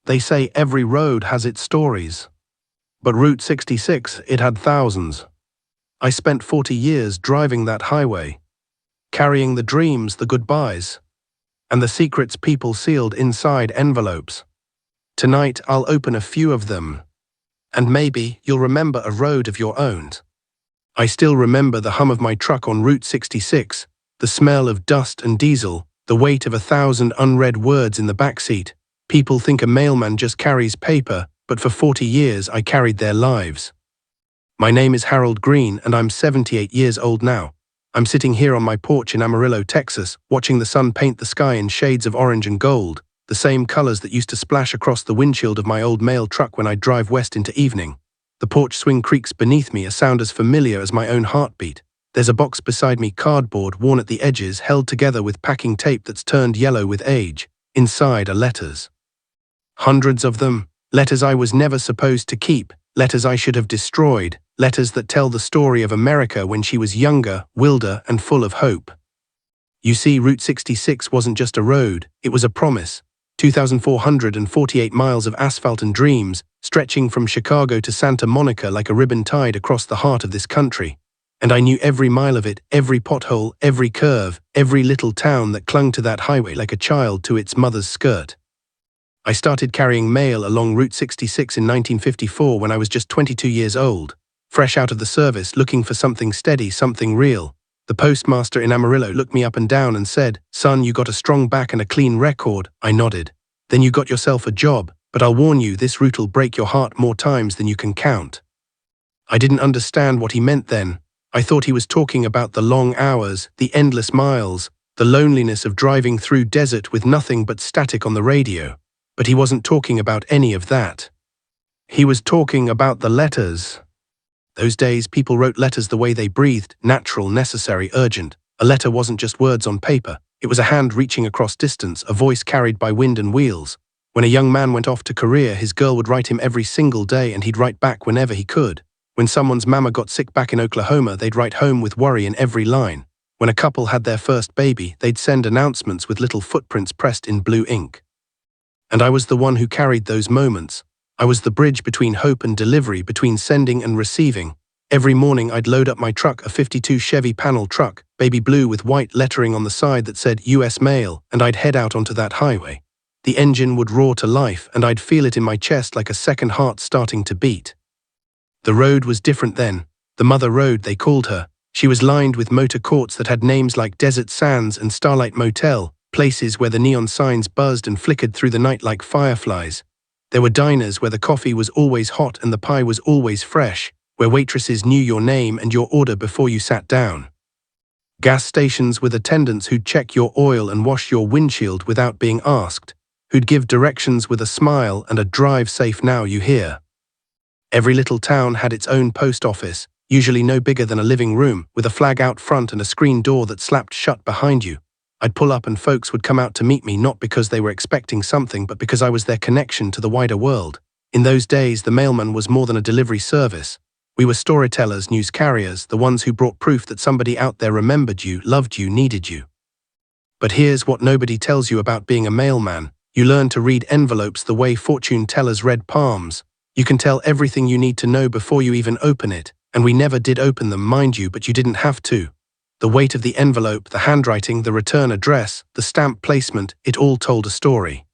They say every road has its stories. But Route 66, it had thousands. I spent 40 years driving that highway, carrying the dreams, the goodbyes, and the secrets people sealed inside envelopes. Tonight, I'll open a few of them, and maybe you'll remember a road of your own. I still remember the hum of my truck on Route 66, the smell of dust and diesel, the weight of 1,000 unread words in the backseat. People think a mailman just carries paper, but for 40 years I carried their lives. My name is Harold Green, and I'm 78 years old now. I'm sitting here on my porch in Amarillo, Texas, watching the sun paint the sky in shades of orange and gold, the same colors that used to splash across the windshield of my old mail truck when I'd drive west into evening. The porch swing creaks beneath me, a sound as familiar as my own heartbeat. There's a box beside me, cardboard worn at the edges, held together with packing tape that's turned yellow with age. Inside are letters. Hundreds of them. Letters I was never supposed to keep. Letters I should have destroyed. Letters that tell the story of America when she was younger, wilder, and full of hope. You see, Route 66 wasn't just a road, it was a promise. 2,448 miles of asphalt and dreams, stretching from Chicago to Santa Monica like a ribbon tied across the heart of this country. And I knew every mile of it, every pothole, every curve, every little town that clung to that highway like a child to its mother's skirt. I started carrying mail along Route 66 in 1954 when I was just 22 years old, fresh out of the service, looking for something steady, something real. The postmaster in Amarillo looked me up and down and said, "Son, you got a strong back and a clean record." I nodded. "Then you got yourself a job, but I'll warn you, this route'll break your heart more times than you can count." I didn't understand what he meant then. I thought he was talking about the long hours, the endless miles, the loneliness of driving through desert with nothing but static on the radio. But he wasn't talking about any of that. He was talking about the letters. Those days, people wrote letters the way they breathed, natural, necessary, urgent. A letter wasn't just words on paper. It was a hand reaching across distance, a voice carried by wind and wheels. When a young man went off to Korea, his girl would write him every single day, and he'd write back whenever he could. When someone's mama got sick back in Oklahoma, they'd write home with worry in every line. When a couple had their first baby, they'd send announcements with little footprints pressed in blue ink. And I was the one who carried those moments. I was the bridge between hope and delivery, between sending and receiving. Every morning I'd load up my truck, a 52 Chevy panel truck, baby blue with white lettering on the side that said US Mail, and I'd head out onto that highway. The engine would roar to life, and I'd feel it in my chest like a second heart starting to beat. The road was different then. The Mother Road, they called her. She was lined with motor courts that had names like Desert Sands and Starlight Motel, places where the neon signs buzzed and flickered through the night like fireflies. There were diners where the coffee was always hot and the pie was always fresh, where waitresses knew your name and your order before you sat down. Gas stations with attendants who'd check your oil and wash your windshield without being asked, who'd give directions with a smile and a "drive safe now," you hear. Every little town had its own post office, usually no bigger than a living room, with a flag out front and a screen door that slapped shut behind you. I'd pull up and folks would come out to meet me, not because they were expecting something, but because I was their connection to the wider world. In those days, the mailman was more than a delivery service. We were storytellers, news carriers, the ones who brought proof that somebody out there remembered you, loved you, needed you. But here's what nobody tells you about being a mailman. You learn to read envelopes the way fortune tellers read palms. You can tell everything you need to know before you even open it, and we never did open them, mind you, but you didn't have to. The weight of the envelope, the handwriting, the return address, the stamp placement, it all told a story.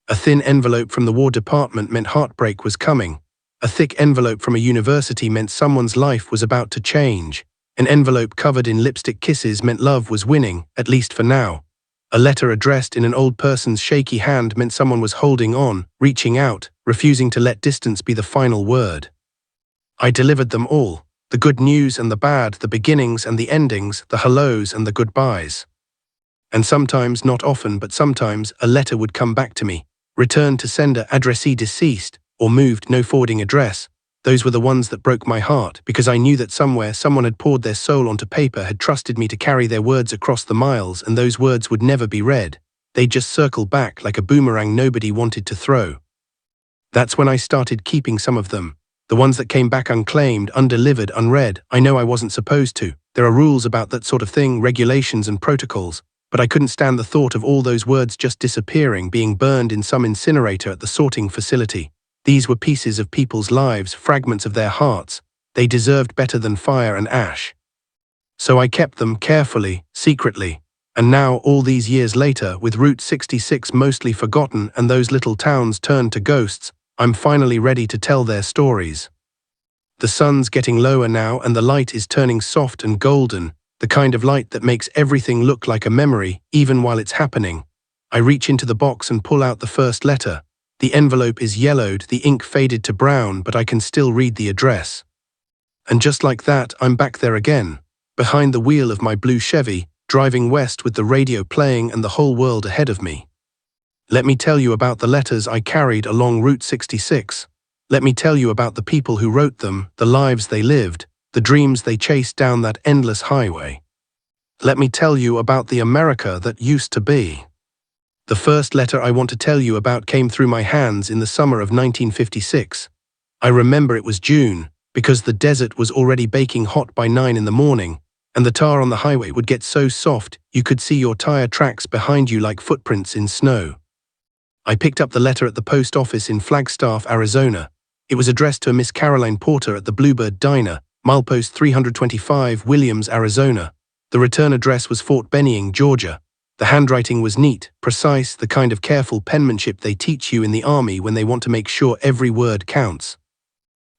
A thin envelope from the War Department meant heartbreak was coming. A thick envelope from a university meant someone's life was about to change. An envelope covered in lipstick kisses meant love was winning, at least for now. A letter addressed in an old person's shaky hand meant someone was holding on, reaching out, refusing to let distance be the final word. I delivered them all. The good news and the bad, the beginnings and the endings, the hellos and the goodbyes. And sometimes, not often, but sometimes, a letter would come back to me. Returned to sender, addressee deceased, or moved, no forwarding address. Those were the ones that broke my heart, because I knew that somewhere someone had poured their soul onto paper, had trusted me to carry their words across the miles, and those words would never be read. They'd just circle back like a boomerang nobody wanted to throw. That's when I started keeping some of them. The ones that came back unclaimed, undelivered, unread. I know I wasn't supposed to. There are rules about that sort of thing, regulations and protocols. but I couldn't stand the thought of all those words just disappearing, being burned in some incinerator at the sorting facility. These were pieces of people's lives, fragments of their hearts. They deserved better than fire and ash. So I kept them carefully, secretly. And now, all these years later, with Route 66 mostly forgotten and those little towns turned to ghosts, I'm finally ready to tell their stories. The sun's getting lower now and the light is turning soft and golden, the kind of light that makes everything look like a memory, even while it's happening. I reach into the box and pull out the first letter. The envelope is yellowed, the ink faded to brown, but I can still read the address. And just like that, I'm back there again, behind the wheel of my blue Chevy, driving west with the radio playing and the whole world ahead of me. Let me tell you about the letters I carried along Route 66. Let me tell you about the people who wrote them, the lives they lived, the dreams they chased down that endless highway. Let me tell you about the America that used to be. The first letter I want to tell you about came through my hands in the summer of 1956. I remember it was June, because the desert was already baking hot by 9 in the morning, and the tar on the highway would get so soft you could see your tire tracks behind you like footprints in snow. I picked up the letter at the post office in Flagstaff, Arizona. It was addressed to a Miss Caroline Porter at the Bluebird Diner, milepost 325, Williams, Arizona. The return address was Fort Benning, Georgia. The handwriting was neat, precise, the kind of careful penmanship they teach you in the army when they want to make sure every word counts.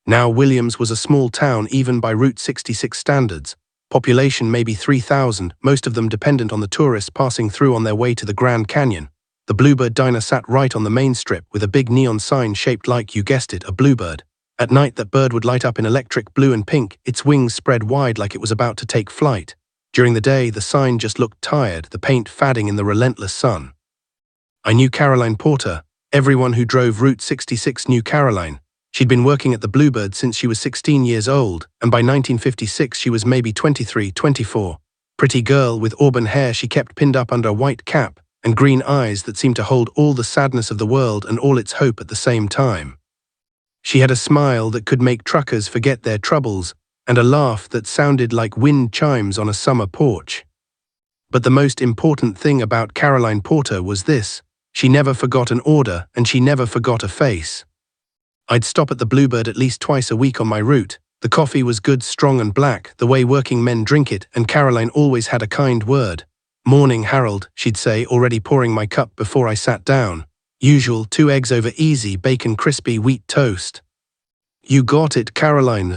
Now Williams was a small town even by Route 66 standards. Population maybe 3,000, most of them dependent on the tourists passing through on their way to the Grand Canyon. The Bluebird Diner sat right on the main strip with a big neon sign shaped like, you guessed it, a bluebird. At night that bird would light up in electric blue and pink, its wings spread wide like it was about to take flight. During the day, the sign just looked tired, the paint fading in the relentless sun. I knew Caroline Porter. Everyone who drove Route 66 knew Caroline. She'd been working at the Bluebird since she was 16 years old, and by 1956 she was maybe 23, 24. Pretty girl with auburn hair she kept pinned up under a white cap, and green eyes that seemed to hold all the sadness of the world and all its hope at the same time. She had a smile that could make truckers forget their troubles, and a laugh that sounded like wind chimes on a summer porch. But the most important thing about Caroline Porter was this: she never forgot an order, and she never forgot a face. I'd stop at the Bluebird at least twice a week on my route. The coffee was good, strong and black, the way working men drink it, and Caroline always had a kind word. "Morning, Harold," she'd say, already pouring my cup before I sat down. "Usual, 2 eggs over easy, bacon crispy, wheat toast." "You got it, Caroline."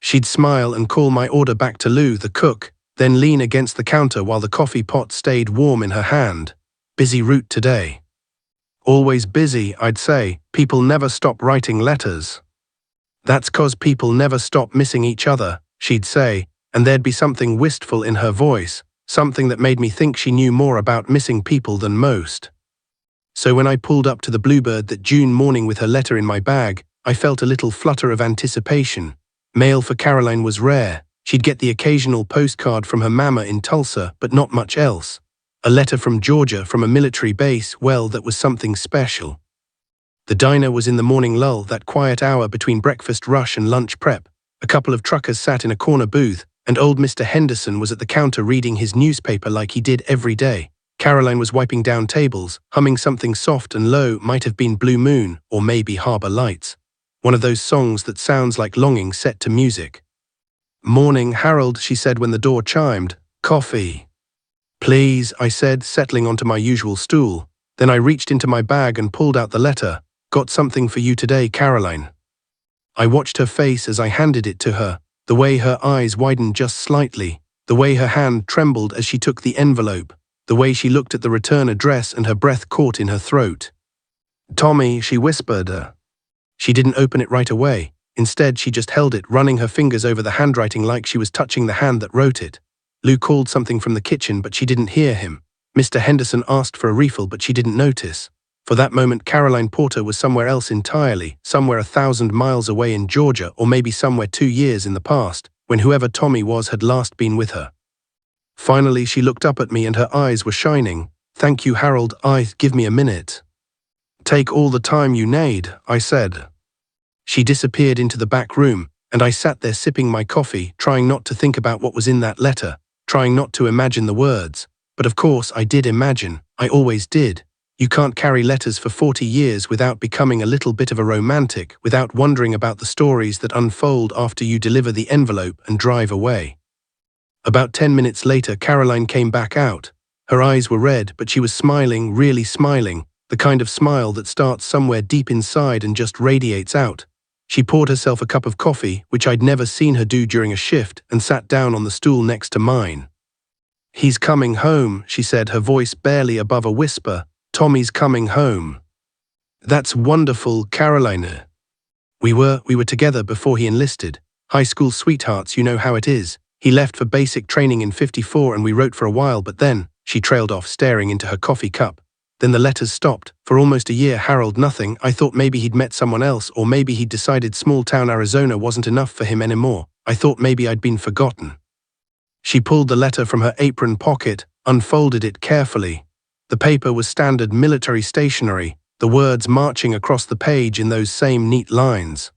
She'd smile and call my order back to Lou, the cook, then lean against the counter while the coffee pot stayed warm in her hand. "Busy route today." "Always busy," I'd say. "People never stop writing letters." "That's 'cause people never stop missing each other," she'd say, and there'd be something wistful in her voice, something that made me think she knew more about missing people than most. So when I pulled up to the Bluebird that June morning with her letter in my bag, I felt a little flutter of anticipation. Mail for Caroline was rare. She'd get the occasional postcard from her mama in Tulsa, but not much else. A letter from Georgia, from a military base, well, that was something special. The diner was in the morning lull, that quiet hour between breakfast rush and lunch prep. A couple of truckers sat in a corner booth, and old Mr. Henderson was at the counter reading his newspaper like he did every day. Caroline was wiping down tables, humming something soft and low, might have been Blue Moon, or maybe Harbor Lights. One of those songs that sounds like longing set to music. "Morning, Harold," she said when the door chimed. "Coffee?" "Please," I said, settling onto my usual stool. Then I reached into my bag and pulled out the letter. "Got something for you today, Caroline." I watched her face as I handed it to her, the way her eyes widened just slightly, the way her hand trembled as she took the envelope, the way she looked at the return address and her breath caught in her throat. "Tommy," she whispered. She didn't open it right away. Instead, she just held it, running her fingers over the handwriting like she was touching the hand that wrote it. Lou called something from the kitchen, but she didn't hear him. Mr. Henderson asked for a refill, but she didn't notice. For that moment, Caroline Porter was somewhere else entirely, somewhere 1,000 miles away in Georgia, or maybe somewhere 2 years in the past, when whoever Tommy was had last been with her. Finally, she looked up at me and her eyes were shining. "Thank you, Harold. Give me a minute." "Take all the time you need," I said. She disappeared into the back room, and I sat there sipping my coffee, trying not to think about what was in that letter, trying not to imagine the words. But of course I did imagine, I always did. You can't carry letters for 40 years without becoming a little bit of a romantic, without wondering about the stories that unfold after you deliver the envelope and drive away. About 10 minutes later, Caroline came back out. Her eyes were red, but she was smiling, really smiling, the kind of smile that starts somewhere deep inside and just radiates out. She poured herself a cup of coffee, which I'd never seen her do during a shift, and sat down on the stool next to mine. "He's coming home," she said, her voice barely above a whisper. "Tommy's coming home." "That's wonderful, Caroline." We were together before he enlisted. High school sweethearts, you know how it is. He left for basic training in '54 and we wrote for a while, but then, she trailed off, staring into her coffee cup. Then the letters stopped. For almost a year, Harold, nothing. I thought maybe he'd met someone else, or maybe he'd decided small-town Arizona wasn't enough for him anymore. I thought maybe I'd been forgotten. She pulled the letter from her apron pocket, unfolded it carefully. The paper was standard military stationery, the words marching across the page in those same neat lines.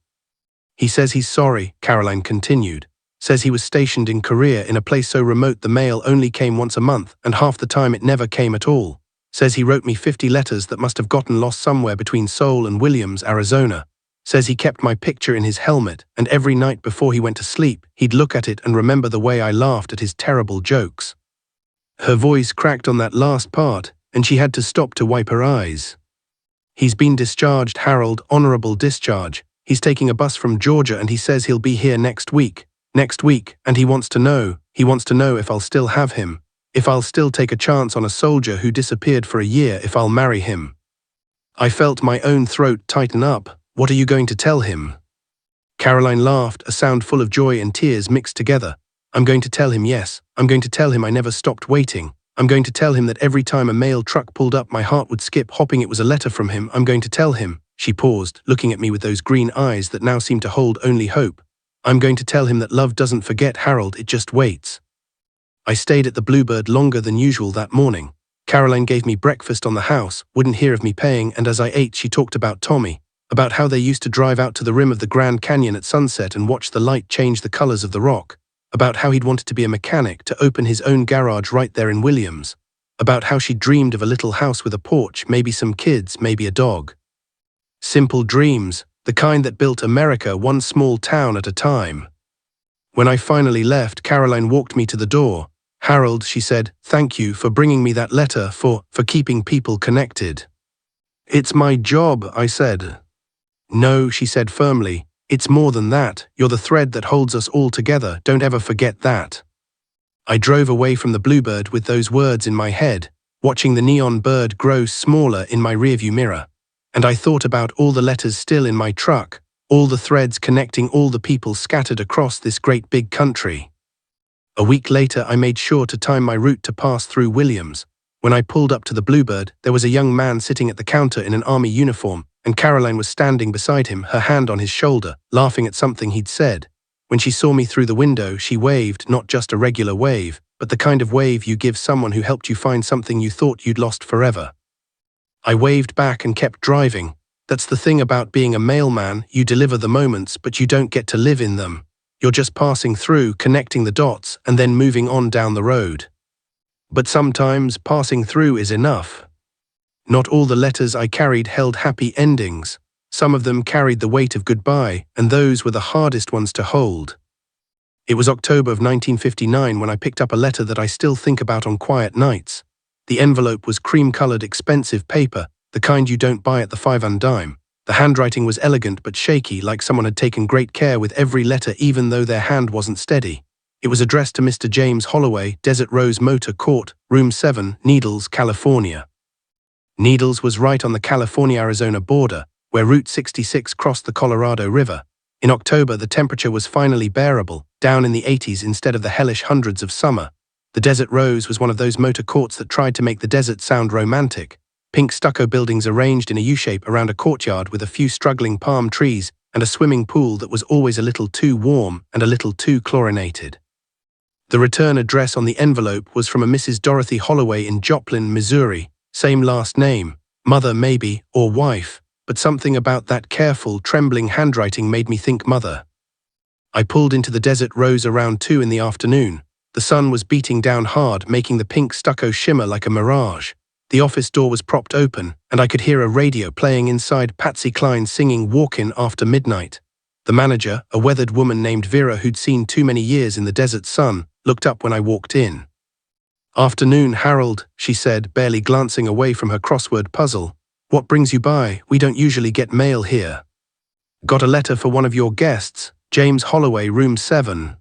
"He says he's sorry," Caroline continued. "Says he was stationed in Korea in a place so remote the mail only came once a month, and half the time it never came at all. Says he wrote me 50 letters that must have gotten lost somewhere between Seoul and Williams, Arizona. Says he kept my picture in his helmet, and every night before he went to sleep, he'd look at it and remember the way I laughed at his terrible jokes." Her voice cracked on that last part, and she had to stop to wipe her eyes. "He's been discharged, Harold, honorable discharge. He's taking a bus from Georgia and he says he'll be here next week, and he wants to know if I'll still have him, if I'll still take a chance on a soldier who disappeared for a year, if I'll marry him." I felt my own throat tighten up. "What are you going to tell him?" Caroline laughed, a sound full of joy and tears mixed together. "I'm going to tell him, yes. I'm going to tell him I never stopped waiting. I'm going to tell him that every time a mail truck pulled up my heart would skip, hoping it was a letter from him. I'm going to tell him." She paused, looking at me with those green eyes that now seemed to hold only hope. "I'm going to tell him that love doesn't forget, Harold, it just waits." I stayed at the Bluebird longer than usual that morning. Caroline gave me breakfast on the house, wouldn't hear of me paying, and as I ate she talked about Tommy, about how they used to drive out to the rim of the Grand Canyon at sunset and watch the light change the colors of the rock, about how he'd wanted to be a mechanic, to open his own garage right there in Williams, about how she dreamed of a little house with a porch, maybe some kids, maybe a dog. Simple dreams, the kind that built America one small town at a time. When I finally left, Caroline walked me to the door. "Harold," she said, "thank you for bringing me that letter, for keeping people connected." "It's my job," I said. "No," she said firmly, "it's more than that. You're the thread that holds us all together. Don't ever forget that." I drove away from the Bluebird with those words in my head, watching the neon bird grow smaller in my rearview mirror. And I thought about all the letters still in my truck, all the threads connecting all the people scattered across this great big country. A week later, I made sure to time my route to pass through Williams. When I pulled up to the Bluebird, there was a young man sitting at the counter in an army uniform, and Caroline was standing beside him, her hand on his shoulder, laughing at something he'd said. When she saw me through the window, she waved, not just a regular wave, but the kind of wave you give someone who helped you find something you thought you'd lost forever. I waved back and kept driving. That's the thing about being a mailman, you deliver the moments, but you don't get to live in them. You're just passing through, connecting the dots, and then moving on down the road. But sometimes passing through is enough. Not all the letters I carried held happy endings. Some of them carried the weight of goodbye, and those were the hardest ones to hold. It was October of 1959 when I picked up a letter that I still think about on quiet nights. The envelope was cream-colored, expensive paper, the kind you don't buy at the 5 and dime. The handwriting was elegant but shaky, like someone had taken great care with every letter even though their hand wasn't steady. It was addressed to Mr. James Holloway, Desert Rose Motor Court, Room 7, Needles, California. Needles was right on the California-Arizona border, where Route 66 crossed the Colorado River. In October, the temperature was finally bearable, down in the 80s instead of the hellish hundreds of summer. The Desert Rose was one of those motor courts that tried to make the desert sound romantic. Pink stucco buildings arranged in a U-shape around a courtyard with a few struggling palm trees and a swimming pool that was always a little too warm and a little too chlorinated. The return address on the envelope was from a Mrs. Dorothy Holloway in Joplin, Missouri. Same last name, mother maybe, or wife, but something about that careful, trembling handwriting made me think mother. I pulled into the Desert Rose around 2 in the afternoon. The sun was beating down hard, making the pink stucco shimmer like a mirage. The office door was propped open, and I could hear a radio playing inside, Patsy Cline singing Walkin' After Midnight. The manager, a weathered woman named Vera who'd seen too many years in the desert sun, looked up when I walked in. "Afternoon, Harold," she said, barely glancing away from her crossword puzzle. "What brings you by? We don't usually get mail here." "Got a letter for one of your guests, James Holloway, room 7.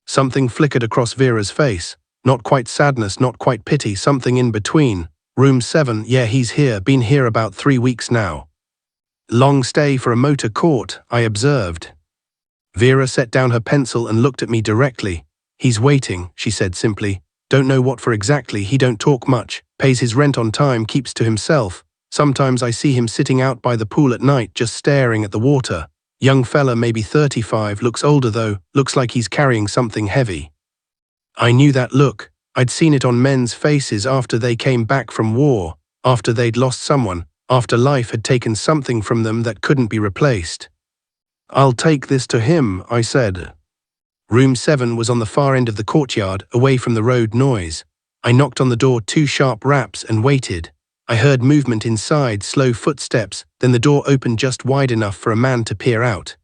Something flickered across Vera's face. Not quite sadness, not quite pity, something in between. "Room 7, yeah, he's here, been here about 3 weeks now." "Long stay for a motor court," I observed. Vera set down her pencil and looked at me directly. "He's waiting," she said simply. "Don't know what for exactly, he don't talk much, pays his rent on time, keeps to himself. Sometimes I see him sitting out by the pool at night just staring at the water. Young fella, maybe 35, looks older though, looks like he's carrying something heavy." I knew that look. I'd seen it on men's faces after they came back from war, after they'd lost someone, after life had taken something from them that couldn't be replaced. "I'll take this to him," I said. Room 7 was on the far end of the courtyard, away from the road noise. I knocked on the door 2 sharp raps and waited. I heard movement inside, slow footsteps, then the door opened just wide enough for a man to peer out.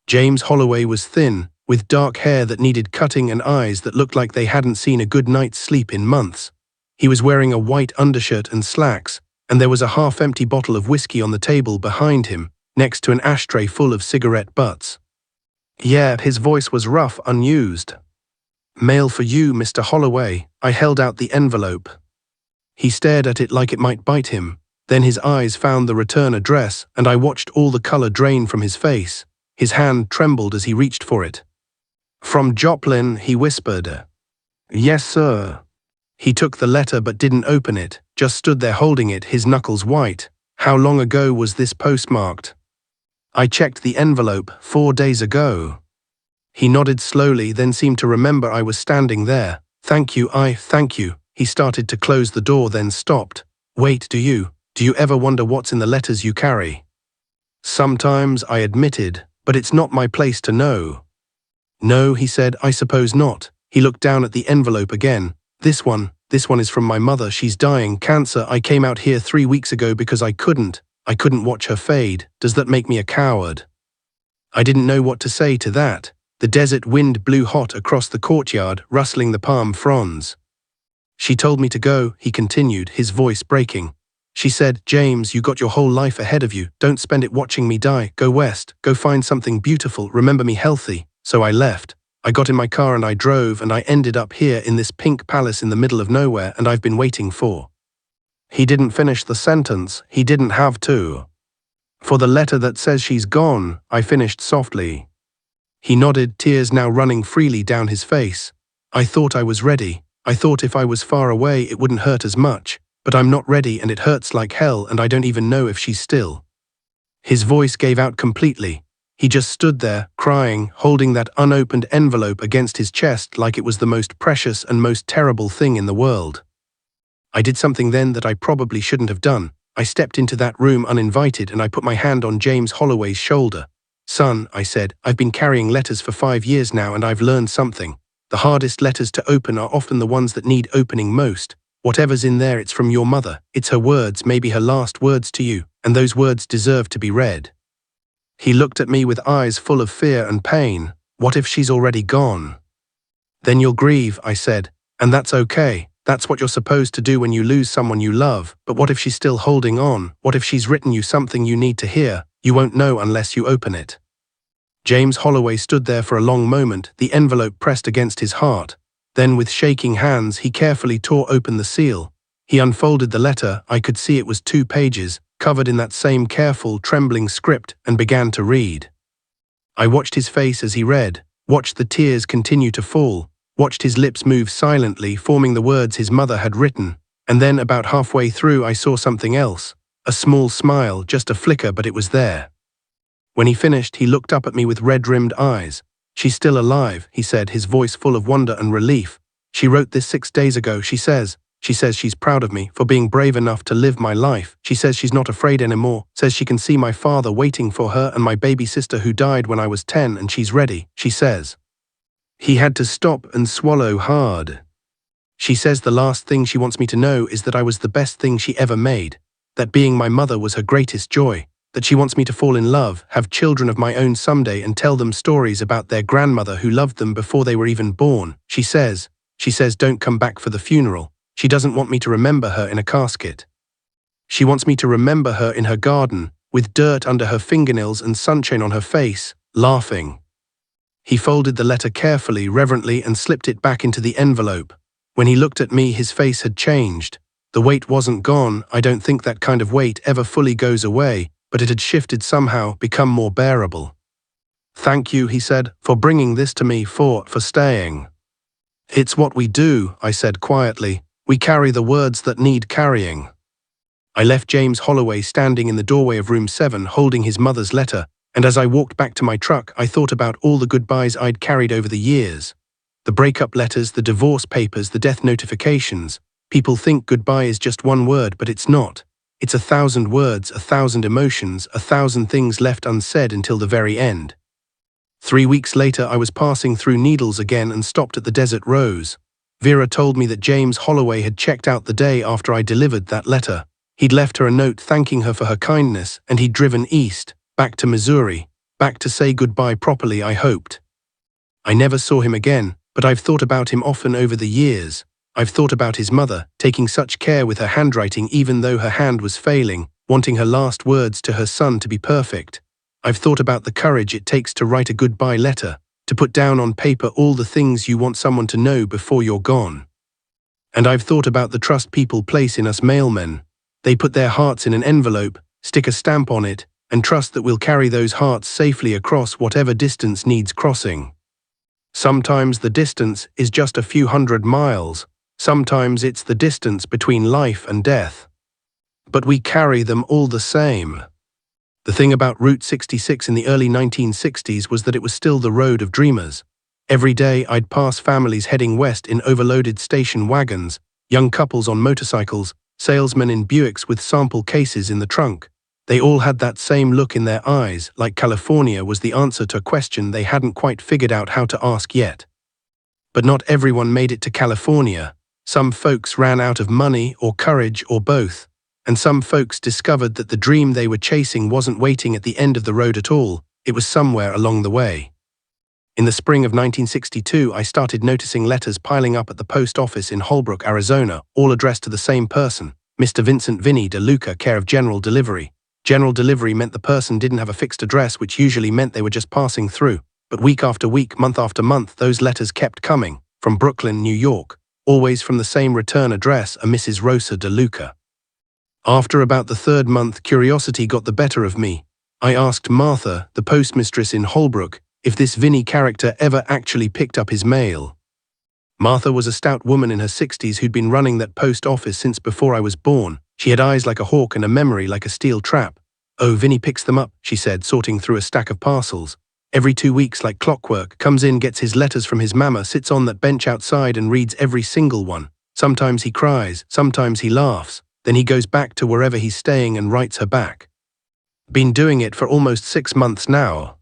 James Holloway was thin, with dark hair that needed cutting and eyes that looked like they hadn't seen a good night's sleep in months. He was wearing a white undershirt and slacks, and there was a half-empty bottle of whiskey on the table behind him, next to an ashtray full of cigarette butts. "Yeah," his voice was rough, unused. "Mail for you, Mr. Holloway." I held out the envelope. He stared at it like it might bite him. Then his eyes found the return address, and I watched all the color drain from his face. His hand trembled as he reached for it. "From Joplin," he whispered. "Yes, sir." He took the letter but didn't open it, just stood there holding it, his knuckles white. "How long ago was this postmarked?" I checked the envelope, 4 days ago. He nodded slowly, then seemed to remember I was standing there. Thank you. He started to close the door, then stopped. "Wait, do you ever wonder what's in the letters you carry?" "Sometimes," I admitted, "but it's not my place to know." "No," he said, "I suppose not." He looked down at the envelope again. This one is from my mother. She's dying, cancer. I came out here 3 weeks ago because I couldn't watch her fade. Does that make me a coward?" I didn't know what to say to that. The desert wind blew hot across the courtyard, rustling the palm fronds. "She told me to go," he continued, his voice breaking. "She said, 'James, you got your whole life ahead of you. Don't spend it watching me die. Go west. Go find something beautiful. Remember me healthy.' So I left. I got in my car and I drove, and I ended up here in this pink palace in the middle of nowhere, and I've been waiting for." He didn't finish the sentence. He didn't have to. "For the letter that says she's gone," I finished softly. He nodded, tears now running freely down his face. "I thought I was ready. I thought if I was far away it wouldn't hurt as much. But I'm not ready, and it hurts like hell, and I don't even know if she's still." His voice gave out completely. He just stood there, crying, holding that unopened envelope against his chest like it was the most precious and most terrible thing in the world. I did something then that I probably shouldn't have done. I stepped into that room uninvited, and I put my hand on James Holloway's shoulder. "Son," I said, "I've been carrying letters for 5 years now, and I've learned something. The hardest letters to open are often the ones that need opening most. Whatever's in there, it's from your mother. It's her words, maybe her last words to you, and those words deserve to be read." He looked at me with eyes full of fear and pain. "What if she's already gone?" "Then you'll grieve," I said, "and that's okay. That's what you're supposed to do when you lose someone you love. But what if she's still holding on? What if she's written you something you need to hear? You won't know unless you open it." James Holloway stood there for a long moment, the envelope pressed against his heart. Then with shaking hands, he carefully tore open the seal. He unfolded the letter. I could see it was 2 pages, covered in that same careful, trembling script, and began to read. I watched his face as he read, watched the tears continue to fall, watched his lips move silently, forming the words his mother had written. And then about halfway through I saw something else. A small smile, just a flicker, but it was there. When he finished, he looked up at me with red-rimmed eyes. "She's still alive," he said, his voice full of wonder and relief. "She wrote this 6 days ago. She says she's proud of me for being brave enough to live my life. She says she's not afraid anymore, says she can see my father waiting for her and my baby sister who died when I was 10, and she's ready, she says." He had to stop and swallow hard. She says the last thing she wants me to know is that I was the best thing she ever made, that being my mother was her greatest joy, that she wants me to fall in love, have children of my own someday and tell them stories about their grandmother who loved them before they were even born. She says don't come back for the funeral. She doesn't want me to remember her in a casket. She wants me to remember her in her garden, with dirt under her fingernails and sunshine on her face, laughing. He folded the letter carefully, reverently, and slipped it back into the envelope. When he looked at me, his face had changed. The weight wasn't gone. I don't think that kind of weight ever fully goes away, but it had shifted somehow, become more bearable. "Thank you," he said, "for bringing this to me, for staying." "It's what we do," I said quietly. "We carry the words that need carrying." I left James Holloway standing in the doorway of room 7 holding his mother's letter, and as I walked back to my truck, I thought about all the goodbyes I'd carried over the years. The breakup letters, the divorce papers, the death notifications. People think goodbye is just one word, but it's not. It's 1,000 words, 1,000 emotions, 1,000 things left unsaid until the very end. 3 weeks later, I was passing through Needles again and stopped at the Desert Rose. Vera told me that James Holloway had checked out the day after I delivered that letter. He'd left her a note thanking her for her kindness, and he'd driven east, back to Missouri, back to say goodbye properly, I hoped. I never saw him again, but I've thought about him often over the years. I've thought about his mother, taking such care with her handwriting even though her hand was failing, wanting her last words to her son to be perfect. I've thought about the courage it takes to write a goodbye letter, to put down on paper all the things you want someone to know before you're gone. And I've thought about the trust people place in us mailmen. They put their hearts in an envelope, stick a stamp on it, and trust that we'll carry those hearts safely across whatever distance needs crossing. Sometimes the distance is just a few hundred miles. Sometimes it's the distance between life and death. But we carry them all the same. The thing about Route 66 in the early 1960s was that it was still the road of dreamers. Every day I'd pass families heading west in overloaded station wagons, young couples on motorcycles, salesmen in Buicks with sample cases in the trunk. They all had that same look in their eyes, like California was the answer to a question they hadn't quite figured out how to ask yet. But not everyone made it to California. Some folks ran out of money or courage or both, and some folks discovered that the dream they were chasing wasn't waiting at the end of the road at all, it was somewhere along the way. In the spring of 1962, I started noticing letters piling up at the post office in Holbrook, Arizona, all addressed to the same person, Mr. Vincent Vinny DeLuca, care of General Delivery. General Delivery meant the person didn't have a fixed address, which usually meant they were just passing through. But week after week, month after month, those letters kept coming, from Brooklyn, New York, always from the same return address, a Mrs. Rosa DeLuca. After about the 3rd month, curiosity got the better of me. I asked Martha, the postmistress in Holbrook, if this Vinny character ever actually picked up his mail. Martha was a stout woman in her 60s who'd been running that post office since before I was born. She had eyes like a hawk and a memory like a steel trap. "Oh, Vinny picks them up," she said, sorting through a stack of parcels. "Every 2 weeks like clockwork, comes in, gets his letters from his mama, sits on that bench outside and reads every single one. Sometimes he cries, sometimes he laughs, then he goes back to wherever he's staying and writes her back. Been doing it for almost 6 months now."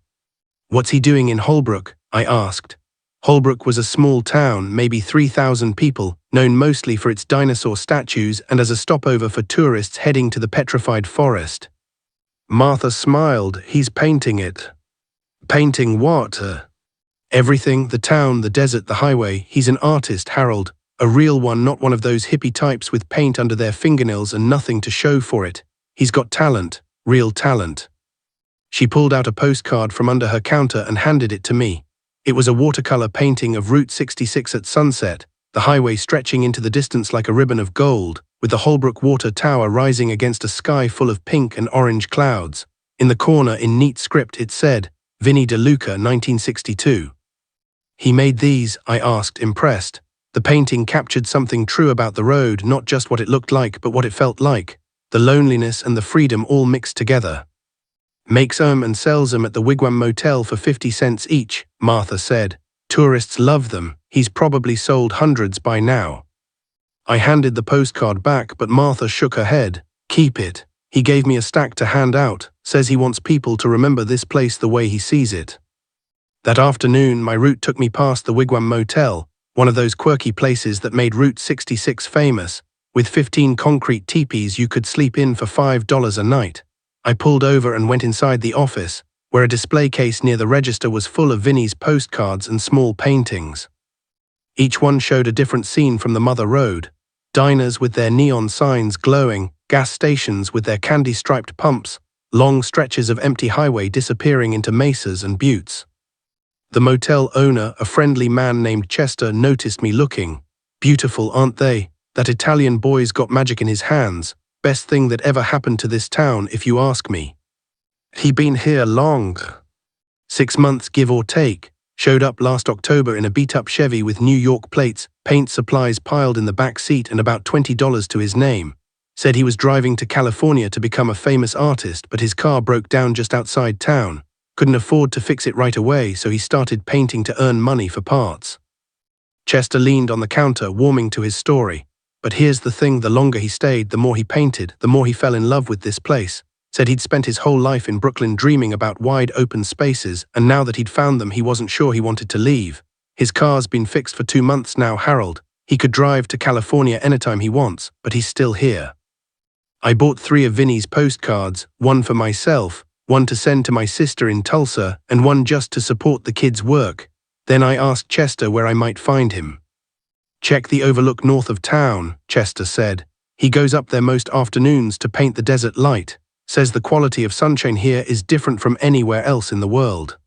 "What's he doing in Holbrook?" I asked. Holbrook was a small town, maybe 3,000 people, known mostly for its dinosaur statues and as a stopover for tourists heading to the petrified forest. Martha smiled. "He's painting it." "Painting what?" "Everything, the town, the desert, the highway. He's an artist, Harold. A real one, not one of those hippie types with paint under their fingernails and nothing to show for it. He's got talent, real talent." She pulled out a postcard from under her counter and handed it to me. It was a watercolor painting of Route 66 at sunset, the highway stretching into the distance like a ribbon of gold, with the Holbrook Water Tower rising against a sky full of pink and orange clouds. In the corner, in neat script, it said, "Vinny DeLuca, 1962. "He made these?" I asked, impressed. The painting captured something true about the road, not just what it looked like, but what it felt like. The loneliness and the freedom all mixed together. "Makes 'em and sells 'em at the Wigwam Motel for 50 cents each," Martha said. "Tourists love them. He's probably sold hundreds by now." I handed the postcard back, but Martha shook her head. "Keep it. He gave me a stack to hand out. Says he wants people to remember this place the way he sees it." That afternoon, my route took me past the Wigwam Motel, one of those quirky places that made Route 66 famous. With 15 concrete teepees you could sleep in for $5 a night. I pulled over and went inside the office, where a display case near the register was full of Vinnie's postcards and small paintings. Each one showed a different scene from the Mother Road: diners with their neon signs glowing, gas stations with their candy-striped pumps, long stretches of empty highway disappearing into mesas and buttes. The motel owner, a friendly man named Chester, noticed me looking. "Beautiful, aren't they? That Italian boy's got magic in his hands. Best thing that ever happened to this town, if you ask me." He been here long. 6 months, give or take. Showed up last October in a beat-up Chevy with New York plates, paint supplies piled in the back seat, and about $20 to his name. Said he was driving to California to become a famous artist, but his car broke down just outside town. Couldn't afford to fix it right away, so he started painting to earn money for parts. Chester leaned on the counter, warming to his story. But here's the thing: the longer he stayed, the more he painted, the more he fell in love with this place. Said he'd spent his whole life in Brooklyn dreaming about wide open spaces, and now that he'd found them, he wasn't sure he wanted to leave. His car's been fixed for 2 months now, Harold. He could drive to California anytime he wants, but he's still here. I bought 3 of Vinnie's postcards, one for myself, one to send to my sister in Tulsa, and one just to support the kids' work. Then I asked Chester where I might find him. "Check the overlook north of town," Chester said. "He goes up there most afternoons to paint the desert light. Says the quality of sunshine here is different from anywhere else in the world."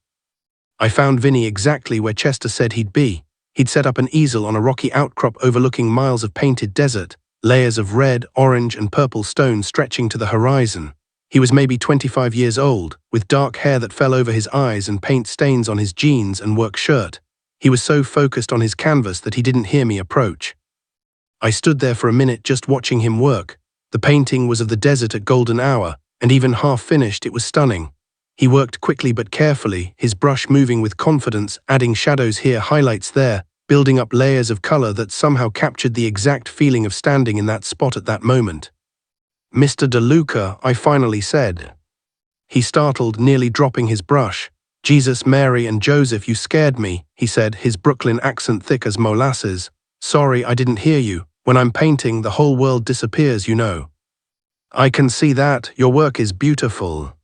I found Vinnie exactly where Chester said he'd be. He'd set up an easel on a rocky outcrop overlooking miles of painted desert, layers of red, orange, and purple stone stretching to the horizon. He was maybe 25 years old, with dark hair that fell over his eyes and paint stains on his jeans and work shirt. He was so focused on his canvas that he didn't hear me approach. I stood there for a minute just watching him work. The painting was of the desert at golden hour, and even half finished, it was stunning. He worked quickly but carefully, his brush moving with confidence, adding shadows here, highlights there, building up layers of color that somehow captured the exact feeling of standing in that spot at that moment. "Mr. DeLuca," I finally said. He startled, nearly dropping his brush. "Jesus, Mary, and Joseph, you scared me," he said, his Brooklyn accent thick as molasses. "Sorry, I didn't hear you. When I'm painting, the whole world disappears, you know." "I can see that. Your work is beautiful."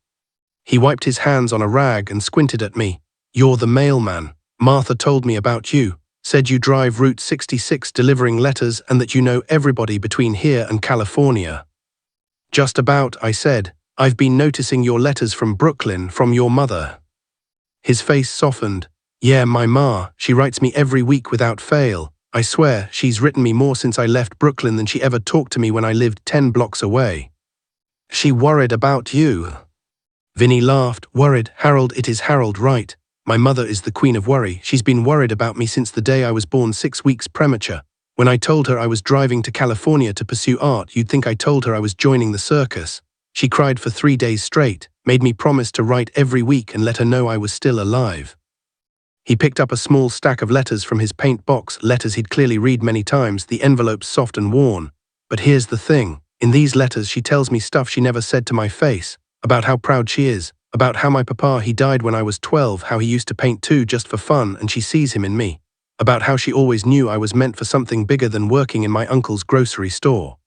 He wiped his hands on a rag and squinted at me. "You're the mailman. Martha told me about you. Said you drive Route 66 delivering letters and that you know everybody between here and California." "Just about," I said. "I've been noticing your letters from Brooklyn, from your mother." His face softened. "Yeah, my ma, she writes me every week without fail. I swear, she's written me more since I left Brooklyn than she ever talked to me when I lived 10 blocks away." "She worried about you?" Vinnie laughed. "Worried, Harold, it is Harold, right? My mother is the queen of worry. She's been worried about me since the day I was born 6 weeks premature. When I told her I was driving to California to pursue art, you'd think I told her I was joining the circus. She cried for 3 days straight, made me promise to write every week and let her know I was still alive." He picked up a small stack of letters from his paint box, letters he'd clearly read many times, the envelopes soft and worn. "But here's the thing. In these letters she tells me stuff she never said to my face, about how proud she is, about how my papa, he died when I was 12, how he used to paint too just for fun and she sees him in me, about how she always knew I was meant for something bigger than working in my uncle's grocery store."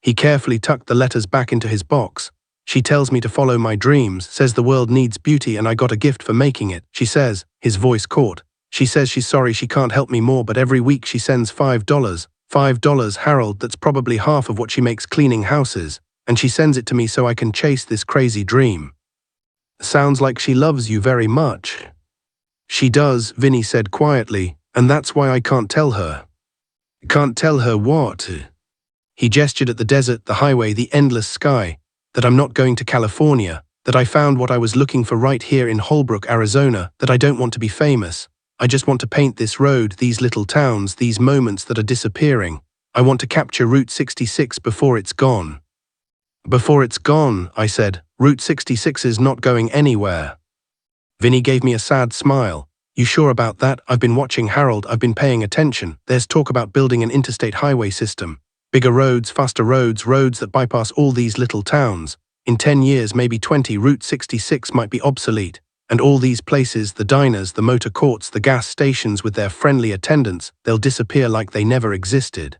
He carefully tucked the letters back into his box. "She tells me to follow my dreams, says the world needs beauty and I got a gift for making it. She says," his voice caught, "she says she's sorry she can't help me more, but every week she sends $5. $5, Harold, that's probably half of what she makes cleaning houses, and she sends it to me so I can chase this crazy dream." "Sounds like she loves you very much." "She does," Vinnie said quietly, "and that's why I can't tell her." "Can't tell her what?" He gestured at the desert, the highway, the endless sky. "That I'm not going to California, that I found what I was looking for right here in Holbrook, Arizona, that I don't want to be famous. I just want to paint this road, these little towns, these moments that are disappearing. I want to capture Route 66 before it's gone." "Before it's gone," I said. "Route 66 is not going anywhere." Vinnie gave me a sad smile. "You sure about that? I've been watching, Harold, I've been paying attention. There's talk about building an interstate highway system. Bigger roads, faster roads, roads that bypass all these little towns. In 10 years, maybe 20, Route 66 might be obsolete. And all these places, the diners, the motor courts, the gas stations with their friendly attendants, they'll disappear like they never existed.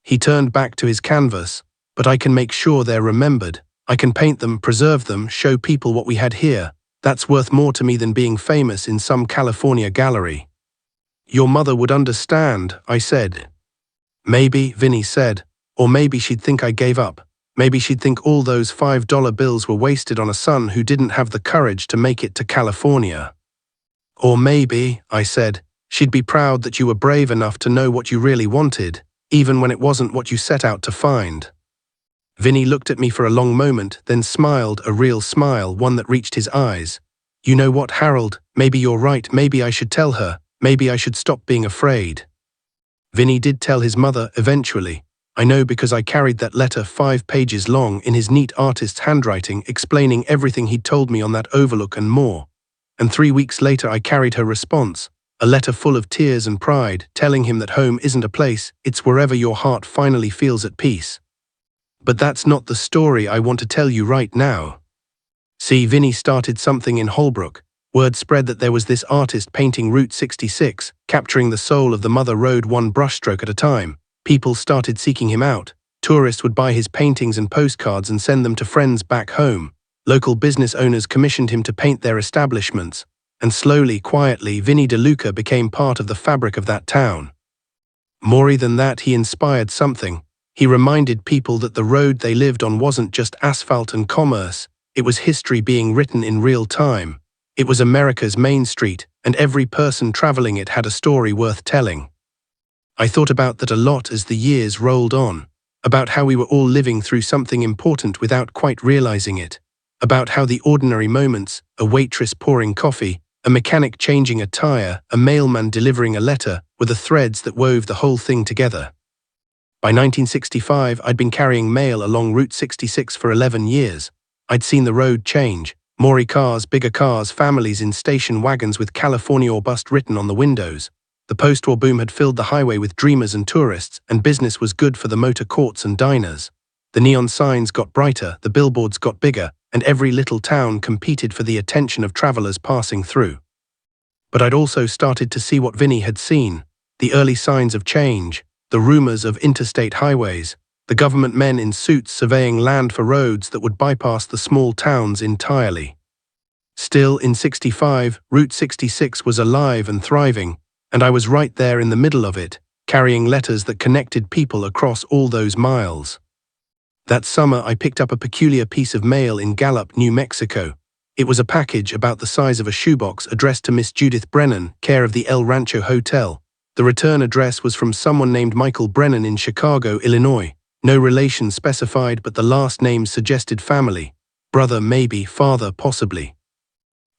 He turned back to his canvas. But I can make sure they're remembered. I can paint them, preserve them, show people what we had here. That's worth more to me than being famous in some California gallery. Your mother would understand, I said. Maybe, Vinny said. Or maybe she'd think I gave up. Maybe she'd think all those $5 bills were wasted on a son who didn't have the courage to make it to California. Or maybe, I said, she'd be proud that you were brave enough to know what you really wanted, even when it wasn't what you set out to find. Vinny looked at me for a long moment, then smiled, a real smile, one that reached his eyes. You know what, Harold, maybe you're right, maybe I should tell her, maybe I should stop being afraid. Vinny did tell his mother, eventually. I know because I carried that letter 5 pages long in his neat artist's handwriting, explaining everything he'd told me on that overlook and more. And 3 weeks later I carried her response, a letter full of tears and pride, telling him that home isn't a place, it's wherever your heart finally feels at peace. But that's not the story I want to tell you right now. See, Vinny started something in Holbrook. Word spread that there was this artist painting Route 66, capturing the soul of the Mother Road one brushstroke at a time. People started seeking him out. Tourists would buy his paintings and postcards and send them to friends back home. Local business owners commissioned him to paint their establishments. And slowly, quietly, Vinny DeLuca became part of the fabric of that town. More than that, he inspired something. He reminded people that the road they lived on wasn't just asphalt and commerce. It was history being written in real time. It was America's Main Street, and every person traveling it had a story worth telling. I thought about that a lot as the years rolled on, about how we were all living through something important without quite realizing it, about how the ordinary moments, a waitress pouring coffee, a mechanic changing a tire, a mailman delivering a letter, were the threads that wove the whole thing together. By 1965, I'd been carrying mail along Route 66 for 11 years. I'd seen the road change. More cars, bigger cars, families in station wagons with California or bust written on the windows. The post-war boom had filled the highway with dreamers and tourists, and business was good for the motor courts and diners. The neon signs got brighter, the billboards got bigger, and every little town competed for the attention of travelers passing through. But I'd also started to see what Vinny had seen, the early signs of change, the rumors of interstate highways, the government men in suits surveying land for roads that would bypass the small towns entirely. Still, in '65, Route 66 was alive and thriving, and I was right there in the middle of it, carrying letters that connected people across all those miles. That summer, I picked up a peculiar piece of mail in Gallup, New Mexico. It was a package about the size of a shoebox addressed to Miss Judith Brennan, care of the El Rancho Hotel. The return address was from someone named Michael Brennan in Chicago, Illinois. No relation specified, but the last name suggested family. Brother, maybe, father, possibly.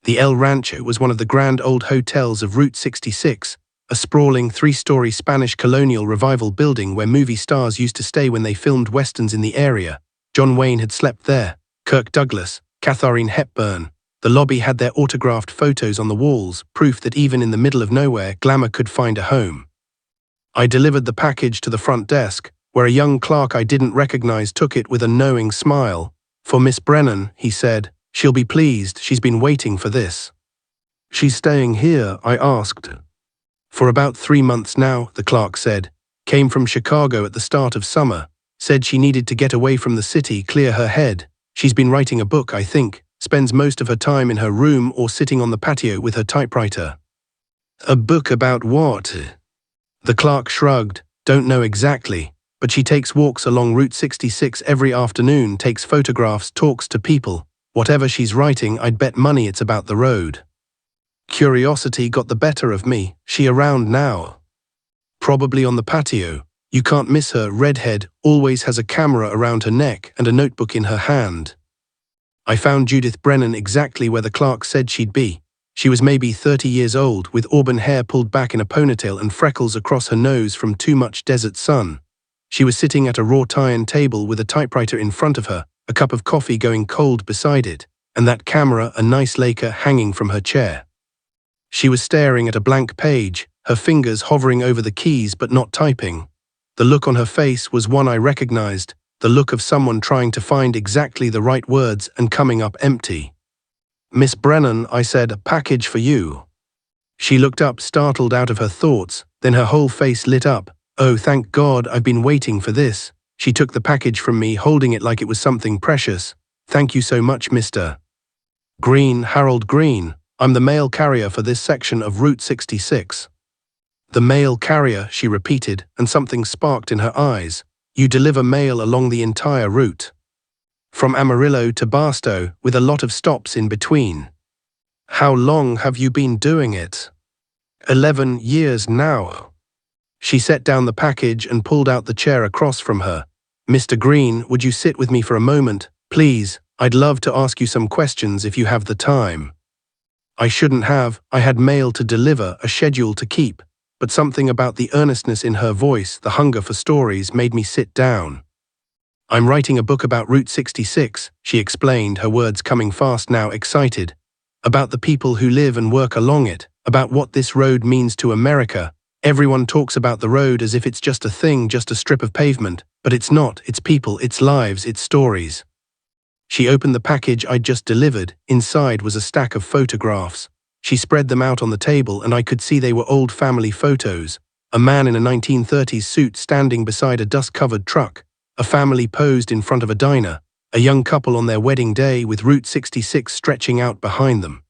The El Rancho was one of the grand old hotels of Route 66, a sprawling 3-story Spanish colonial revival building where movie stars used to stay when they filmed westerns in the area. John Wayne had slept there, Kirk Douglas, Katharine Hepburn. The lobby had their autographed photos on the walls, proof that even in the middle of nowhere, glamour could find a home. I delivered the package to the front desk, where a young clerk I didn't recognize took it with a knowing smile. For Miss Brennan, he said. She'll be pleased, she's been waiting for this. She's staying here, I asked. For about 3 months now, the clerk said. Came from Chicago at the start of summer. Said she needed to get away from the city, clear her head. She's been writing a book, I think. Spends most of her time in her room or sitting on the patio with her typewriter. A book about what? The clerk shrugged. Don't know exactly. But she takes walks along Route 66 every afternoon, takes photographs, talks to people. Whatever she's writing, I'd bet money it's about the road. Curiosity got the better of me. She around now? Probably on the patio. You can't miss her, redhead, always has a camera around her neck and a notebook in her hand. I found Judith Brennan exactly where the clerk said she'd be. She was maybe 30 years old, with auburn hair pulled back in a ponytail and freckles across her nose from too much desert sun. She was sitting at a wrought iron table with a typewriter in front of her, a cup of coffee going cold beside it, and that camera, a nice Leica, hanging from her chair. She was staring at a blank page, her fingers hovering over the keys but not typing. The look on her face was one I recognized, the look of someone trying to find exactly the right words and coming up empty. "Miss Brennan," I said, "a package for you." She looked up, startled out of her thoughts, then her whole face lit up. "Oh, thank God, I've been waiting for this." She took the package from me, holding it like it was something precious. "Thank you so much, Mr. Green, Harold Green. I'm the mail carrier for this section of Route 66. "The mail carrier," she repeated, and something sparked in her eyes. "You deliver mail along the entire route, from Amarillo to Barstow, with a lot of stops in between. How long have you been doing it?" 11 years now." She set down the package and pulled out the chair across from her. "Mr. Green, would you sit with me for a moment, please? I'd love to ask you some questions if you have the time." I shouldn't have. I had mail to deliver, a schedule to keep, but something about the earnestness in her voice, the hunger for stories, made me sit down. "I'm writing a book about Route 66, she explained, her words coming fast now, excited. "About the people who live and work along it, about what this road means to America. Everyone talks about the road as if it's just a thing, just a strip of pavement, but it's not. It's people, it's lives, it's stories." She opened the package I'd just delivered. Inside was a stack of photographs. She spread them out on the table, and I could see they were old family photos. A man in a 1930s suit standing beside a dust-covered truck. A family posed in front of a diner. A young couple on their wedding day with Route 66 stretching out behind them.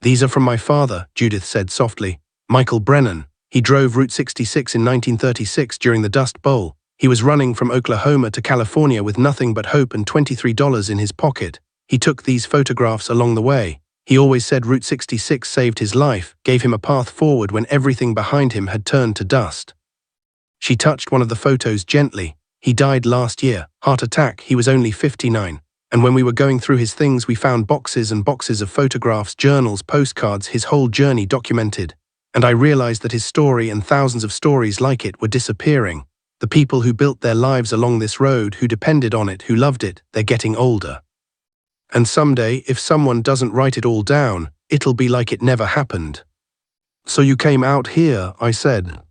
"These are from my father," Judith said softly. "Michael Brennan. He drove Route 66 in 1936 during the Dust Bowl. He was running from Oklahoma to California with nothing but hope and $23 in his pocket. He took these photographs along the way. He always said Route 66 saved his life, gave him a path forward when everything behind him had turned to dust." She touched one of the photos gently. "He died last year, heart attack. He was only 59. And when we were going through his things, we found boxes and boxes of photographs, journals, postcards, his whole journey documented. And I realized that his story and thousands of stories like it were disappearing. The people who built their lives along this road, who depended on it, who loved it, they're getting older. And someday, if someone doesn't write it all down, it'll be like it never happened." "So you came out here," I said.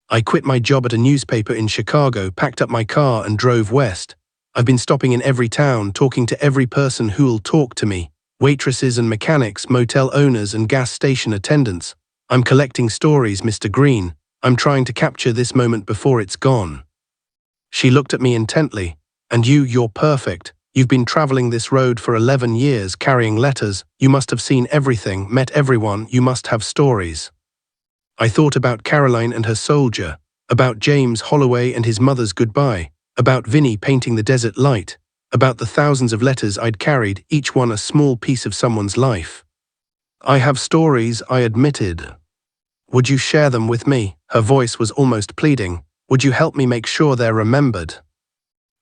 "I quit my job at a newspaper in Chicago, packed up my car and drove west. I've been stopping in every town, talking to every person who'll talk to me. Waitresses and mechanics, motel owners and gas station attendants. I'm collecting stories, Mr. Green. I'm trying to capture this moment before it's gone." She looked at me intently. "And you're perfect. You've been traveling this road for 11 years, carrying letters. You must have seen everything, met everyone. You must have stories." I thought about Caroline and her soldier, about James Holloway and his mother's goodbye, about Vinnie painting the desert light, about the thousands of letters I'd carried, each one a small piece of someone's life. "I have stories," I admitted. "Would you share them with me?" Her voice was almost pleading. "Would you help me make sure they're remembered?"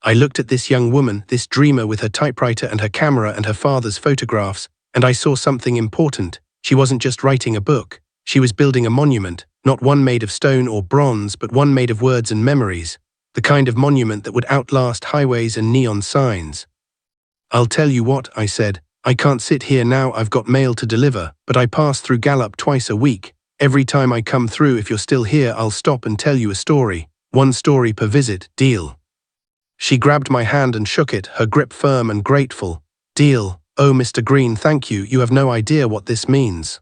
I looked at this young woman, this dreamer with her typewriter and her camera and her father's photographs, and I saw something important. She wasn't just writing a book. She was building a monument, not one made of stone or bronze, but one made of words and memories, the kind of monument that would outlast highways and neon signs. "I'll tell you what," I said. "I can't sit here now, I've got mail to deliver, but I pass through Gallup twice a week. Every time I come through, if you're still here, I'll stop and tell you a story. One story per visit, deal?" She grabbed my hand and shook it, her grip firm and grateful. "Deal. Oh, Mr. Green, thank you. You have no idea what this means."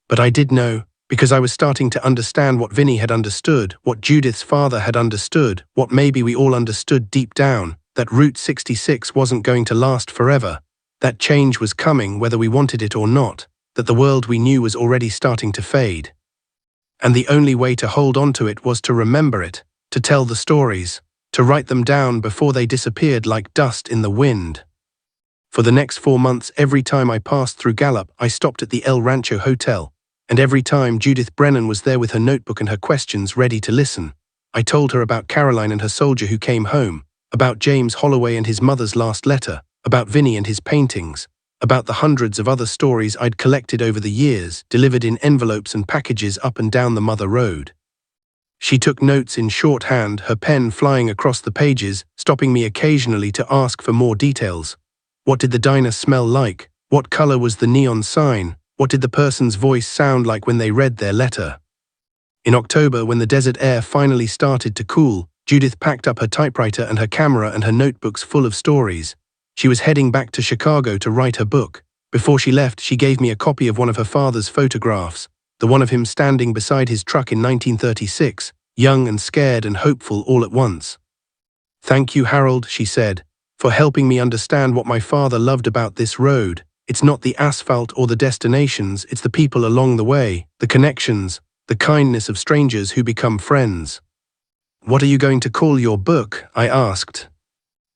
But I did know, because I was starting to understand what Vinnie had understood, what Judith's father had understood, what maybe we all understood deep down, that Route 66 wasn't going to last forever, that change was coming whether we wanted it or not, that the world we knew was already starting to fade. And the only way to hold on to it was to remember it, to tell the stories, to write them down before they disappeared like dust in the wind. For the next 4 months, every time I passed through Gallup, I stopped at the El Rancho Hotel, and every time Judith Brennan was there with her notebook and her questions ready to listen. I told her about Caroline and her soldier who came home, about James Holloway and his mother's last letter, about Vinnie and his paintings, about the hundreds of other stories I'd collected over the years, delivered in envelopes and packages up and down the Mother Road. She took notes in shorthand, her pen flying across the pages, stopping me occasionally to ask for more details. What did the diner smell like? What color was the neon sign? What did the person's voice sound like when they read their letter? In October, when the desert air finally started to cool, Judith packed up her typewriter and her camera and her notebooks full of stories. She was heading back to Chicago to write her book. Before she left, she gave me a copy of one of her father's photographs, the one of him standing beside his truck in 1936, young and scared and hopeful all at once. "Thank you, Harold," she said, "for helping me understand what my father loved about this road. It's not the asphalt or the destinations, it's the people along the way, the connections, the kindness of strangers who become friends." "What are you going to call your book?" I asked.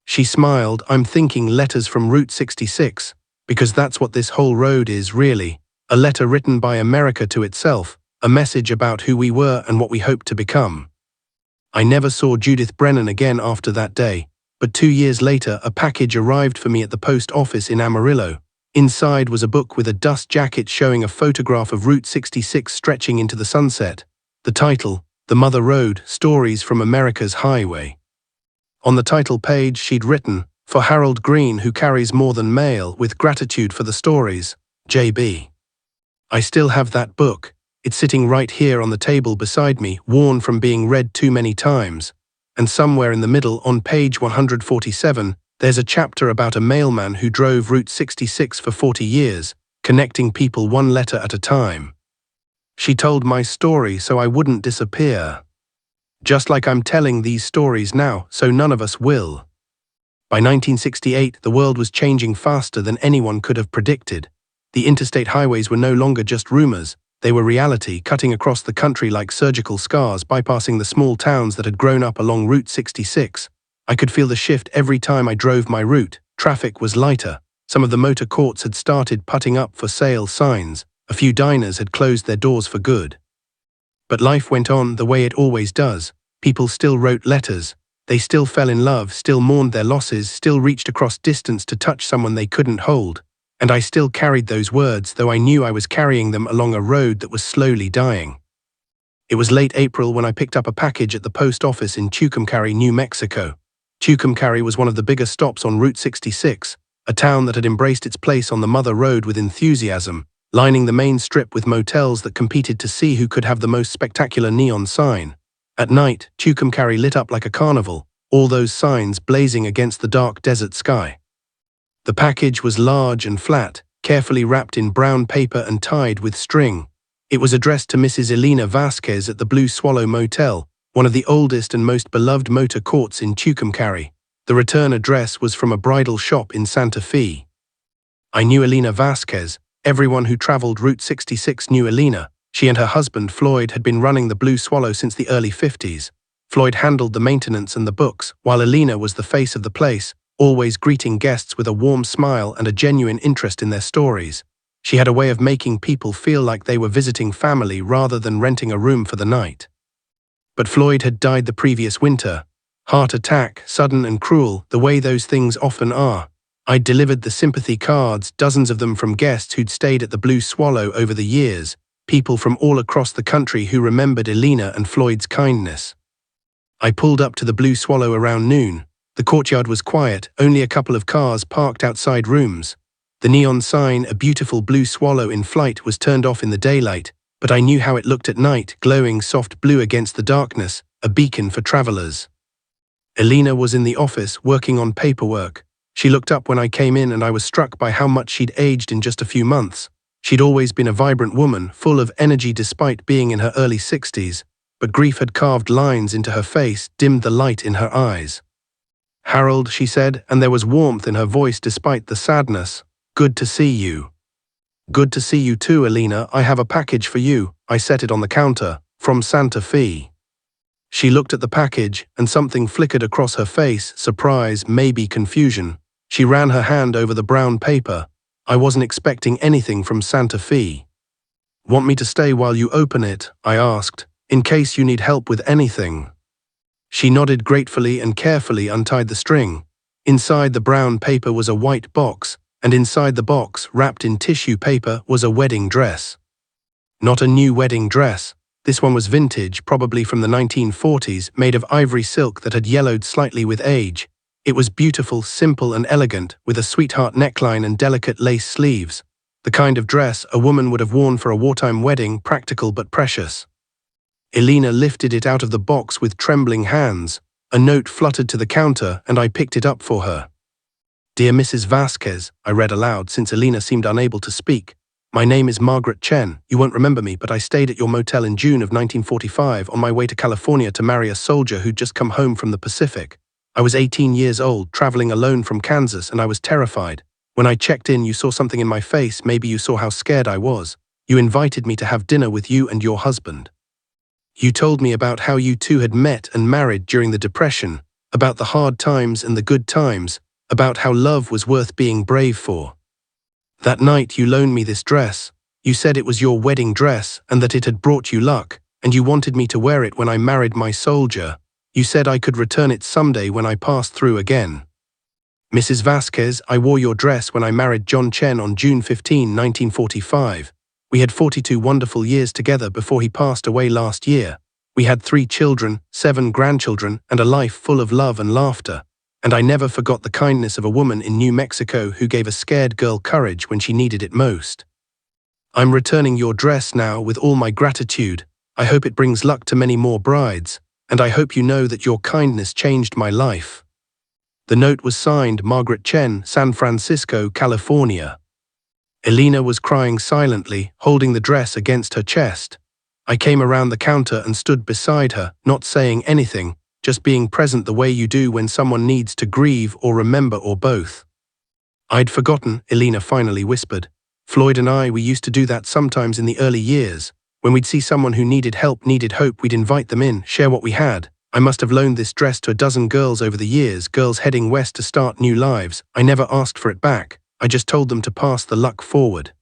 She smiled. "I'm thinking Letters from Route 66, because that's what this whole road is, really. A letter written by America to itself, a message about who we were and what we hope to become." I never saw Judith Brennan again after that day, but 2 years later a package arrived for me at the post office in Amarillo. Inside was a book with a dust jacket showing a photograph of Route 66 stretching into the sunset. The title, The Mother Road, Stories from America's Highway. On the title page she'd written, "For Harold Green, who carries more than mail, with gratitude for the stories, J.B." I still have that book. It's sitting right here on the table beside me, worn from being read too many times. And somewhere in the middle, on page 147, there's a chapter about a mailman who drove Route 66 for 40 years, connecting people one letter at a time. She told my story so I wouldn't disappear. Just like I'm telling these stories now, so none of us will. By 1968, the world was changing faster than anyone could have predicted. The interstate highways were no longer just rumors, they were reality, cutting across the country like surgical scars, bypassing the small towns that had grown up along Route 66. I could feel the shift every time I drove my route. Traffic was lighter. Some of the motor courts had started putting up for sale signs. A few diners had closed their doors for good. But life went on the way it always does. People still wrote letters. They still fell in love, still mourned their losses, still reached across distance to touch someone they couldn't hold. And I still carried those words, though I knew I was carrying them along a road that was slowly dying. It was late April when I picked up a package at the post office in Tucumcari, New Mexico. Tucumcari was one of the biggest stops on Route 66, a town that had embraced its place on the Mother Road with enthusiasm, lining the main strip with motels that competed to see who could have the most spectacular neon sign. At night, Tucumcari lit up like a carnival, all those signs blazing against the dark desert sky. The package was large and flat, carefully wrapped in brown paper and tied with string. It was addressed to Mrs. Elena Vasquez at the Blue Swallow Motel, one of the oldest and most beloved motor courts in Tucumcari. The return address was from a bridal shop in Santa Fe. I knew Elena Vasquez. Everyone who traveled Route 66 knew Elena. She and her husband, Floyd, had been running the Blue Swallow since the early 50s. Floyd handled the maintenance and the books, while Elena was the face of the place, always greeting guests with a warm smile and a genuine interest in their stories. She had a way of making people feel like they were visiting family rather than renting a room for the night. But Floyd had died the previous winter. Heart attack, sudden and cruel, the way those things often are. I'd delivered the sympathy cards, dozens of them from guests who'd stayed at the Blue Swallow over the years, people from all across the country who remembered Elena and Floyd's kindness. I pulled up to the Blue Swallow around noon. The courtyard was quiet, only a couple of cars parked outside rooms. The neon sign, a beautiful blue swallow in flight, was turned off in the daylight, but I knew how it looked at night, glowing soft blue against the darkness, a beacon for travelers. Elena was in the office, working on paperwork. She looked up when I came in and I was struck by how much she'd aged in just a few months. She'd always been a vibrant woman, full of energy despite being in her early 60s, but grief had carved lines into her face, dimmed the light in her eyes. "Harold," she said, and there was warmth in her voice despite the sadness. "Good to see you." "Good to see you too, Elena. I have a package for you." I set it on the counter. "From Santa Fe." She looked at the package, and something flickered across her face, surprise, maybe confusion. She ran her hand over the brown paper. "I wasn't expecting anything from Santa Fe." "Want me to stay while you open it?" I asked, "in case you need help with anything." She nodded gratefully and carefully untied the string. Inside the brown paper was a white box, and inside the box, wrapped in tissue paper, was a wedding dress. Not a new wedding dress. This one was vintage, probably from the 1940s, made of ivory silk that had yellowed slightly with age. It was beautiful, simple and elegant, with a sweetheart neckline and delicate lace sleeves. The kind of dress a woman would have worn for a wartime wedding, practical but precious. Elena lifted it out of the box with trembling hands. A note fluttered to the counter, and I picked it up for her. Dear Mrs. Vasquez, I read aloud since Elena seemed unable to speak. My name is Margaret Chen. You won't remember me, but I stayed at your motel in June of 1945 on my way to California to marry a soldier who'd just come home from the Pacific. I was 18 years old, traveling alone from Kansas, and I was terrified. When I checked in, you saw something in my face. Maybe you saw how scared I was. You invited me to have dinner with you and your husband. You told me about how you two had met and married during the Depression, about the hard times and the good times, about how love was worth being brave for. That night you loaned me this dress. You said it was your wedding dress and that it had brought you luck, and you wanted me to wear it when I married my soldier. You said I could return it someday when I passed through again. Mrs. Vasquez, I wore your dress when I married John Chen on June 15, 1945. We had 42 wonderful years together before he passed away last year. We had 3 children, 7 grandchildren, and a life full of love and laughter. And I never forgot the kindness of a woman in New Mexico who gave a scared girl courage when she needed it most. I'm returning your dress now with all my gratitude. I hope it brings luck to many more brides, and I hope you know that your kindness changed my life. The note was signed Margaret Chen, San Francisco, California. Elena was crying silently, holding the dress against her chest. I came around the counter and stood beside her, not saying anything, just being present the way you do when someone needs to grieve or remember or both. I'd forgotten, Elena finally whispered. Floyd and I, we used to do that sometimes in the early years. When we'd see someone who needed help, needed hope, we'd invite them in, share what we had. I must have loaned this dress to a dozen girls over the years, girls heading west to start new lives. I never asked for it back. I just told them to pass the luck forward.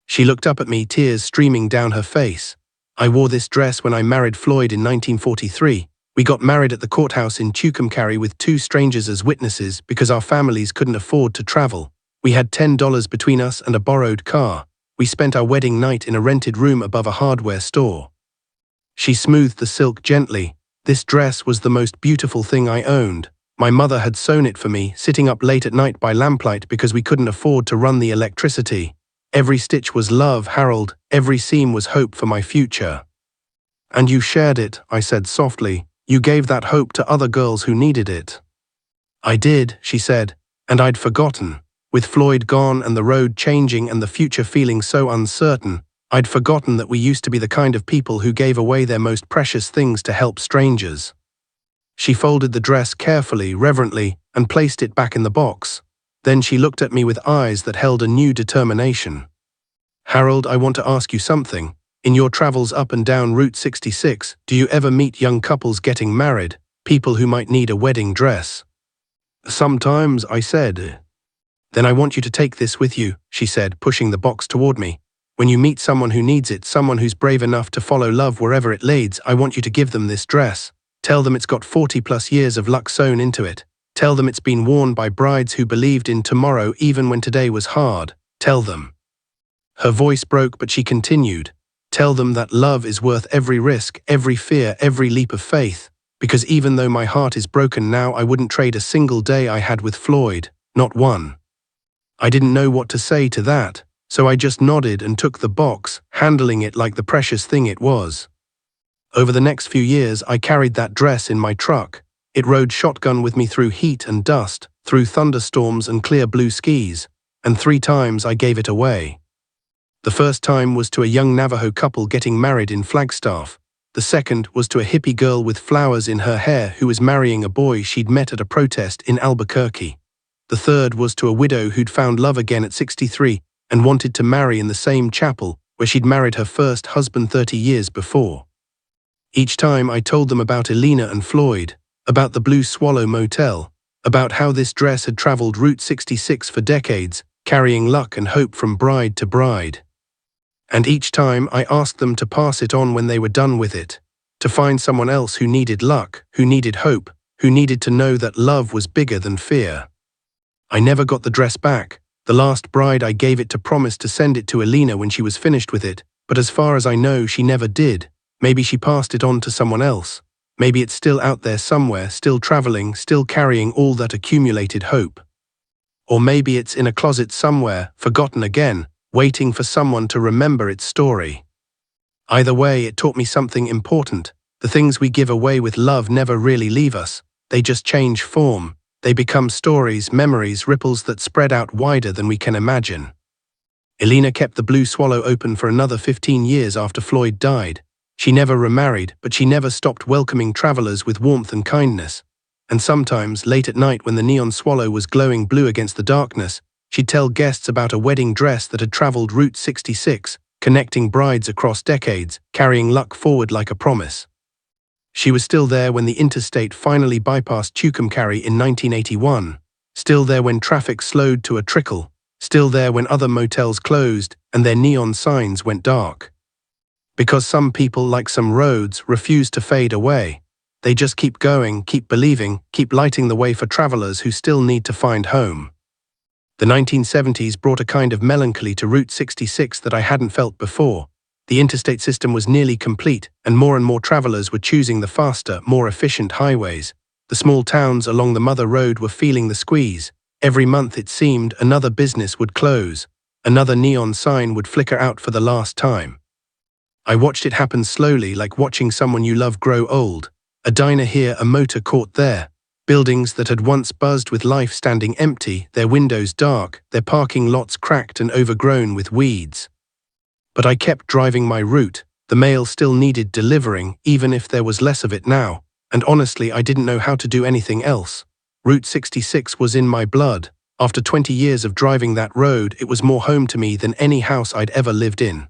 She looked up at me, tears streaming down her face. I wore this dress when I married Floyd in 1943. We got married at the courthouse in Tucumcari with 2 strangers as witnesses because our families couldn't afford to travel. We had $10 between us and a borrowed car. We spent our wedding night in a rented room above a hardware store. She smoothed the silk gently. This dress was the most beautiful thing I owned. My mother had sewn it for me, sitting up late at night by lamplight because we couldn't afford to run the electricity. Every stitch was love, Harold. Every seam was hope for my future. And you shared it, I said softly. You gave that hope to other girls who needed it. I did, she said, and I'd forgotten. With Floyd gone and the road changing and the future feeling so uncertain, I'd forgotten that we used to be the kind of people who gave away their most precious things to help strangers. She folded the dress carefully, reverently, and placed it back in the box. Then she looked at me with eyes that held a new determination. Harold, I want to ask you something. In your travels up and down Route 66, do you ever meet young couples getting married, people who might need a wedding dress? Sometimes, I said. Then I want you to take this with you, she said, pushing the box toward me. When you meet someone who needs it, someone who's brave enough to follow love wherever it leads, I want you to give them this dress. Tell them it's got 40+ years of luck sewn into it. Tell them it's been worn by brides who believed in tomorrow even when today was hard. Tell them. Her voice broke, but she continued. Tell them that love is worth every risk, every fear, every leap of faith. Because even though my heart is broken now, I wouldn't trade a single day I had with Floyd, not one. I didn't know what to say to that, so I just nodded and took the box, handling it like the precious thing it was. Over the next few years, I carried that dress in my truck. It rode shotgun with me through heat and dust, through thunderstorms and clear blue skies, and 3 times I gave it away. The first time was to a young Navajo couple getting married in Flagstaff. The second was to a hippie girl with flowers in her hair who was marrying a boy she'd met at a protest in Albuquerque. The third was to a widow who'd found love again at 63 and wanted to marry in the same chapel where she'd married her first husband 30 years before. Each time I told them about Elena and Floyd, about the Blue Swallow Motel, about how this dress had traveled Route 66 for decades, carrying luck and hope from bride to bride. And each time I asked them to pass it on when they were done with it, to find someone else who needed luck, who needed hope, who needed to know that love was bigger than fear. I never got the dress back. The last bride I gave it to promised to send it to Elena when she was finished with it, but as far as I know, she never did. Maybe she passed it on to someone else. Maybe it's still out there somewhere, still traveling, still carrying all that accumulated hope. Or maybe it's in a closet somewhere, forgotten again, waiting for someone to remember its story. Either way, it taught me something important. The things we give away with love never really leave us. They just change form. They become stories, memories, ripples that spread out wider than we can imagine. Elena kept the Blue Swallow open for another 15 years after Floyd died. She never remarried, but she never stopped welcoming travelers with warmth and kindness. And sometimes, late at night when the neon swallow was glowing blue against the darkness, she'd tell guests about a wedding dress that had traveled Route 66, connecting brides across decades, carrying luck forward like a promise. She was still there when the interstate finally bypassed Tucumcari in 1981, still there when traffic slowed to a trickle, still there when other motels closed and their neon signs went dark. Because some people, like some roads, refuse to fade away. They just keep going, keep believing, keep lighting the way for travelers who still need to find home. The 1970s brought a kind of melancholy to Route 66 that I hadn't felt before. The interstate system was nearly complete, and more travelers were choosing the faster, more efficient highways. The small towns along the mother road were feeling the squeeze. Every month, it seemed, another business would close. Another neon sign would flicker out for the last time. I watched it happen slowly, like watching someone you love grow old. A diner here, a motor court there. Buildings that had once buzzed with life standing empty, their windows dark, their parking lots cracked and overgrown with weeds. But I kept driving my route. The mail still needed delivering, even if there was less of it now. And honestly, I didn't know how to do anything else. Route 66 was in my blood. After 20 years of driving that road, it was more home to me than any house I'd ever lived in.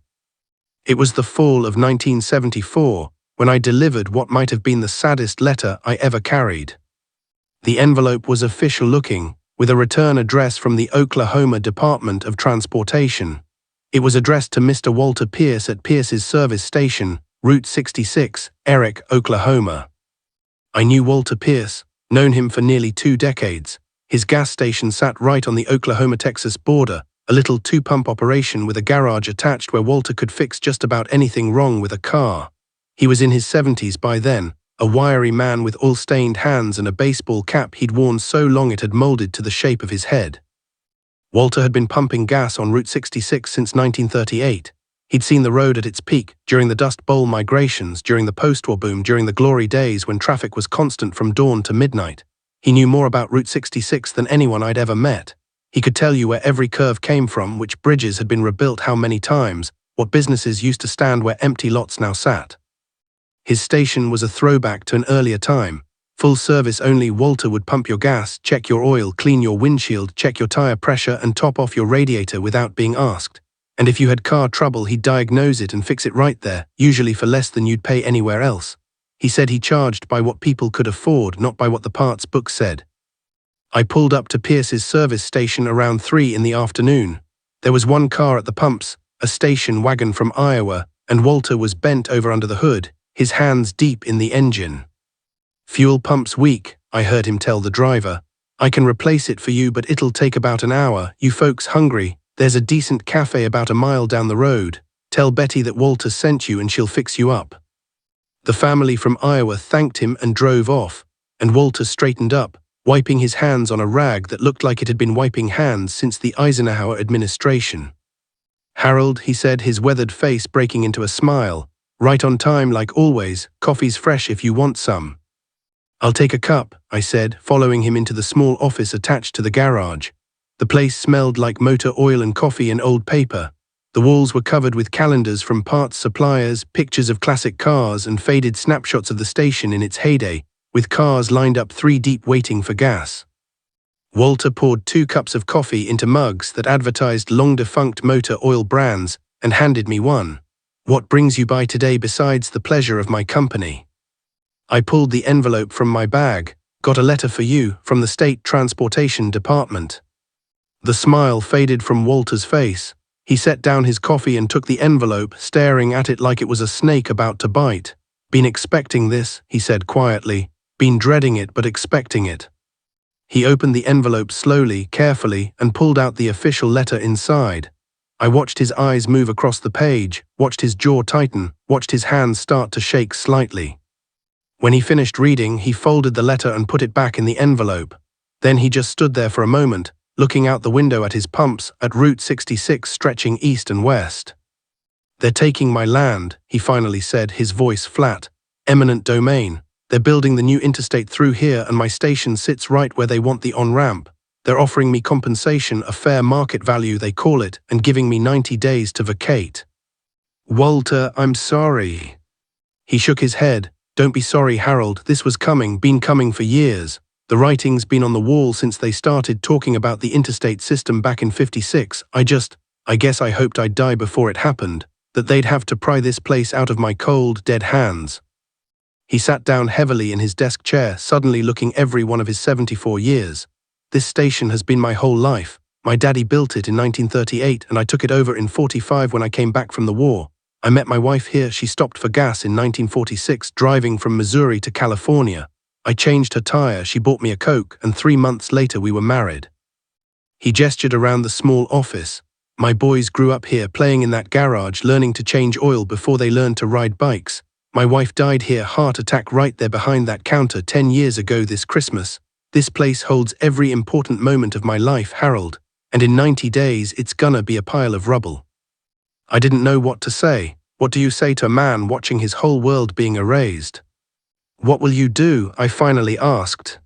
It was the fall of 1974, when I delivered what might have been the saddest letter I ever carried. The envelope was official looking, with a return address from the Oklahoma Department of Transportation. It was addressed to Mr. Walter Pierce at Pierce's service station, Route 66, Eric, Oklahoma. I knew Walter Pierce, known him for nearly 2 decades. His gas station sat right on the Oklahoma-Texas border, a little 2-pump operation with a garage attached where Walter could fix just about anything wrong with a car. He was in his 70s by then, a wiry man with oil-stained hands and a baseball cap he'd worn so long it had molded to the shape of his head. Walter had been pumping gas on Route 66 since 1938. He'd seen the road at its peak, during the Dust Bowl migrations, during the post-war boom, during the glory days when traffic was constant from dawn to midnight. He knew more about Route 66 than anyone I'd ever met. He could tell you where every curve came from, which bridges had been rebuilt how many times, what businesses used to stand where empty lots now sat. His station was a throwback to an earlier time. Full service only. Walter would pump your gas, check your oil, clean your windshield, check your tire pressure and top off your radiator without being asked. And if you had car trouble, he'd diagnose it and fix it right there, usually for less than you'd pay anywhere else. He said he charged by what people could afford, not by what the parts book said. I pulled up to Pierce's service station around 3 in the afternoon. There was one car at the pumps, a station wagon from Iowa, and Walter was bent over under the hood, his hands deep in the engine. "Fuel pump's weak," I heard him tell the driver. "I can replace it for you, but it'll take about an hour. You folks hungry? There's a decent cafe about a mile down the road. Tell Betty that Walter sent you and she'll fix you up." The family from Iowa thanked him and drove off, and Walter straightened up, wiping his hands on a rag that looked like it had been wiping hands since the Eisenhower administration. "Harold," he said, his weathered face breaking into a smile, "right on time like always. Coffee's fresh if you want some." "I'll take a cup," I said, following him into the small office attached to the garage. The place smelled like motor oil and coffee and old paper. The walls were covered with calendars from parts suppliers, pictures of classic cars, and faded snapshots of the station in its heyday, with cars lined up 3 deep waiting for gas. Walter poured 2 cups of coffee into mugs that advertised long-defunct motor oil brands and handed me one. "What brings you by today besides the pleasure of my company?" I pulled the envelope from my bag. "Got a letter for you, from the State Transportation Department." The smile faded from Walter's face. He set down his coffee and took the envelope, staring at it like it was a snake about to bite. "Been expecting this," he said quietly. "Been dreading it but expecting it." He opened the envelope slowly, carefully, and pulled out the official letter inside. I watched his eyes move across the page, watched his jaw tighten, watched his hands start to shake slightly. When he finished reading, he folded the letter and put it back in the envelope. Then he just stood there for a moment, looking out the window at his pumps, at Route 66 stretching east and west. "They're taking my land," he finally said, his voice flat. "Eminent domain. They're building the new interstate through here and my station sits right where they want the on-ramp. They're offering me compensation, a fair market value they call it, and giving me 90 days to vacate. Walter, I'm sorry. He shook his head. Don't be sorry, Harold. This was coming, been coming for years. The writing's been on the wall since they started talking about the interstate system back in '56. I guess I hoped I'd die before it happened, that they'd have to pry this place out of my cold, dead hands. He sat down heavily in his desk chair, suddenly looking every one of his 74 years. This station has been my whole life. My daddy built it in 1938 and I took it over in '45 when I came back from the war. I met my wife here. She stopped for gas in 1946, driving from Missouri to California. I changed her tire, she bought me a Coke, and 3 months later we were married. He gestured around the small office. My boys grew up here, playing in that garage, learning to change oil before they learned to ride bikes. My wife died here, heart attack, right there behind that counter 10 years ago this Christmas. This place holds every important moment of my life, Harold, and in 90 days it's gonna be a pile of rubble. I didn't know what to say. What do you say to a man watching his whole world being erased? What will you do? I finally asked.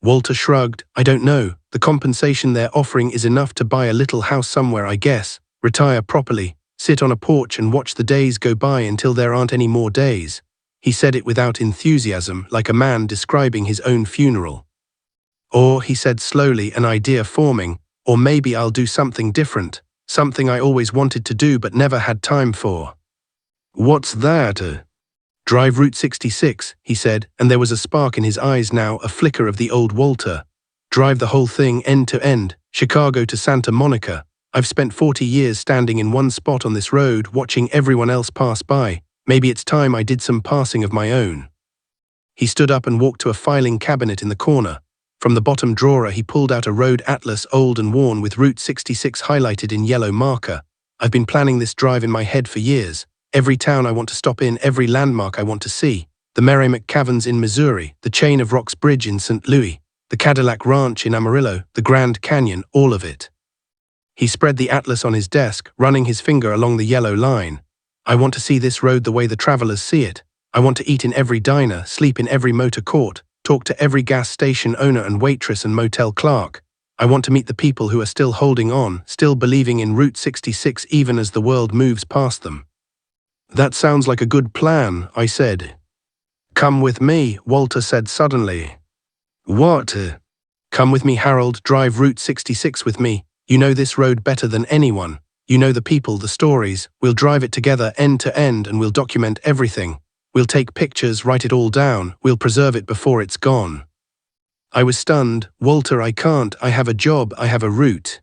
Walter shrugged. I don't know. The compensation they're offering is enough to buy a little house somewhere, I guess, retire properly, sit on a porch and watch the days go by until there aren't any more days. He said it without enthusiasm, like a man describing his own funeral. Or, he said slowly, an idea forming, or maybe I'll do something different, something I always wanted to do but never had time for. What's that? Drive Route 66, he said, and there was a spark in his eyes now, a flicker of the old Walter. Drive the whole thing end to end, Chicago to Santa Monica. I've spent 40 years standing in one spot on this road, watching everyone else pass by. Maybe it's time I did some passing of my own. He stood up and walked to a filing cabinet in the corner. From the bottom drawer he pulled out a road atlas, old and worn, with Route 66 highlighted in yellow marker. I've been planning this drive in my head for years. Every town I want to stop in, every landmark I want to see. The Merrimack Caverns in Missouri, the Chain of Rocks Bridge in St. Louis, the Cadillac Ranch in Amarillo, the Grand Canyon, all of it. He spread the atlas on his desk, running his finger along the yellow line. I want to see this road the way the travelers see it. I want to eat in every diner, sleep in every motor court, talk to every gas station owner and waitress and motel clerk. I want to meet the people who are still holding on, still believing in Route 66 even as the world moves past them. That sounds like a good plan, I said. Come with me, Walter said suddenly. What? Come with me, Harold, drive Route 66 with me. You know this road better than anyone. You know the people, the stories. We'll drive it together end to end and we'll document everything. We'll take pictures, write it all down. We'll preserve it before it's gone. I was stunned. Walter, I can't. I have a job. I have a route.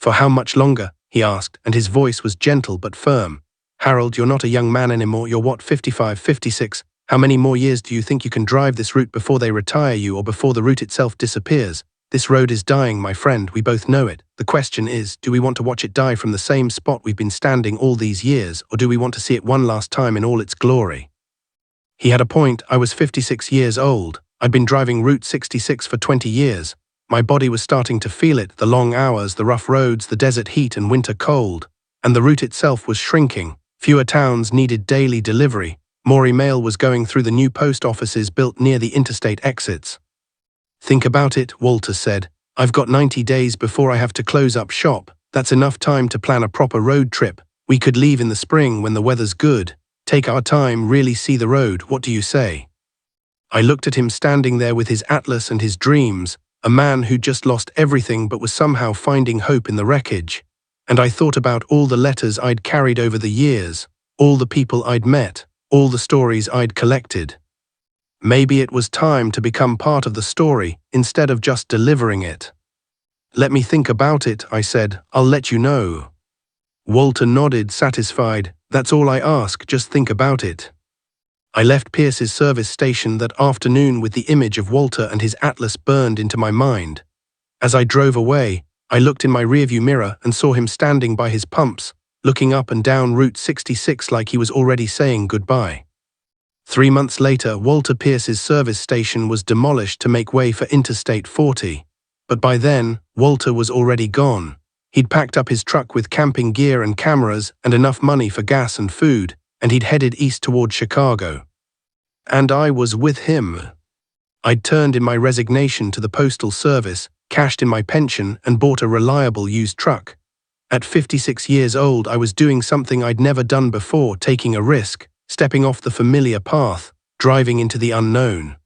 For how much longer? He asked, and his voice was gentle but firm. Harold, you're not a young man anymore. You're what, 55, 56? How many more years do you think you can drive this route before they retire you or before the route itself disappears? This road is dying, my friend. We both know it. The question is, do we want to watch it die from the same spot we've been standing all these years, or do we want to see it one last time in all its glory? He had a point. I was 56 years old. I'd been driving Route 66 for 20 years. My body was starting to feel it, the long hours, the rough roads, the desert heat and winter cold. And the route itself was shrinking. Fewer towns needed daily delivery. More email was going through the new post offices built near the interstate exits. Think about it, Walter said. I've got 90 days before I have to close up shop. That's enough time to plan a proper road trip. We could leave in the spring when the weather's good. Take our time, really see the road. What do you say? I looked at him standing there with his atlas and his dreams, a man who'd just lost everything but was somehow finding hope in the wreckage. And I thought about all the letters I'd carried over the years, all the people I'd met, all the stories I'd collected. Maybe it was time to become part of the story instead of just delivering it. Let me think about it, I said. I'll let you know. Walter nodded, satisfied. That's all I ask, just think about it. I left Pierce's service station that afternoon with the image of Walter and his atlas burned into my mind. As I drove away, I looked in my rearview mirror and saw him standing by his pumps, looking up and down Route 66 like he was already saying goodbye. 3 months later, Walter Pierce's service station was demolished to make way for Interstate 40. But by then, Walter was already gone. He'd packed up his truck with camping gear and cameras and enough money for gas and food, and he'd headed east toward Chicago. And I was with him. I'd turned in my resignation to the postal service, cashed in my pension, and bought a reliable used truck. At 56 years old, I was doing something I'd never done before, taking a risk, stepping off the familiar path, driving into the unknown.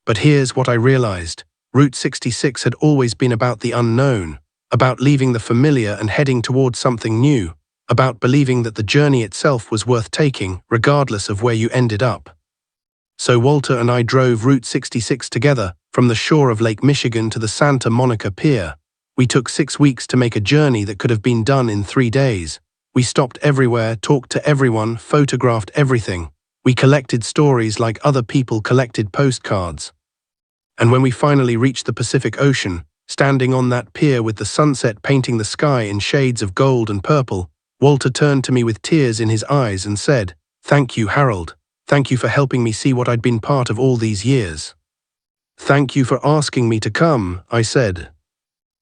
But here's what I realized. Route 66 had always been about the unknown, about leaving the familiar and heading towards something new, about believing that the journey itself was worth taking, regardless of where you ended up. So Walter and I drove Route 66 together, from the shore of Lake Michigan to the Santa Monica Pier. We took 6 weeks to make a journey that could have been done in 3 days. We stopped everywhere, talked to everyone, photographed everything. We collected stories like other people collected postcards. And when we finally reached the Pacific Ocean, standing on that pier with the sunset painting the sky in shades of gold and purple, Walter turned to me with tears in his eyes and said, "Thank you, Harold. Thank you for helping me see what I'd been part of all these years." "Thank you for asking me to come," I said.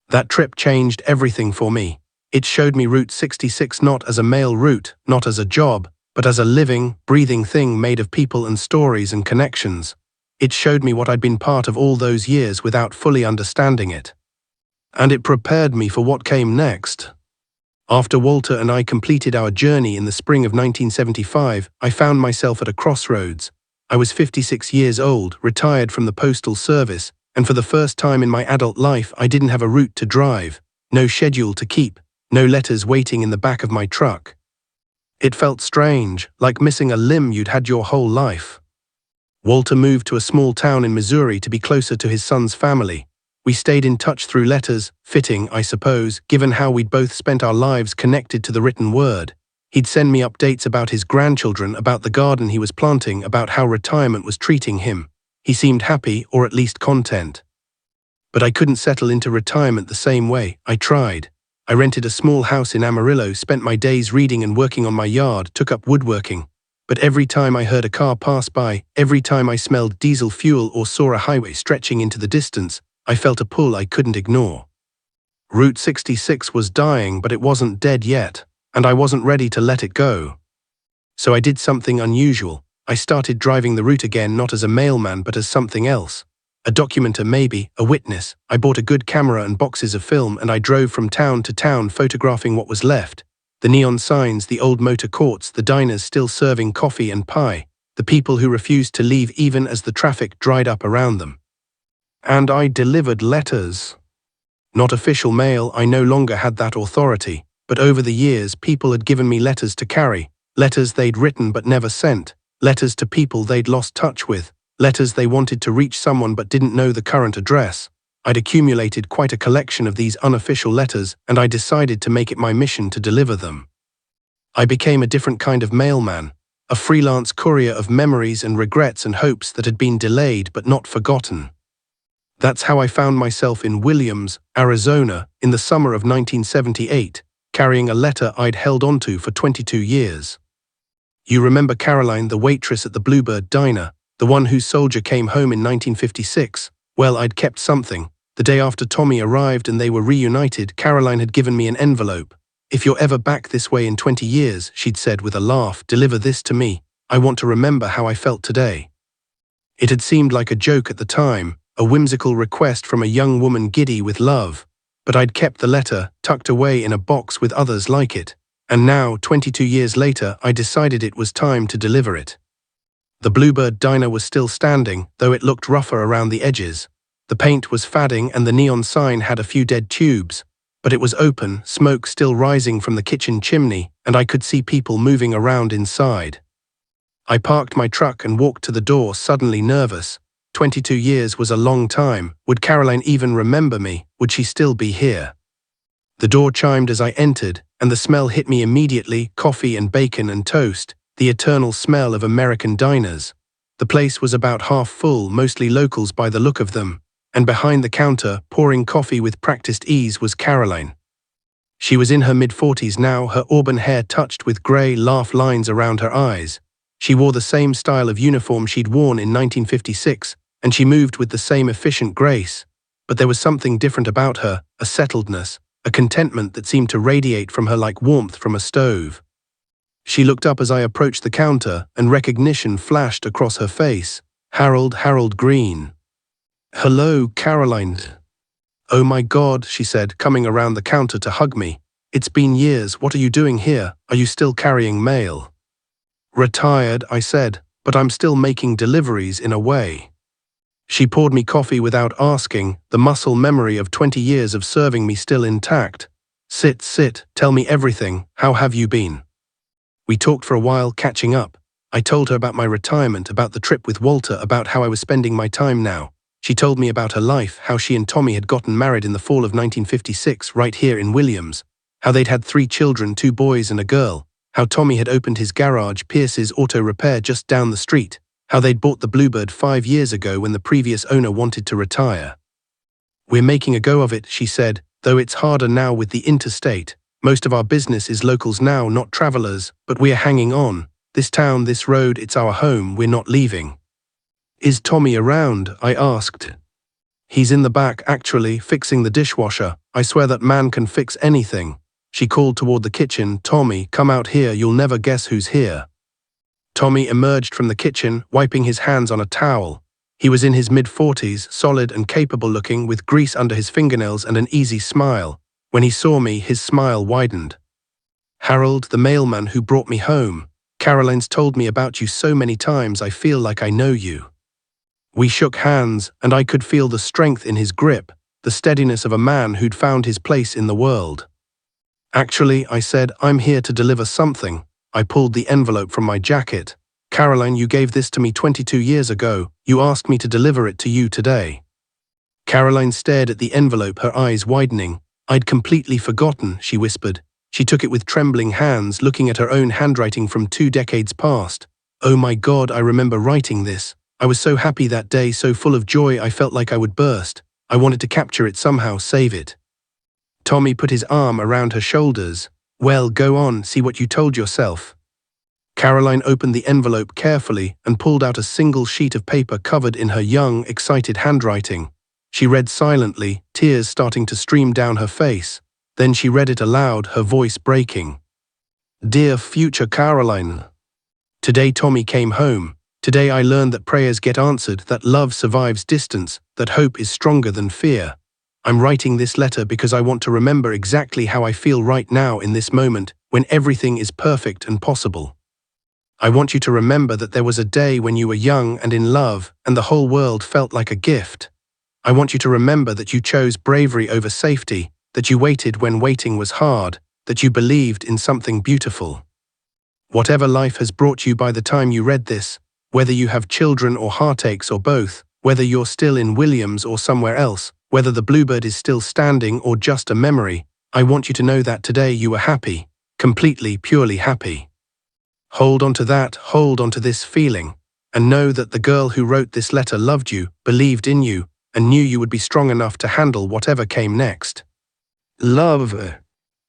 That trip changed everything for me. It showed me Route 66 not as a mail route, not as a job, but as a living, breathing thing made of people and stories and connections. It showed me what I'd been part of all those years without fully understanding it. And it prepared me for what came next. After Walter and I completed our journey in the spring of 1975, I found myself at a crossroads. I was 56 years old, retired from the postal service, and for the first time in my adult life, I didn't have a route to drive, no schedule to keep, no letters waiting in the back of my truck. It felt strange, like missing a limb you'd had your whole life. Walter moved to a small town in Missouri to be closer to his son's family. We stayed in touch through letters, fitting, I suppose, given how we'd both spent our lives connected to the written word. He'd send me updates about his grandchildren, about the garden he was planting, about how retirement was treating him. He seemed happy, or at least content. But I couldn't settle into retirement the same way. I tried. I rented a small house in Amarillo, spent my days reading and working on my yard, took up woodworking. But every time I heard a car pass by, every time I smelled diesel fuel or saw a highway stretching into the distance, I felt a pull I couldn't ignore. Route 66 was dying, but it wasn't dead yet, and I wasn't ready to let it go. So I did something unusual. I started driving the route again, not as a mailman, but as something else. A documenter, maybe, a witness. I bought a good camera and boxes of film, and I drove from town to town photographing what was left. The neon signs, the old motor courts, the diners still serving coffee and pie, the people who refused to leave even as the traffic dried up around them. And I delivered letters. Not official mail, I no longer had that authority, but over the years people had given me letters to carry, letters they'd written but never sent, letters to people they'd lost touch with, letters they wanted to reach someone but didn't know the current address. I'd accumulated quite a collection of these unofficial letters, and I decided to make it my mission to deliver them. I became a different kind of mailman, a freelance courier of memories and regrets and hopes that had been delayed but not forgotten. That's how I found myself in Williams, Arizona, in the summer of 1978, carrying a letter I'd held onto for 22 years. You remember Caroline, the waitress at the Bluebird Diner, the one whose soldier came home in 1956? Well, I'd kept something. The day after Tommy arrived and they were reunited, Caroline had given me an envelope. "If you're ever back this way in 20 years, she'd said with a laugh, "deliver this to me. I want to remember how I felt today." It had seemed like a joke at the time, a whimsical request from a young woman giddy with love. But I'd kept the letter, tucked away in a box with others like it. And now, 22 years later, I decided it was time to deliver it. The Bluebird Diner was still standing, though it looked rougher around the edges. The paint was fading and the neon sign had a few dead tubes. But it was open, smoke still rising from the kitchen chimney, and I could see people moving around inside. I parked my truck and walked to the door, suddenly nervous. 22 years was a long time. Would Caroline even remember me? Would she still be here? The door chimed as I entered, and the smell hit me immediately, coffee and bacon and toast, the eternal smell of American diners. The place was about half full, mostly locals by the look of them, and behind the counter, pouring coffee with practiced ease, was Caroline. She was in her mid-40s now, her auburn hair touched with grey laugh lines around her eyes. She wore the same style of uniform she'd worn in 1956, and she moved with the same efficient grace. But there was something different about her, a settledness, a contentment that seemed to radiate from her like warmth from a stove. She looked up as I approached the counter, and recognition flashed across her face. Harold Green. Hello, Caroline. Oh my God, she said, coming around the counter to hug me. It's been years, what are you doing here? Are you still carrying mail? Retired, I said, but I'm still making deliveries in a way. She poured me coffee without asking, the muscle memory of 20 years of serving me still intact. Sit, tell me everything, how have you been? We talked for a while, catching up. I told her about my retirement, about the trip with Walter, about how I was spending my time now. She told me about her life, how she and Tommy had gotten married in the fall of 1956 right here in Williams, how they'd had 3 children, 2 boys and a girl, how Tommy had opened his garage, Pierce's Auto Repair, just down the street, how they'd bought the Bluebird 5 years ago when the previous owner wanted to retire. We're making a go of it, she said, though it's harder now with the interstate. Most of our business is locals now, not travelers, but we are hanging on. This town, this road, it's our home, we're not leaving. Is Tommy around? I asked. He's in the back, actually, fixing the dishwasher. I swear that man can fix anything. She called toward the kitchen. Tommy, come out here, you'll never guess who's here. Tommy emerged from the kitchen, wiping his hands on a towel. He was in his mid-40s, solid and capable looking, with grease under his fingernails and an easy smile. When he saw me, his smile widened. Harold, the mailman who brought me home. Caroline's told me about you so many times, I feel like I know you. We shook hands, and I could feel the strength in his grip, the steadiness of a man who'd found his place in the world. Actually, I said, I'm here to deliver something. I pulled the envelope from my jacket. Caroline, you gave this to me 22 years ago. You asked me to deliver it to you today. Caroline stared at the envelope, her eyes widening. I'd completely forgotten, she whispered. She took it with trembling hands, looking at her own handwriting from 2 decades past. Oh my God, I remember writing this. I was so happy that day, so full of joy I felt like I would burst. I wanted to capture it somehow, save it. Tommy put his arm around her shoulders. Well, go on, see what you told yourself. Caroline opened the envelope carefully and pulled out a single sheet of paper covered in her young, excited handwriting. She read silently, tears starting to stream down her face. Then she read it aloud, her voice breaking. Dear future Caroline. Today Tommy came home. Today I learned that prayers get answered, that love survives distance, that hope is stronger than fear. I'm writing this letter because I want to remember exactly how I feel right now in this moment, when everything is perfect and possible. I want you to remember that there was a day when you were young and in love, and the whole world felt like a gift. I want you to remember that you chose bravery over safety, that you waited when waiting was hard, that you believed in something beautiful. Whatever life has brought you by the time you read this, whether you have children or heartaches or both, whether you're still in Williams or somewhere else, whether the Bluebird is still standing or just a memory, I want you to know that today you were happy, completely, purely happy. Hold on to that, hold on to this feeling, and know that the girl who wrote this letter loved you, believed in you, and knew you would be strong enough to handle whatever came next. Love.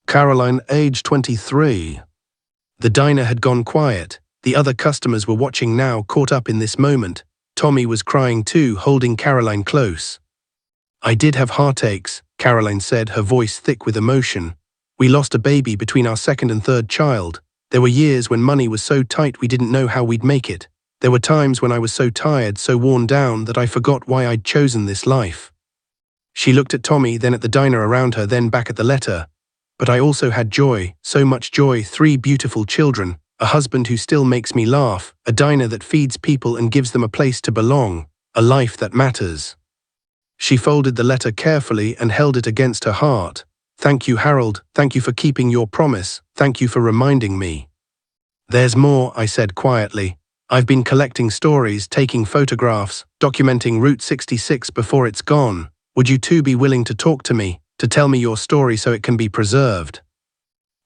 Caroline, age 23. The diner had gone quiet. The other customers were watching now, caught up in this moment. Tommy was crying too, holding Caroline close. I did have heartaches, Caroline said, her voice thick with emotion. We lost a baby between our 2nd and 3rd child. There were years when money was so tight we didn't know how we'd make it. There were times when I was so tired, so worn down, that I forgot why I'd chosen this life. She looked at Tommy, then at the diner around her, then back at the letter. But I also had joy, so much joy, 3 beautiful children, a husband who still makes me laugh, a diner that feeds people and gives them a place to belong, a life that matters. She folded the letter carefully and held it against her heart. Thank you, Harold, thank you for keeping your promise, thank you for reminding me. There's more, I said quietly. I've been collecting stories, taking photographs, documenting Route 66 before it's gone. Would you two be willing to talk to me, to tell me your story so it can be preserved?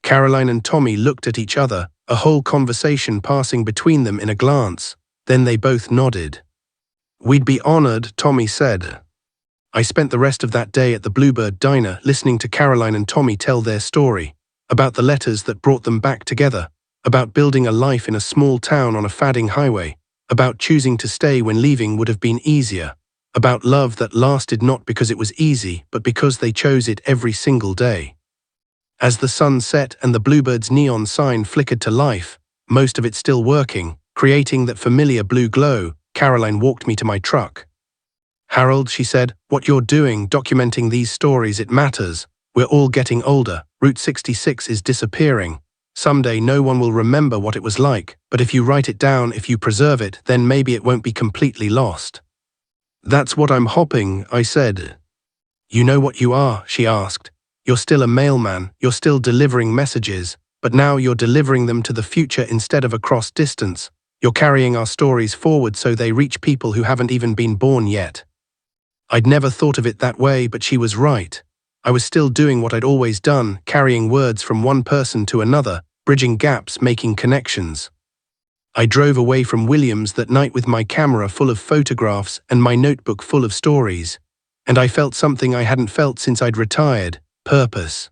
Caroline and Tommy looked at each other, a whole conversation passing between them in a glance. Then they both nodded. We'd be honored, Tommy said. I spent the rest of that day at the Bluebird diner listening to Caroline and Tommy tell their story, about the letters that brought them back together, about building a life in a small town on a fadding highway, about choosing to stay when leaving would have been easier, about love that lasted not because it was easy, but because they chose it every single day. As the sun set and the Bluebird's neon sign flickered to life, most of it still working, creating that familiar blue glow, Caroline walked me to my truck. "Harold," she said, "what you're doing, documenting these stories, it matters. We're all getting older. Route 66 is disappearing. Someday no one will remember what it was like, but if you write it down, if you preserve it, then maybe it won't be completely lost." "That's what I'm hoping," I said. "You know what you are?" she asked. "You're still a mailman, you're still delivering messages, but now you're delivering them to the future instead of across distance. You're carrying our stories forward so they reach people who haven't even been born yet." I'd never thought of it that way, but she was right. I was still doing what I'd always done, carrying words from one person to another, bridging gaps, making connections. I drove away from Williams that night with my camera full of photographs and my notebook full of stories. And I felt something I hadn't felt since I'd retired: purpose.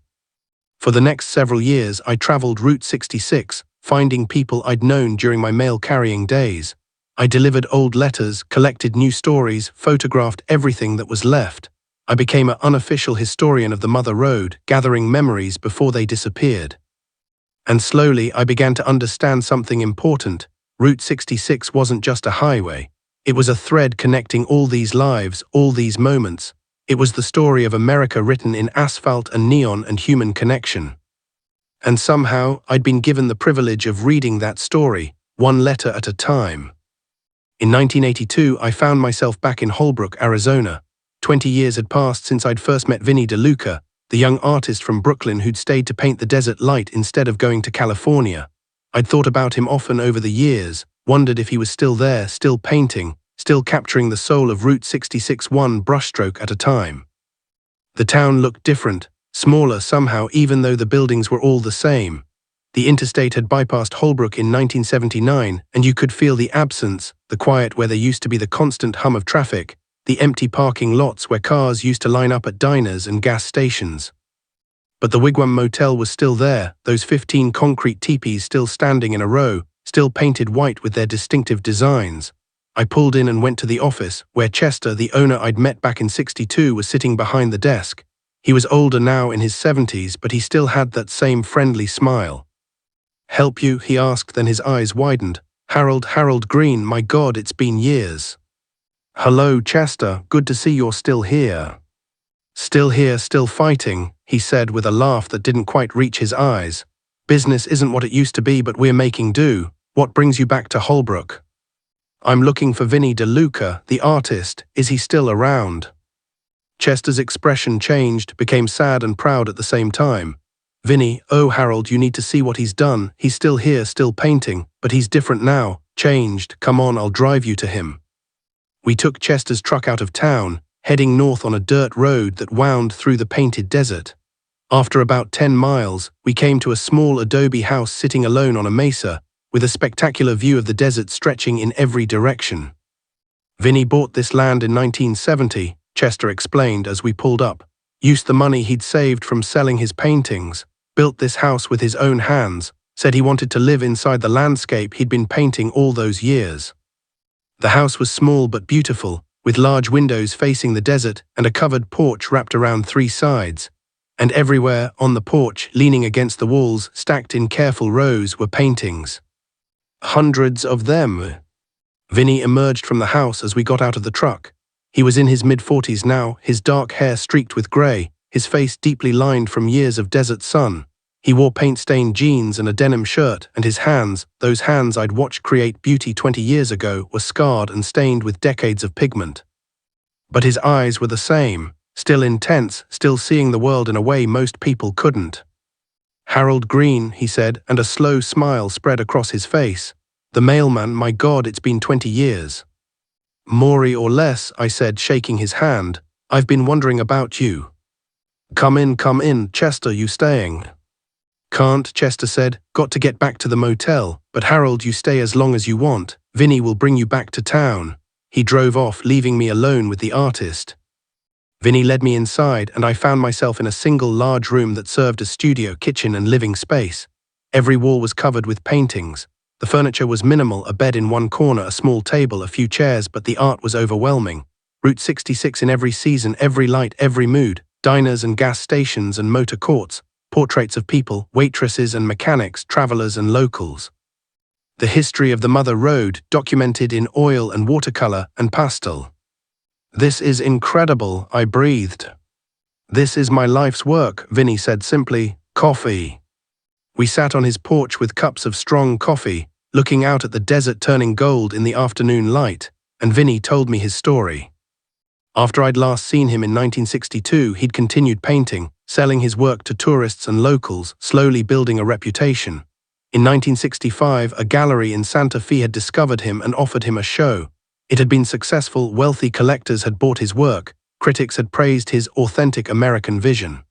For the next several years, I traveled Route 66, finding people I'd known during my mail-carrying days. I delivered old letters, collected new stories, photographed everything that was left. I became an unofficial historian of the Mother Road, gathering memories before they disappeared. And slowly, I began to understand something important. Route 66 wasn't just a highway. It was a thread connecting all these lives, all these moments. It was the story of America written in asphalt and neon and human connection. And somehow, I'd been given the privilege of reading that story, one letter at a time. In 1982, I found myself back in Holbrook, Arizona. 20 years had passed since I'd first met Vinnie DeLuca, the young artist from Brooklyn who'd stayed to paint the desert light instead of going to California. I'd thought about him often over the years, wondered if he was still there, still painting, still capturing the soul of Route 66 one brushstroke at a time. The town looked different, smaller somehow, even though the buildings were all the same. The interstate had bypassed Holbrook in 1979, and you could feel the absence, the quiet where there used to be the constant hum of traffic, the empty parking lots where cars used to line up at diners and gas stations. But the Wigwam Motel was still there, those 15 concrete teepees still standing in a row, still painted white with their distinctive designs. I pulled in and went to the office, where Chester, the owner I'd met back in '62, was sitting behind the desk. He was older now, in his 70s, but he still had that same friendly smile. "Help you?" he asked, then his eyes widened. Harold Green, my God, it's been years." "Hello, Chester, good to see you're still here." "Still here, still fighting," he said with a laugh that didn't quite reach his eyes. "Business isn't what it used to be, but we're making do. What brings you back to Holbrook?" "I'm looking for Vinnie DeLuca, the artist. Is he still around?" Chester's expression changed, became sad and proud at the same time. "Vinnie, oh Harold, you need to see what he's done. He's still here, still painting, but he's different now, changed. Come on, I'll drive you to him." We took Chester's truck out of town, heading north on a dirt road that wound through the painted desert. After about 10 miles, we came to a small adobe house sitting alone on a mesa, with a spectacular view of the desert stretching in every direction. "Vinnie bought this land in 1970, Chester explained as we pulled up. "Used the money he'd saved from selling his paintings, built this house with his own hands, said he wanted to live inside the landscape he'd been painting all those years." The house was small but beautiful, with large windows facing the desert and a covered porch wrapped around 3 sides. And everywhere, on the porch, leaning against the walls, stacked in careful rows, were paintings. Hundreds of them. Vinnie emerged from the house as we got out of the truck. He was in his mid-40s now, his dark hair streaked with grey, his face deeply lined from years of desert sun. He wore paint-stained jeans and a denim shirt, and his hands, those hands I'd watched create beauty 20 years ago, were scarred and stained with decades of pigment. But his eyes were the same, still intense, still seeing the world in a way most people couldn't. "Harold Green," he said, and a slow smile spread across his face. "The mailman, my God, it's been 20 years. "More or less," I said, shaking his hand. "I've been wondering about you." Come in, Chester, you staying?" "Can't," Chester said. "Got to get back to the motel, but Harold, you stay as long as you want. Vinnie will bring you back to town." He drove off, leaving me alone with the artist. Vinnie led me inside, and I found myself in a single large room that served as studio, kitchen, and living space. Every wall was covered with paintings. The furniture was minimal, a bed in one corner, a small table, a few chairs, but the art was overwhelming. Route 66 in every season, every light, every mood, diners and gas stations and motor courts, portraits of people, waitresses and mechanics, travelers and locals. The history of the Mother Road, documented in oil and watercolor and pastel. "This is incredible," I breathed. "This is my life's work," Vinny said simply. "Coffee." We sat on his porch with cups of strong coffee, looking out at the desert turning gold in the afternoon light, and Vinny told me his story. After I'd last seen him in 1962, he'd continued painting, selling his work to tourists and locals, slowly building a reputation. In 1965, a gallery in Santa Fe had discovered him and offered him a show. It had been successful, wealthy collectors had bought his work, critics had praised his authentic American vision.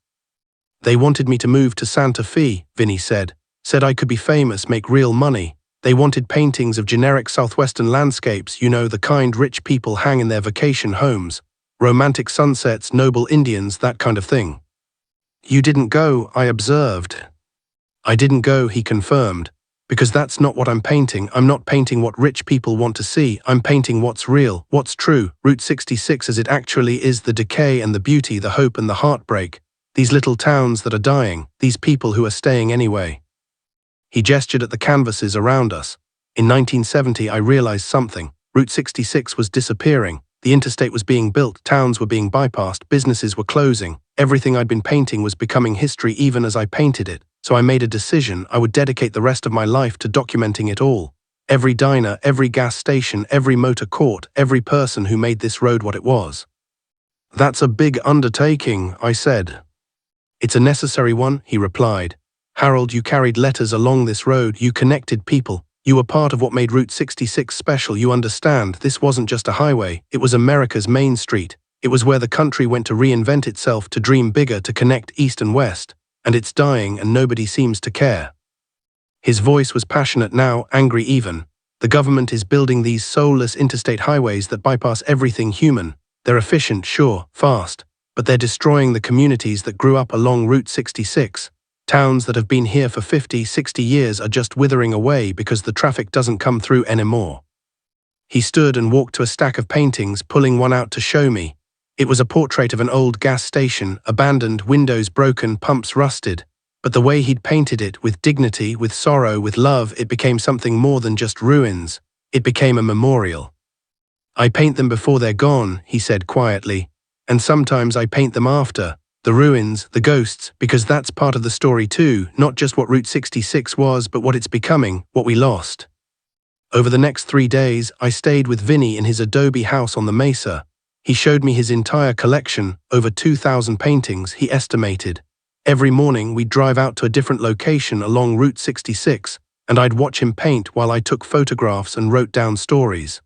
"They wanted me to move to Santa Fe," Vinny said I could be famous, make real money. They wanted paintings of generic southwestern landscapes, you know, the kind rich people hang in their vacation homes, romantic sunsets, noble Indians, that kind of thing. "You didn't go," I observed. "I didn't go," he confirmed, "because that's not what I'm painting. I'm not painting what rich people want to see. I'm painting what's real, what's true, Route 66 as it actually is, the decay and the beauty, the hope and the heartbreak. These little towns that are dying, these people who are staying anyway." He gestured at the canvases around us. In 1970, I realized something. Route 66 was disappearing. The interstate was being built, towns were being bypassed, businesses were closing. Everything I'd been painting was becoming history even as I painted it. So I made a decision. I would dedicate the rest of my life to documenting it all. Every diner, every gas station, every motor court, every person who made this road what it was. "That's a big undertaking," I said. "It's a necessary one," he replied. "Harold, you carried letters along this road, you connected people. You were part of what made Route 66 special. You understand, this wasn't just a highway, it was America's main street. It was where the country went to reinvent itself, to dream bigger, to connect East and West. And it's dying and nobody seems to care." His voice was passionate now, angry even. "The government is building these soulless interstate highways that bypass everything human. They're efficient, sure, fast, but they're destroying the communities that grew up along Route 66. Towns that have been here for 50, 60 years are just withering away because the traffic doesn't come through anymore." He stood and walked to a stack of paintings, pulling one out to show me. It was a portrait of an old gas station, abandoned, windows broken, pumps rusted. But the way he'd painted it, with dignity, with sorrow, with love, it became something more than just ruins. It became a memorial. "I paint them before they're gone," he said quietly. "And sometimes I paint them after. The ruins, the ghosts, because that's part of the story too, not just what Route 66 was, but what it's becoming, what we lost." Over the next 3 days, I stayed with Vinny in his adobe house on the mesa. He showed me his entire collection, over 2,000 paintings, he estimated. Every morning we'd drive out to a different location along Route 66, and I'd watch him paint while I took photographs and wrote down stories.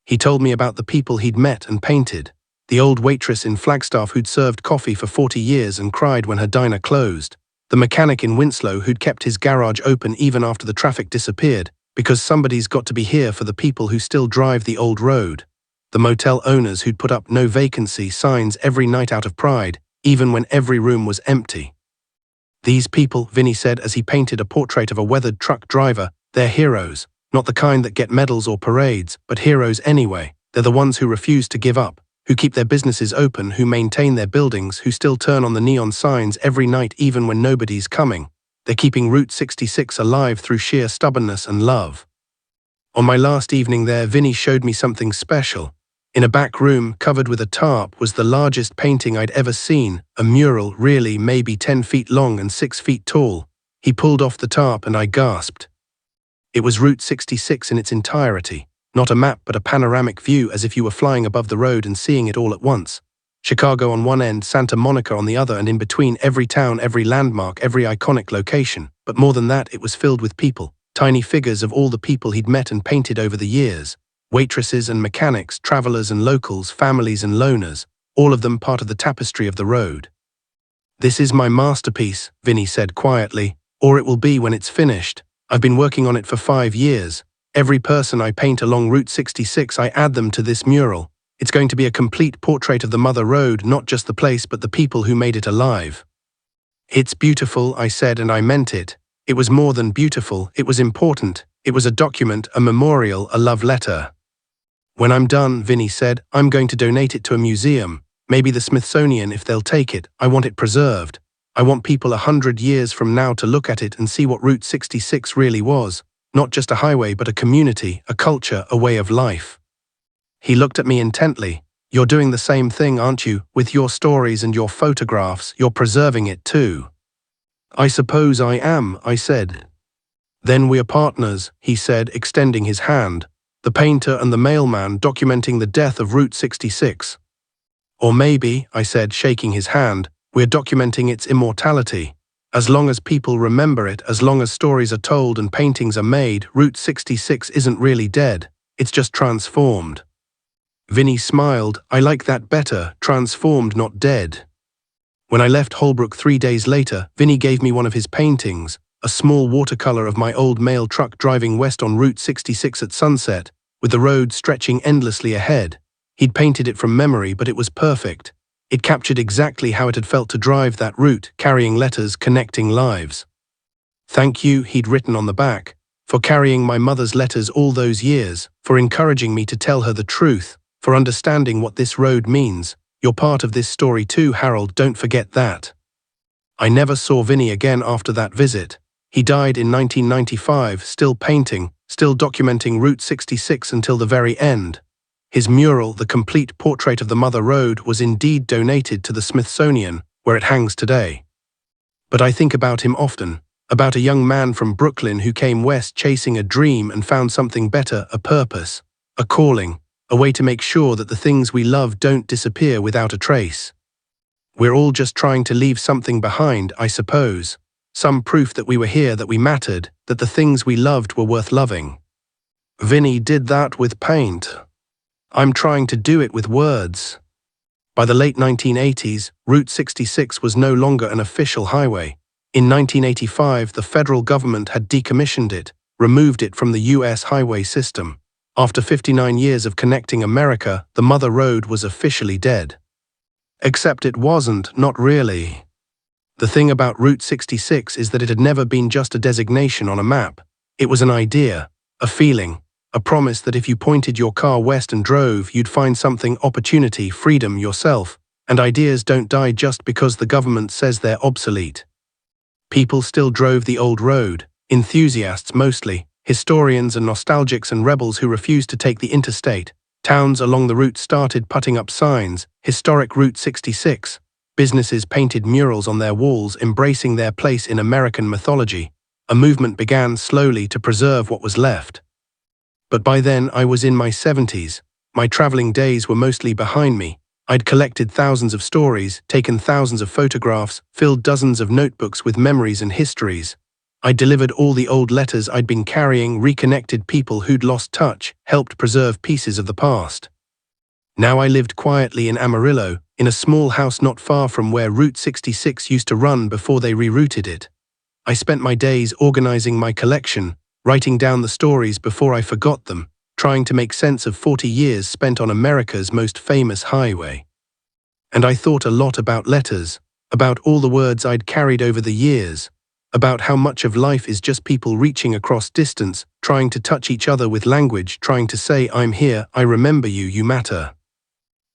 He told me about the people he'd met and painted. The old waitress in Flagstaff who'd served coffee for 40 years and cried when her diner closed. The mechanic in Winslow who'd kept his garage open even after the traffic disappeared, because somebody's got to be here for the people who still drive the old road. The motel owners who'd put up no vacancy signs every night out of pride, even when every room was empty. "These people," Vinny said as he painted a portrait of a weathered truck driver, "they're heroes. Not the kind that get medals or parades, but heroes anyway. They're the ones who refuse to give up, who keep their businesses open, who maintain their buildings, who still turn on the neon signs every night even when nobody's coming. They're keeping Route 66 alive through sheer stubbornness and love." On my last evening there, Vinny showed me something special. In a back room, covered with a tarp, was the largest painting I'd ever seen, a mural, really, maybe 10 feet long and 6 feet tall. He pulled off the tarp and I gasped. It was Route 66 in its entirety. Not a map, but a panoramic view, as if you were flying above the road and seeing it all at once. Chicago on one end, Santa Monica on the other, and in between every town, every landmark, every iconic location. But more than that, it was filled with people, tiny figures of all the people he'd met and painted over the years. Waitresses and mechanics, travelers and locals, families and loners, all of them part of the tapestry of the road. "This is my masterpiece," Vinny said quietly, "or it will be when it's finished. I've been working on it for 5 years. Every person I paint along Route 66, I add them to this mural. It's going to be a complete portrait of the Mother Road, not just the place but the people who made it alive." "It's beautiful," I said, and I meant it. It was more than beautiful, it was important. It was a document, a memorial, a love letter. "When I'm done," Vinny said, "I'm going to donate it to a museum, maybe the Smithsonian if they'll take it. I want it preserved. I want people 100 years from now to look at it and see what Route 66 really was. Not just a highway, but a community, a culture, a way of life. He looked at me intently. You're doing the same thing, aren't you? With your stories and your photographs, you're preserving it too. I suppose I am, I said. Then we're partners, he said, extending his hand. The painter and the mailman documenting the death of Route 66. Or maybe, I said, shaking his hand, we're documenting its immortality. As long as people remember it, as long as stories are told and paintings are made, Route 66 isn't really dead. It's just transformed. Vinny smiled. I like that better, transformed, not dead. When I left Holbrook 3 days later, Vinny gave me one of his paintings, a small watercolor of my old mail truck driving west on Route 66 at sunset, with the road stretching endlessly ahead. He'd painted it from memory, but it was perfect. It captured exactly how it had felt to drive that route, carrying letters, connecting lives. Thank you, he'd written on the back, for carrying my mother's letters all those years, for encouraging me to tell her the truth, for understanding what this road means. You're part of this story too, Harold, don't forget that. I never saw Vinny again after that visit. He died in 1995, still painting, still documenting Route 66 until the very end. His mural, the complete portrait of the Mother Road, was indeed donated to the Smithsonian, where it hangs today. But I think about him often, about a young man from Brooklyn who came west chasing a dream and found something better, a purpose, a calling, a way to make sure that the things we love don't disappear without a trace. We're all just trying to leave something behind, I suppose. Some proof that we were here, that we mattered, that the things we loved were worth loving. Vinny did that with paint. I'm trying to do it with words. By the late 1980s, Route 66 was no longer an official highway. In 1985, the federal government had decommissioned it, removed it from the U.S. highway system. After 59 years of connecting America, the Mother Road was officially dead. Except it wasn't, not really. The thing about Route 66 is that it had never been just a designation on a map. It was an idea, a feeling, a promise that if you pointed your car west and drove, you'd find something, opportunity, freedom, yourself. And ideas don't die just because the government says they're obsolete. People still drove the old road, enthusiasts mostly, historians and nostalgics and rebels who refused to take the interstate. Towns along the route started putting up signs, historic Route 66. Businesses painted murals on their walls embracing their place in American mythology. A movement began slowly to preserve what was left. But by then I was in my 70s. My traveling days were mostly behind me. I'd collected thousands of stories, taken thousands of photographs, filled dozens of notebooks with memories and histories. I delivered all the old letters I'd been carrying, reconnected people who'd lost touch, helped preserve pieces of the past. Now I lived quietly in Amarillo, in a small house not far from where Route 66 used to run before they rerouted it. I spent my days organizing my collection, writing down the stories before I forgot them, trying to make sense of 40 years spent on America's most famous highway. And I thought a lot about letters, about all the words I'd carried over the years, about how much of life is just people reaching across distance, trying to touch each other with language, trying to say, I'm here, I remember you, you matter.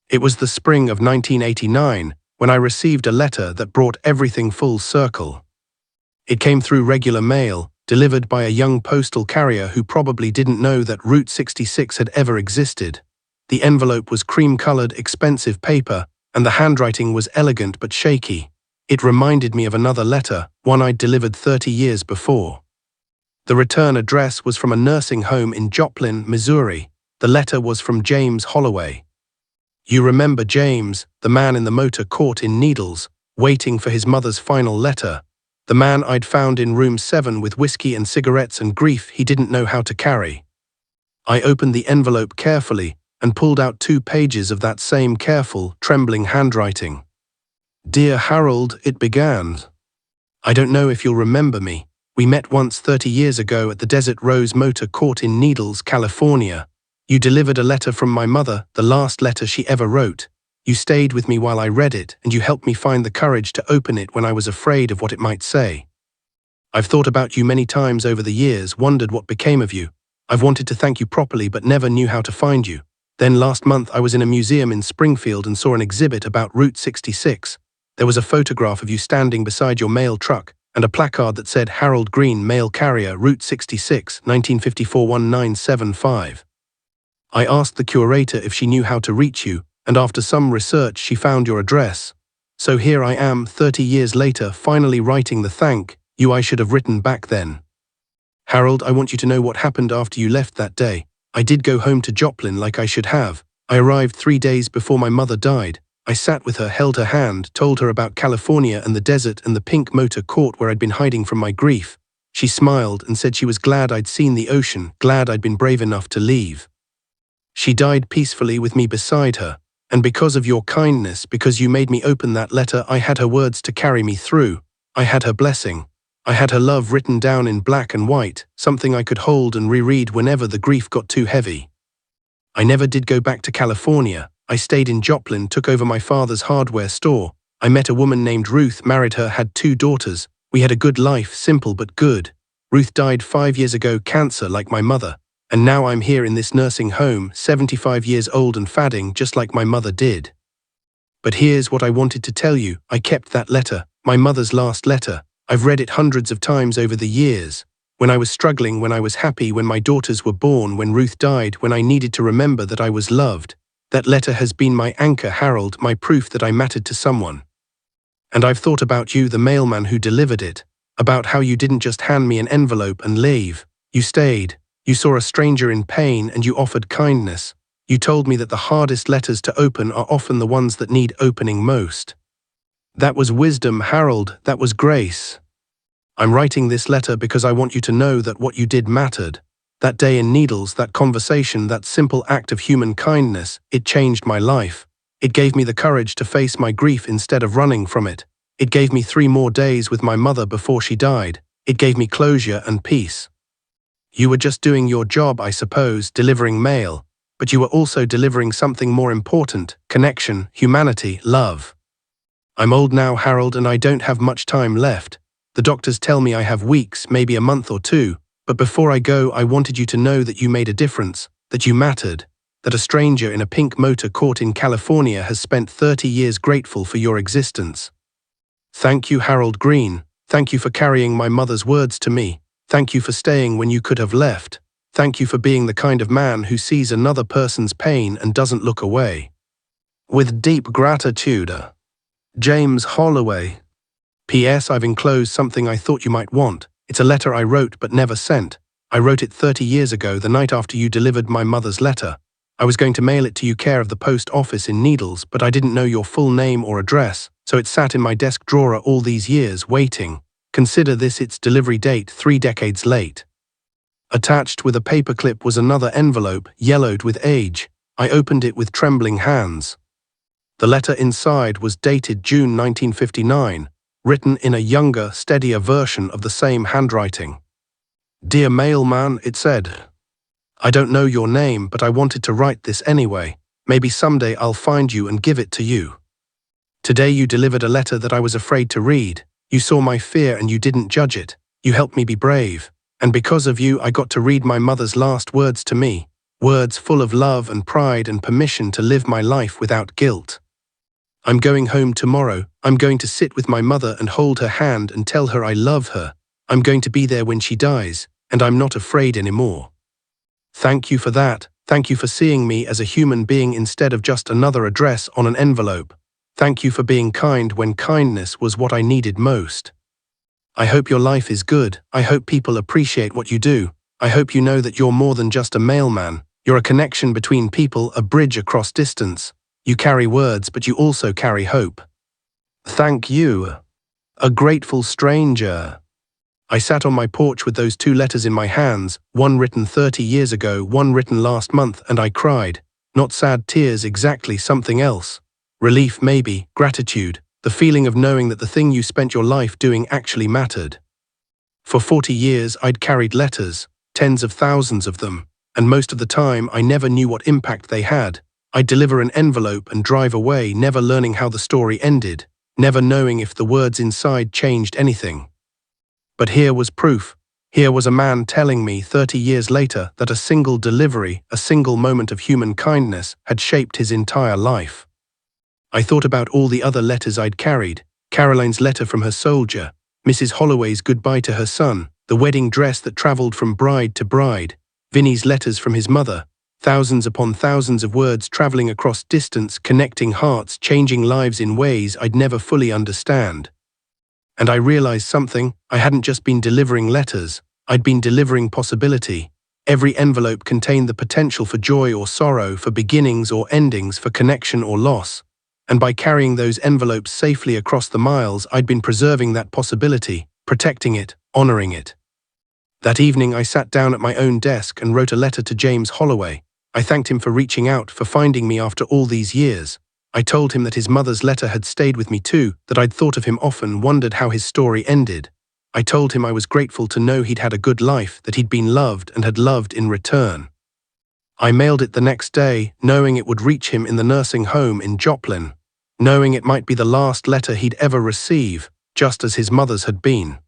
It was the spring of 1989 when I received a letter that brought everything full circle. It came through regular mail, delivered by a young postal carrier who probably didn't know that Route 66 had ever existed. The envelope was cream-colored, expensive paper, and the handwriting was elegant but shaky. It reminded me of another letter, one I'd delivered 30 years before. The return address was from a nursing home in Joplin, Missouri. The letter was from James Holloway. You remember James, the man in the motor caught in needles, waiting for his mother's final letter. The man I'd found in room 7 with whiskey and cigarettes and grief he didn't know how to carry. I opened the envelope carefully and pulled out 2 pages of that same careful, trembling handwriting. Dear Harold, it began. I don't know if you'll remember me. We met once 30 years ago at the Desert Rose Motor Court in Needles, California. You delivered a letter from my mother, the last letter she ever wrote. You stayed with me while I read it, and you helped me find the courage to open it when I was afraid of what it might say. I've thought about you many times over the years, wondered what became of you. I've wanted to thank you properly but never knew how to find you. Then last month I was in a museum in Springfield and saw an exhibit about Route 66. There was a photograph of you standing beside your mail truck and a placard that said Harold Green, Mail Carrier, Route 66, 1954-1975. I asked the curator if she knew how to reach you, and after some research she found your address. So here I am, 30 years later, finally writing the thank you I should have written back then. Harold, I want you to know what happened after you left that day. I did go home to Joplin like I should have. I arrived 3 days before my mother died. I sat with her, held her hand, told her about California and the desert and the pink motor court where I'd been hiding from my grief. She smiled and said she was glad I'd seen the ocean, glad I'd been brave enough to leave. She died peacefully with me beside her, and because of your kindness, because you made me open that letter, I had her words to carry me through. I had her blessing. I had her love written down in black and white, something I could hold and reread whenever the grief got too heavy. I never did go back to California. I stayed in Joplin, took over my father's hardware store. I met a woman named Ruth, married her, had 2 daughters. We had a good life, simple but good. Ruth died 5 years ago, cancer like my mother. And now I'm here in this nursing home, 75 years old and fadding, just like my mother did. But here's what I wanted to tell you. I kept that letter, my mother's last letter. I've read it hundreds of times over the years. When I was struggling, when I was happy, when my daughters were born, when Ruth died, when I needed to remember that I was loved. That letter has been my anchor, Harold, my proof that I mattered to someone. And I've thought about you, the mailman who delivered it, about how you didn't just hand me an envelope and leave. You stayed. You saw a stranger in pain and you offered kindness. You told me that the hardest letters to open are often the ones that need opening most. That was wisdom, Harold. That was grace. I'm writing this letter because I want you to know that what you did mattered. That day in Needles, that conversation, that simple act of human kindness, it changed my life. It gave me the courage to face my grief instead of running from it. It gave me 3 more days with my mother before she died. It gave me closure and peace. You were just doing your job, I suppose, delivering mail, but you were also delivering something more important: connection, humanity, love. I'm old now, Harold, and I don't have much time left. The doctors tell me I have weeks, maybe a month or 2, but before I go, I wanted you to know that you made a difference, that you mattered, that a stranger in a pink motor court in California has spent 30 years grateful for your existence. Thank you, Harold Green. Thank you for carrying my mother's words to me. Thank you for staying when you could have left. Thank you for being the kind of man who sees another person's pain and doesn't look away. With deep gratitude, James Holloway. P.S. I've enclosed something I thought you might want. It's a letter I wrote but never sent. I wrote it 30 years ago, the night after you delivered my mother's letter. I was going to mail it to you care of the post office in Needles, but I didn't know your full name or address, so it sat in my desk drawer all these years, waiting. Consider this its delivery date, 3 decades late. Attached with a paperclip was another envelope, yellowed with age. I opened it with trembling hands. The letter inside was dated June 1959, written in a younger, steadier version of the same handwriting. Dear Mailman, it said. I don't know your name, but I wanted to write this anyway. Maybe someday I'll find you and give it to you. Today you delivered a letter that I was afraid to read. You saw my fear and you didn't judge it. You helped me be brave. And because of you, I got to read my mother's last words to me. Words full of love and pride and permission to live my life without guilt. I'm going home tomorrow. I'm going to sit with my mother and hold her hand and tell her I love her. I'm going to be there when she dies, and I'm not afraid anymore. Thank you for that. Thank you for seeing me as a human being instead of just another address on an envelope. Thank you for being kind when kindness was what I needed most. I hope your life is good. I hope people appreciate what you do. I hope you know that you're more than just a mailman. You're a connection between people, a bridge across distance. You carry words, but you also carry hope. Thank you. A grateful stranger. I sat on my porch with those 2 letters in my hands, one written 30 years ago, one written last month, and I cried. Not sad tears, exactly, something else. Relief maybe, gratitude, the feeling of knowing that the thing you spent your life doing actually mattered. For 40 years I'd carried letters, tens of thousands of them, and most of the time I never knew what impact they had. I'd deliver an envelope and drive away, never learning how the story ended, never knowing if the words inside changed anything. But here was proof. Here was a man telling me 30 years later that a single delivery, a single moment of human kindness had shaped his entire life. I thought about all the other letters I'd carried: Caroline's letter from her soldier, Mrs. Holloway's goodbye to her son, the wedding dress that traveled from bride to bride, Vinny's letters from his mother, thousands upon thousands of words traveling across distance, connecting hearts, changing lives in ways I'd never fully understand. And I realized something: I hadn't just been delivering letters, I'd been delivering possibility. Every envelope contained the potential for joy or sorrow, for beginnings or endings, for connection or loss. And by carrying those envelopes safely across the miles, I'd been preserving that possibility, protecting it, honoring it. That evening I sat down at my own desk and wrote a letter to James Holloway. I thanked him for reaching out, for finding me after all these years. I told him that his mother's letter had stayed with me too, that I'd thought of him often, wondered how his story ended. I told him I was grateful to know he'd had a good life, that he'd been loved and had loved in return. I mailed it the next day, knowing it would reach him in the nursing home in Joplin, knowing it might be the last letter he'd ever receive, just as his mother's had been.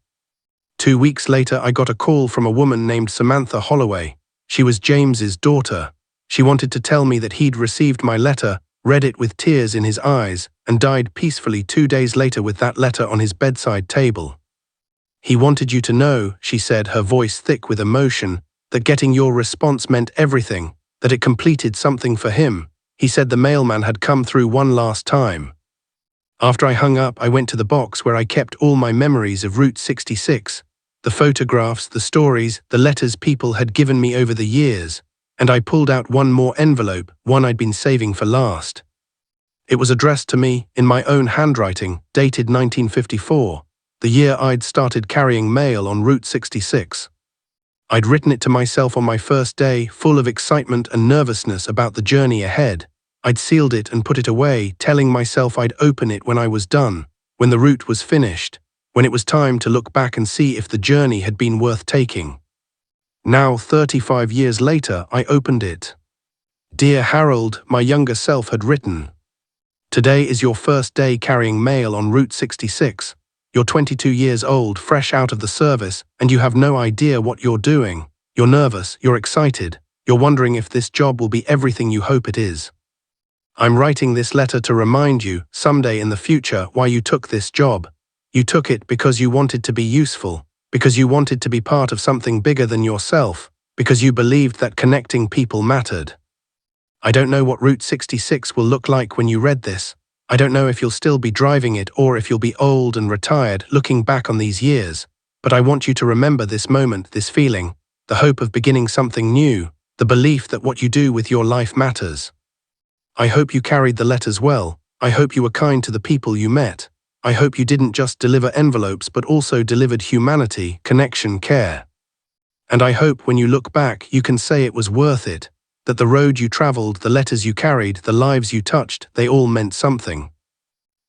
2 weeks later, I got a call from a woman named Samantha Holloway. She was James's daughter. She wanted to tell me that he'd received my letter, read it with tears in his eyes, and died peacefully 2 days later with that letter on his bedside table. "He wanted you to know," she said, her voice thick with emotion, "that getting your response meant everything, that it completed something for him. He said the mailman had come through one last time." After I hung up, I went to the box where I kept all my memories of Route 66, the photographs, the stories, the letters people had given me over the years, and I pulled out one more envelope, one I'd been saving for last. It was addressed to me, in my own handwriting, dated 1954, the year I'd started carrying mail on Route 66. I'd written it to myself on my first day, full of excitement and nervousness about the journey ahead. I'd sealed it and put it away, telling myself I'd open it when I was done, when the route was finished, when it was time to look back and see if the journey had been worth taking. Now, 35 years later, I opened it. "Dear Harold," my younger self had written, "today is your first day carrying mail on Route 66. You're 22 years old, fresh out of the service, and you have no idea what you're doing. You're nervous, you're excited, you're wondering if this job will be everything you hope it is. I'm writing this letter to remind you, someday in the future, why you took this job. You took it because you wanted to be useful, because you wanted to be part of something bigger than yourself, because you believed that connecting people mattered. I don't know what Route 66 will look like when you read this. I don't know if you'll still be driving it or if you'll be old and retired looking back on these years, but I want you to remember this moment, this feeling, the hope of beginning something new, the belief that what you do with your life matters. I hope you carried the letters well. I hope you were kind to the people you met. I hope you didn't just deliver envelopes but also delivered humanity, connection, care. And I hope when you look back you can say it was worth it, that the road you traveled, the letters you carried, the lives you touched, they all meant something.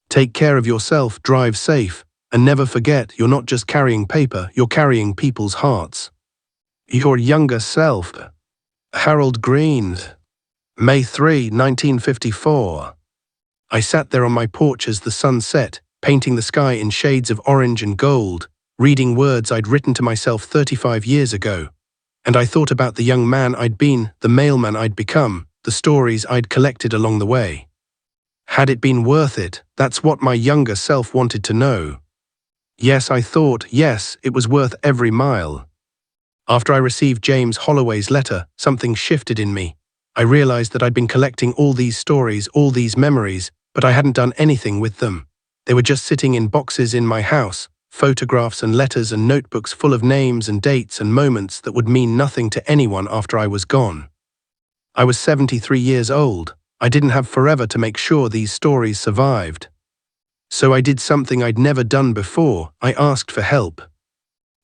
Take care of yourself, drive safe, and never forget you're not just carrying paper, you're carrying people's hearts. Your younger self. Harold Green. May 3, 1954. I sat there on my porch as the sun set, painting the sky in shades of orange and gold, reading words I'd written to myself 35 years ago. And I thought about the young man I'd been, the mailman I'd become, the stories I'd collected along the way. Had it been worth it? That's what my younger self wanted to know. Yes, I thought, yes, it was worth every mile. After I received James Holloway's letter, something shifted in me. I realized that I'd been collecting all these stories, all these memories, but I hadn't done anything with them. They were just sitting in boxes in my house, photographs and letters and notebooks full of names and dates and moments that would mean nothing to anyone after I was gone. I was 73 years old. I didn't have forever to make sure these stories survived. So I did something I'd never done before. I asked for help.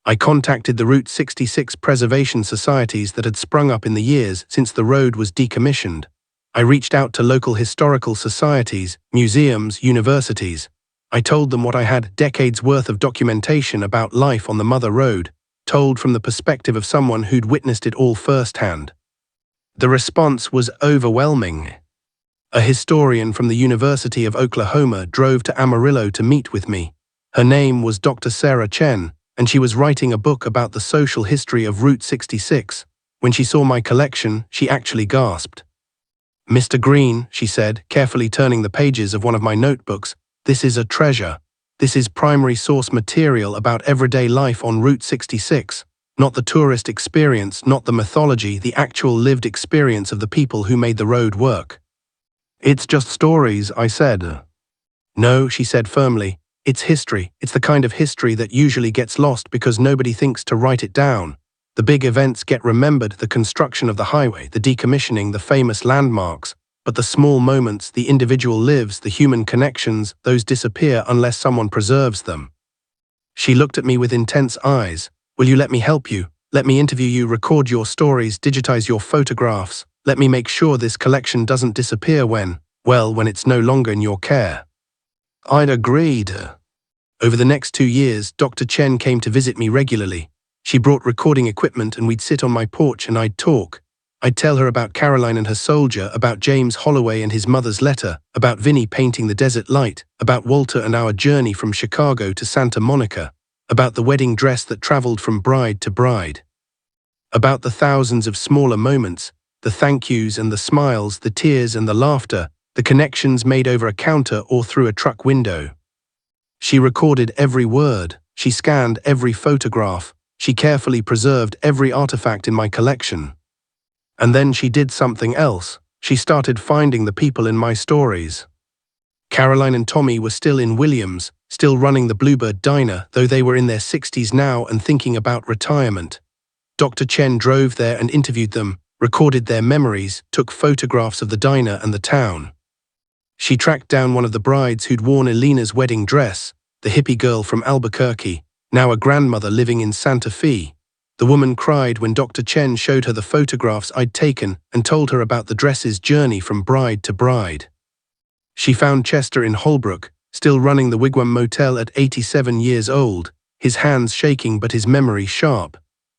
I contacted the Route 66 preservation societies that had sprung up in the years since the road was decommissioned. I reached out to local historical societies, museums, universities. I told them what I had: decades worth of documentation about life on the Mother Road, told from the perspective of someone who'd witnessed it all firsthand. The response was overwhelming. A historian from the University of Oklahoma drove to Amarillo to meet with me. Her name was Dr. Sarah Chen, and she was writing a book about the social history of Route 66. When she saw my collection, she actually gasped. Mr. Green, she said, carefully turning the pages of one of my notebooks, this is a treasure. This is primary source material about everyday life on Route 66. Not the tourist experience, not the mythology, the actual lived experience of the people who made the road work. It's just stories, I said. No, she said firmly. It's history. It's the kind of history that usually gets lost because nobody thinks to write it down. The big events get remembered, the construction of the highway, the decommissioning, the famous landmarks. But the small moments, the individual lives, the human connections, those disappear unless someone preserves them. She looked at me with intense eyes. Will you let me help you? Let me interview you, record your stories, digitize your photographs. Let me make sure this collection doesn't disappear when it's no longer in your care. I'd agreed. Over the next 2 years, Dr. Chen came to visit me regularly. She brought recording equipment and we'd sit on my porch and I'd talk. I'd tell her about Caroline and her soldier, about James Holloway and his mother's letter, about Vinnie painting the desert light, about Walter and our journey from Chicago to Santa Monica, about the wedding dress that traveled from bride to bride, about the thousands of smaller moments, the thank yous and the smiles, the tears and the laughter, the connections made over a counter or through a truck window. She recorded every word, she scanned every photograph, she carefully preserved every artifact in my collection. And then she did something else. She started finding the people in my stories. Caroline and Tommy were still in Williams, still running the Bluebird Diner, though they were in their 60s now and thinking about retirement. Dr. Chen drove there and interviewed them, recorded their memories, took photographs of the diner and the town. She tracked down one of the brides who'd worn Elena's wedding dress, the hippie girl from Albuquerque, now a grandmother living in Santa Fe. The woman cried when Dr. Chen showed her the photographs I'd taken and told her about the dress's journey from bride to bride. She found Chester in Holbrook, still running the Wigwam Motel at 87 years old, his hands shaking but his memory sharp.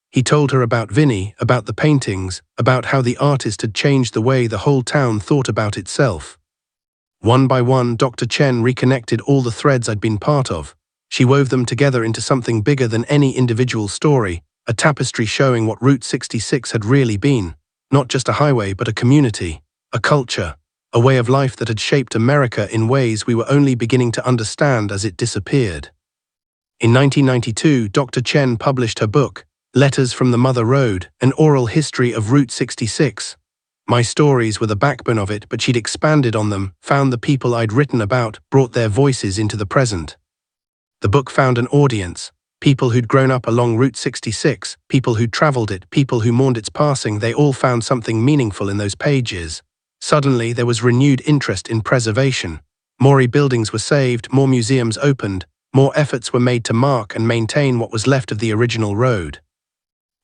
He told her about Vinnie, about the paintings, about how the artist had changed the way the whole town thought about itself. One by one, Dr. Chen reconnected all the threads I'd been part of. She wove them together into something bigger than any individual story, a tapestry showing what Route 66 had really been, not just a highway but a community, a culture, a way of life that had shaped America in ways we were only beginning to understand as it disappeared. In 1992, Dr. Chen published her book, Letters from the Mother Road, an oral history of Route 66. My stories were the backbone of it, but she'd expanded on them, found the people I'd written about, brought their voices into the present. The book found an audience. People who'd grown up along Route 66, people who'd traveled it, people who mourned its passing, they all found something meaningful in those pages. Suddenly, there was renewed interest in preservation. More buildings were saved, more museums opened, more efforts were made to mark and maintain what was left of the original road.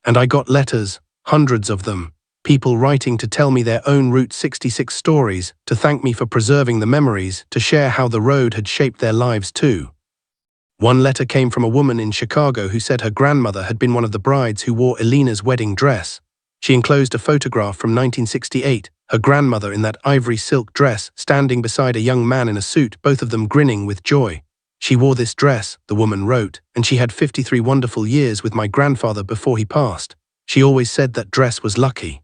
And I got letters, hundreds of them, people writing to tell me their own Route 66 stories, to thank me for preserving the memories, to share how the road had shaped their lives too. One letter came from a woman in Chicago who said her grandmother had been one of the brides who wore Elena's wedding dress. She enclosed a photograph from 1968, her grandmother in that ivory silk dress, standing beside a young man in a suit, both of them grinning with joy. She wore this dress, the woman wrote, and she had 53 wonderful years with my grandfather before he passed. She always said that dress was lucky.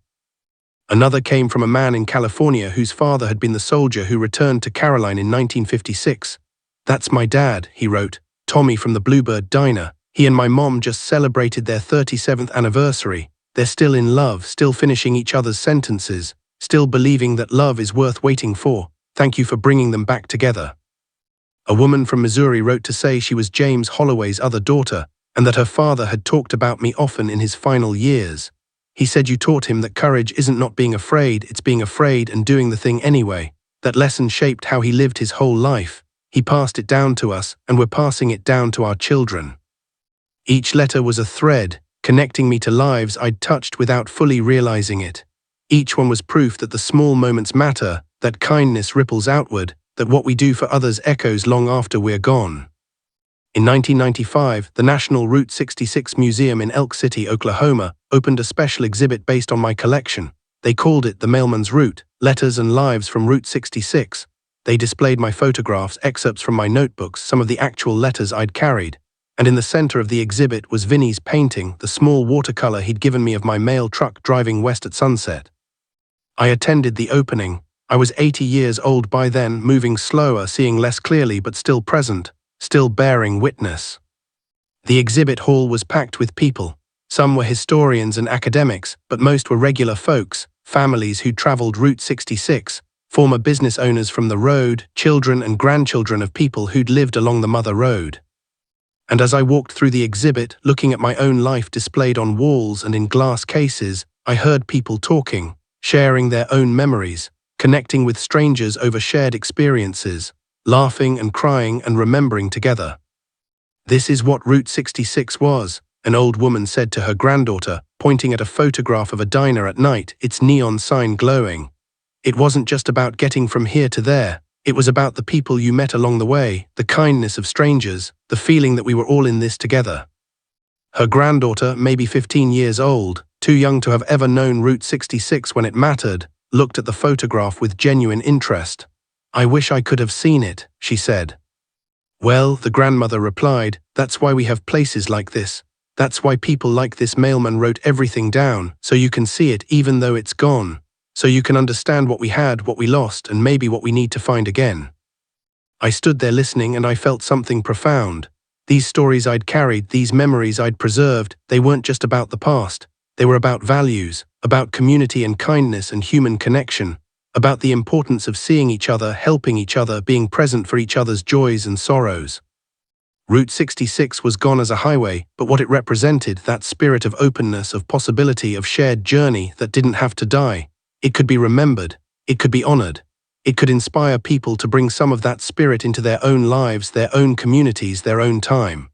Another came from a man in California whose father had been the soldier who returned to Caroline in 1956. That's my dad, he wrote. Tommy from the Bluebird Diner. He and my mom just celebrated their 37th anniversary. They're still in love, still finishing each other's sentences, still believing that love is worth waiting for. Thank you for bringing them back together. A woman from Missouri wrote to say she was James Holloway's other daughter, and that her father had talked about me often in his final years. He said you taught him that courage isn't not being afraid, it's being afraid and doing the thing anyway. That lesson shaped how he lived his whole life. He passed it down to us, and we're passing it down to our children. Each letter was a thread, connecting me to lives I'd touched without fully realizing it. Each one was proof that the small moments matter, that kindness ripples outward, that what we do for others echoes long after we're gone. In 1995, the National Route 66 Museum in Elk City, Oklahoma, opened a special exhibit based on my collection. They called it the Mailman's Route, Letters and Lives from Route 66. They displayed my photographs, excerpts from my notebooks, some of the actual letters I'd carried. And in the center of the exhibit was Vinnie's painting, the small watercolor he'd given me of my mail truck driving west at sunset. I attended the opening. I was 80 years old by then, moving slower, seeing less clearly but still present, still bearing witness. The exhibit hall was packed with people. Some were historians and academics, but most were regular folks, families who'd traveled Route 66, former business owners from the road, children and grandchildren of people who'd lived along the Mother Road. And as I walked through the exhibit, looking at my own life displayed on walls and in glass cases, I heard people talking, sharing their own memories, connecting with strangers over shared experiences, laughing and crying and remembering together. "This is what Route 66 was," an old woman said to her granddaughter, pointing at a photograph of a diner at night, its neon sign glowing. "It wasn't just about getting from here to there. It was about the people you met along the way, the kindness of strangers, the feeling that we were all in this together." Her granddaughter, maybe 15 years old, too young to have ever known Route 66 when it mattered, looked at the photograph with genuine interest. "I wish I could have seen it," she said. "Well," the grandmother replied, "that's why we have places like this. That's why people like this mailman wrote everything down, so you can see it even though it's gone. So you can understand what we had, what we lost, and maybe what we need to find again." I stood there listening and I felt something profound. These stories I'd carried, these memories I'd preserved, they weren't just about the past. They were about values, about community and kindness and human connection, about the importance of seeing each other, helping each other, being present for each other's joys and sorrows. Route 66 was gone as a highway, but what it represented, that spirit of openness, of possibility, of shared journey that didn't have to die. It could be remembered, it could be honored. It could inspire people to bring some of that spirit into their own lives, their own communities, their own time.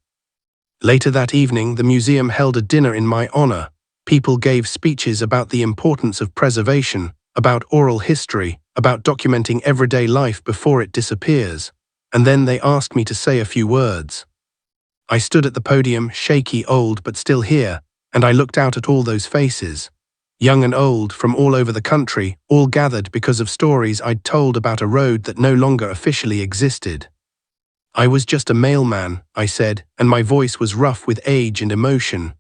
Later that evening, the museum held a dinner in my honor. People gave speeches about the importance of preservation, about oral history, about documenting everyday life before it disappears. And then they asked me to say a few words. I stood at the podium, shaky, old, but still here, and I looked out at all those faces. Young and old, from all over the country, all gathered because of stories I'd told about a road that no longer officially existed. "I was just a mailman," I said, and my voice was rough with age and emotion.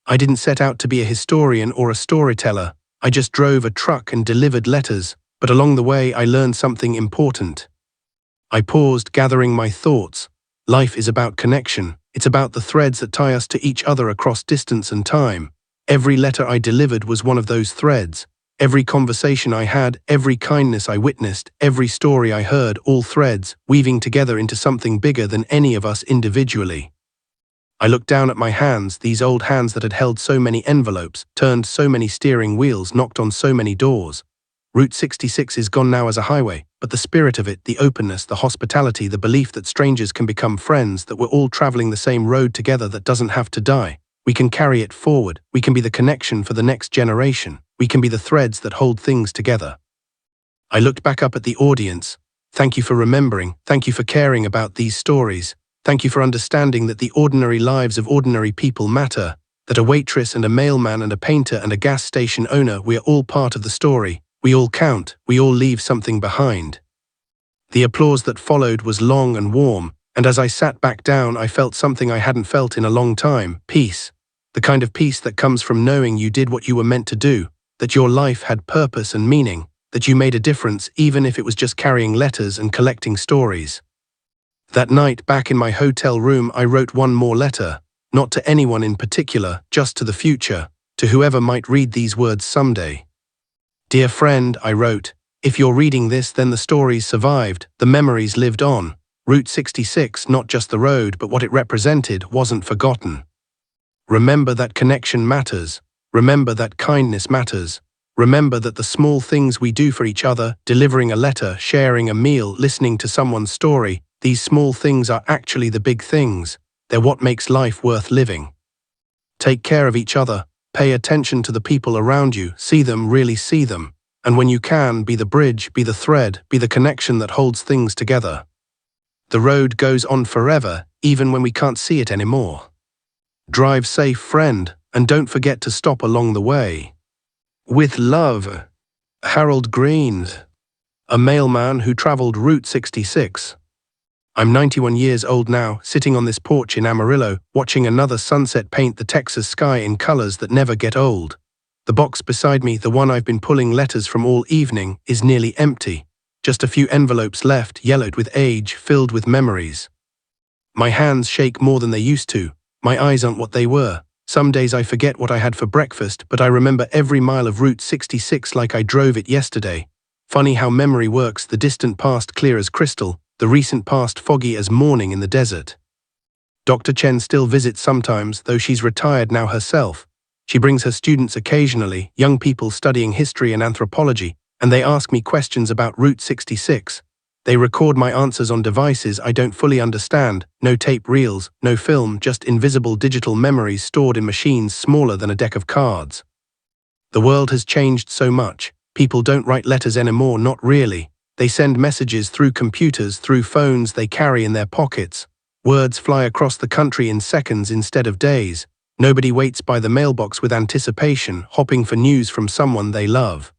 "I didn't set out to be a historian or a storyteller. I just drove a truck and delivered letters, but along the way I learned something important." I paused, gathering my thoughts. Life is about connection. It's about the threads that tie us to each other across distance and time. Every letter I delivered was one of those threads. Every conversation I had, every kindness I witnessed, every story I heard, all threads, weaving together into something bigger than any of us individually. I looked down at my hands, these old hands that had held so many envelopes, turned so many steering wheels, knocked on so many doors. Route 66 is gone now as a highway, but the spirit of it, the openness, the hospitality, the belief that strangers can become friends, that we're all traveling the same road together, that doesn't have to die. We can carry it forward. We can be the connection for the next generation. We can be the threads that hold things together. I looked back up at the audience. Thank you for remembering. Thank you for caring about these stories. Thank you for understanding that the ordinary lives of ordinary people matter, that a waitress and a mailman and a painter and a gas station owner, we're all part of the story. We all count. We all leave something behind. The applause that followed was long and warm, and as I sat back down, I felt something I hadn't felt in a long time: peace. The kind of peace that comes from knowing you did what you were meant to do, that your life had purpose and meaning, that you made a difference even if it was just carrying letters and collecting stories. That night, back in my hotel room, I wrote one more letter, not to anyone in particular, just to the future, to whoever might read these words someday. "Dear friend," I wrote, "if you're reading this, then the stories survived, the memories lived on. Route 66, not just the road, but what it represented, wasn't forgotten. Remember that connection matters. Remember that kindness matters. Remember that the small things we do for each other, delivering a letter, sharing a meal, listening to someone's story, these small things are actually the big things. They're what makes life worth living. Take care of each other. Pay attention to the people around you. See them, really see them. And when you can, be the bridge, be the thread, be the connection that holds things together. The road goes on forever, even when we can't see it anymore. Drive safe, friend, and don't forget to stop along the way. With love, Harold Green, a mailman who traveled Route 66. I'm 91 years old now, sitting on this porch in Amarillo, watching another sunset paint the Texas sky in colors that never get old. The box beside me, the one I've been pulling letters from all evening, is nearly empty. Just a few envelopes left, yellowed with age, filled with memories. My hands shake more than they used to. My eyes aren't what they were. Some days I forget what I had for breakfast, but I remember every mile of Route 66 like I drove it yesterday. Funny how memory works, the distant past clear as crystal, the recent past foggy as morning in the desert. Dr. Chen still visits sometimes, though she's retired now herself. She brings her students occasionally, young people studying history and anthropology, and they ask me questions about Route 66. They record my answers on devices I don't fully understand, no tape reels, no film, just invisible digital memories stored in machines smaller than a deck of cards. The world has changed so much. People don't write letters anymore, not really. They send messages through computers, through phones they carry in their pockets. Words fly across the country in seconds instead of days. Nobody waits by the mailbox with anticipation, hoping for news from someone they love.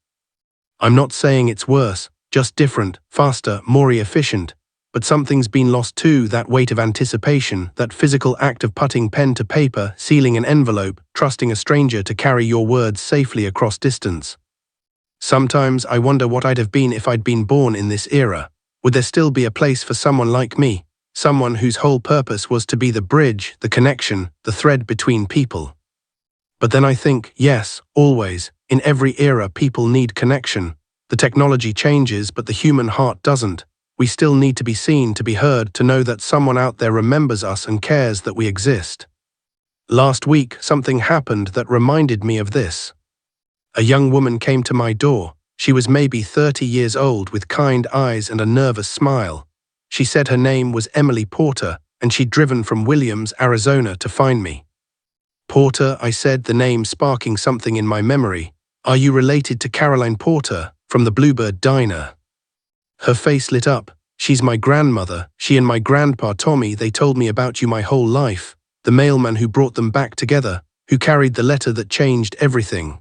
I'm not saying it's worse, just different, faster, more efficient. But something's been lost too, that weight of anticipation, that physical act of putting pen to paper, sealing an envelope, trusting a stranger to carry your words safely across distance. Sometimes I wonder what I'd have been if I'd been born in this era. Would there still be a place for someone like me? Someone whose whole purpose was to be the bridge, the connection, the thread between people. But then I think, yes, always, in every era people need connection. The technology changes, but the human heart doesn't. We still need to be seen, to be heard, to know that someone out there remembers us and cares that we exist. Last week, something happened that reminded me of this. A young woman came to my door. She was maybe 30 years old, with kind eyes and a nervous smile. She said her name was Emily Porter, and she'd driven from Williams, Arizona to find me. Porter, I said, the name sparking something in my memory. Are you related to Caroline Porter, from the Bluebird Diner? Her face lit up. She's my grandmother. She and my grandpa Tommy, they told me about you my whole life. The mailman who brought them back together, who carried the letter that changed everything.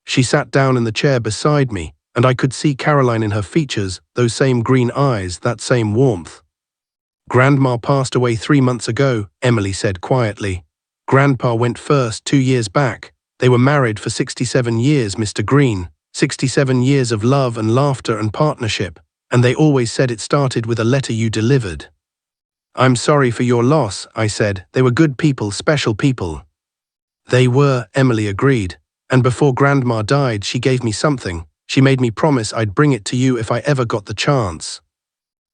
She sat down in the chair beside me, and I could see Caroline in her features, those same green eyes, that same warmth. Grandma passed away 3 months ago, Emily said quietly. Grandpa went first 2 years back. They were married for 67 years, Mr. Green. 67 years of love and laughter and partnership, and they always said it started with a letter you delivered. I'm sorry for your loss, I said. They were good people, special people. They were, Emily agreed. And before Grandma died, she gave me something. She made me promise I'd bring it to you if I ever got the chance.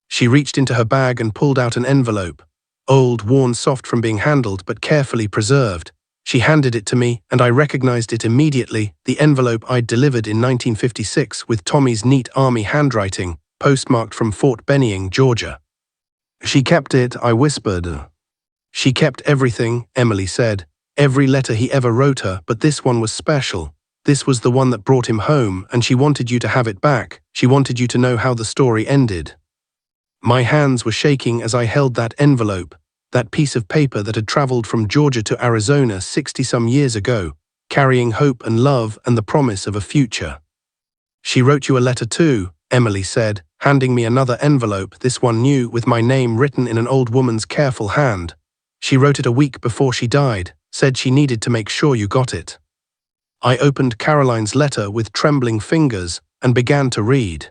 She reached into her bag and pulled out an envelope. Old, worn, soft from being handled, but carefully preserved. She handed it to me, and I recognized it immediately, the envelope I'd delivered in 1956 with Tommy's neat army handwriting, postmarked from Fort Benning, Georgia. She kept it, I whispered. She kept everything, Emily said. Every letter he ever wrote her, but this one was special. This was the one that brought him home, and she wanted you to have it back. She wanted you to know how the story ended. My hands were shaking as I held that envelope, that piece of paper that had traveled from Georgia to Arizona 60-some years ago, carrying hope and love and the promise of a future. She wrote you a letter too, Emily said, handing me another envelope, this one new, with my name written in an old woman's careful hand. She wrote it a week before she died, said she needed to make sure you got it. I opened Caroline's letter with trembling fingers and began to read.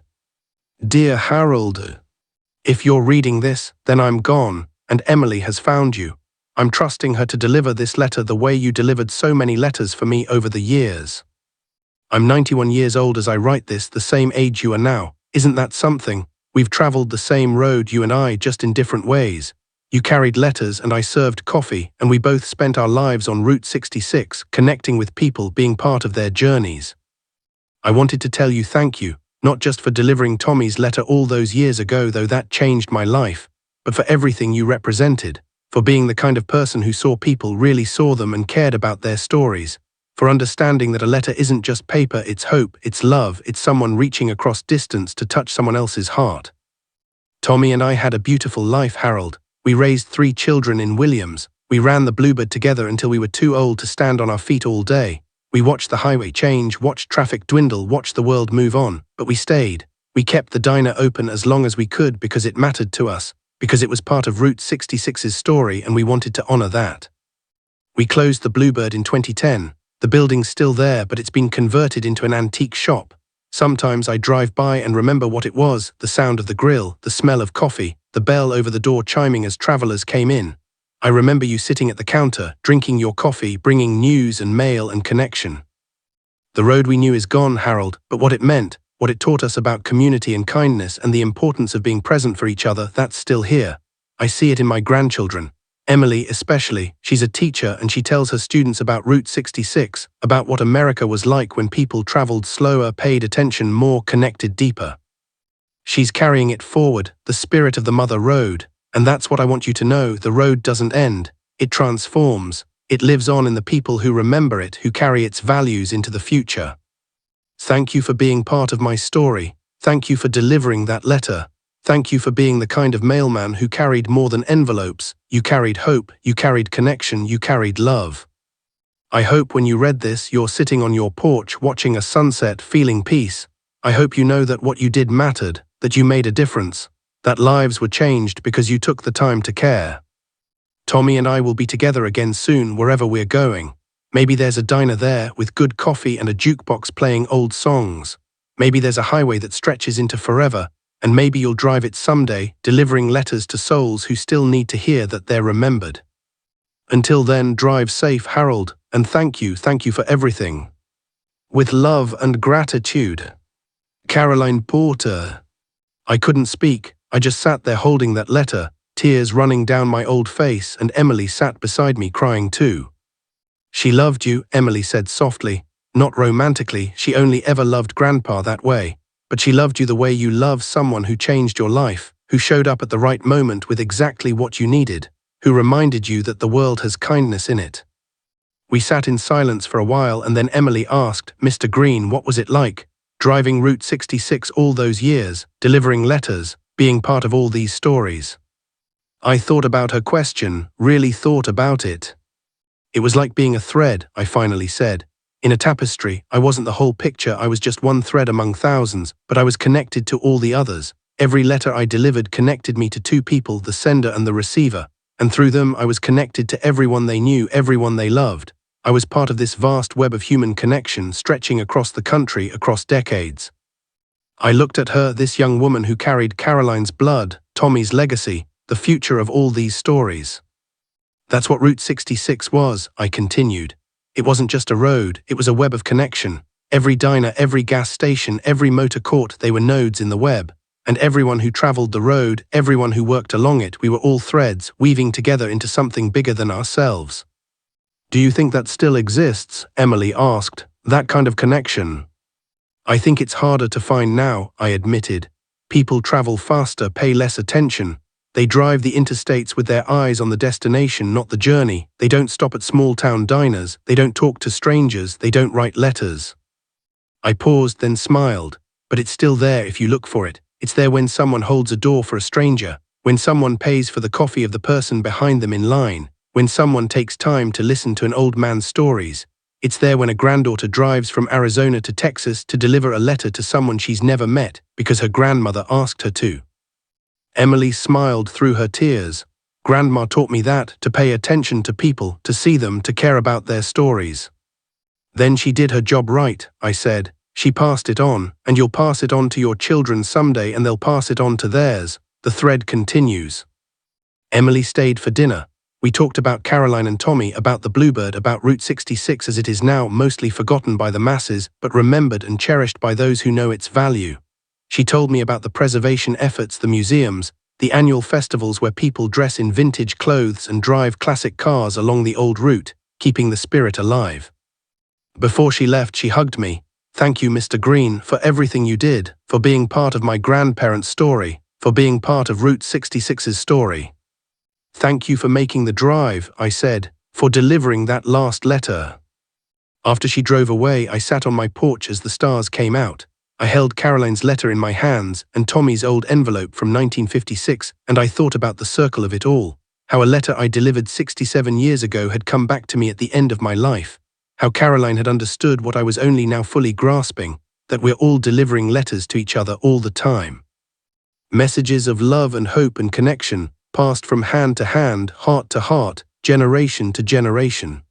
Dear Harold, if you're reading this, then I'm gone, and Emily has found you. I'm trusting her to deliver this letter the way you delivered so many letters for me over the years. I'm 91 years old as I write this, the same age you are now. Isn't that something? We've traveled the same road, you and I, just in different ways. You carried letters and I served coffee, and we both spent our lives on Route 66, connecting with people, being part of their journeys. I wanted to tell you thank you, not just for delivering Tommy's letter all those years ago, though that changed my life, but for everything you represented, for being the kind of person who saw people, really saw them and cared about their stories, for understanding that a letter isn't just paper, it's hope, it's love, it's someone reaching across distance to touch someone else's heart. Tommy and I had a beautiful life, Harold. We raised 3 children in Williams. We ran the Bluebird together until we were too old to stand on our feet all day. We watched the highway change, watched traffic dwindle, watched the world move on, but we stayed. We kept the diner open as long as we could because it mattered to us, because it was part of Route 66's story and we wanted to honor that. We closed the Bluebird in 2010. The building's still there, but it's been converted into an antique shop. Sometimes I drive by and remember what it was, the sound of the grill, the smell of coffee, the bell over the door chiming as travelers came in. I remember you sitting at the counter, drinking your coffee, bringing news and mail and connection. The road we knew is gone, Harold, but what it meant, what it taught us about community and kindness and the importance of being present for each other, that's still here. I see it in my grandchildren. Emily especially, she's a teacher and she tells her students about Route 66, about what America was like when people traveled slower, paid attention more, connected deeper. She's carrying it forward, the spirit of the Mother Road, and that's what I want you to know, the road doesn't end, it transforms, it lives on in the people who remember it, who carry its values into the future. Thank you for being part of my story, thank you for delivering that letter. Thank you for being the kind of mailman who carried more than envelopes. You carried hope, you carried connection, you carried love. I hope when you read this, you're sitting on your porch watching a sunset, feeling peace. I hope you know that what you did mattered, that you made a difference, that lives were changed because you took the time to care. Tommy and I will be together again soon, wherever we're going. Maybe there's a diner there with good coffee and a jukebox playing old songs. Maybe there's a highway that stretches into forever, and maybe you'll drive it someday, delivering letters to souls who still need to hear that they're remembered. Until then, drive safe, Harold, and thank you for everything. With love and gratitude. Caroline Porter. I couldn't speak, I just sat there holding that letter, tears running down my old face, and Emily sat beside me crying too. She loved you, Emily said softly, not romantically, she only ever loved Grandpa that way. But she loved you the way you love someone who changed your life, who showed up at the right moment with exactly what you needed, who reminded you that the world has kindness in it. We sat in silence for a while and then Emily asked, Mr. Green, what was it like, driving Route 66 all those years, delivering letters, being part of all these stories? I thought about her question, really thought about it. It was like being a thread, I finally said. In a tapestry, I wasn't the whole picture, I was just one thread among thousands, but I was connected to all the others. Every letter I delivered connected me to two people, the sender and the receiver, and through them I was connected to everyone they knew, everyone they loved. I was part of this vast web of human connection stretching across the country, across decades. I looked at her, this young woman who carried Caroline's blood, Tommy's legacy, the future of all these stories. That's what Route 66 was, I continued. It wasn't just a road, it was a web of connection. Every diner, every gas station, every motor court, they were nodes in the web. And everyone who traveled the road, everyone who worked along it, we were all threads, weaving together into something bigger than ourselves. Do you think that still exists? Emily asked. That kind of connection? I think it's harder to find now, I admitted. People travel faster, pay less attention. They drive the interstates with their eyes on the destination, not the journey. They don't stop at small-town diners. They don't talk to strangers. They don't write letters. I paused, then smiled. But it's still there if you look for it. It's there when someone holds a door for a stranger, when someone pays for the coffee of the person behind them in line, when someone takes time to listen to an old man's stories. It's there when a granddaughter drives from Arizona to Texas to deliver a letter to someone she's never met because her grandmother asked her to. Emily smiled through her tears. Grandma taught me that, to pay attention to people, to see them, to care about their stories. Then she did her job right, I said. She passed it on, and you'll pass it on to your children someday and they'll pass it on to theirs. The thread continues. Emily stayed for dinner. We talked about Caroline and Tommy, about the Bluebird, about Route 66 as it is now, mostly forgotten by the masses, but remembered and cherished by those who know its value. She told me about the preservation efforts, the museums, the annual festivals where people dress in vintage clothes and drive classic cars along the old route, keeping the spirit alive. Before she left, she hugged me. Thank you, Mr. Green, for everything you did, for being part of my grandparents' story, for being part of Route 66's story. Thank you for making the drive, I said, for delivering that last letter. After she drove away, I sat on my porch as the stars came out. I held Caroline's letter in my hands and Tommy's old envelope from 1956, and I thought about the circle of it all, how a letter I delivered 67 years ago had come back to me at the end of my life, how Caroline had understood what I was only now fully grasping, that we're all delivering letters to each other all the time. Messages of love and hope and connection, passed from hand to hand, heart to heart, generation to generation.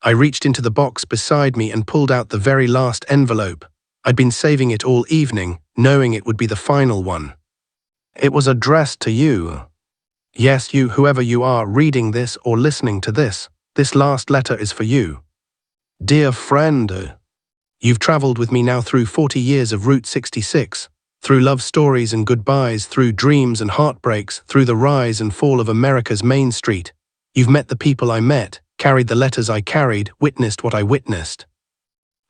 I reached into the box beside me and pulled out the very last envelope. I'd been saving it all evening, knowing it would be the final one. It was addressed to you. Yes, you, whoever you are, reading this or listening to this. This last letter is for you. Dear friend, you've traveled with me now through 40 years of Route 66, through love stories and goodbyes, through dreams and heartbreaks, through the rise and fall of America's Main Street. You've met the people I met, carried the letters I carried, witnessed what I witnessed.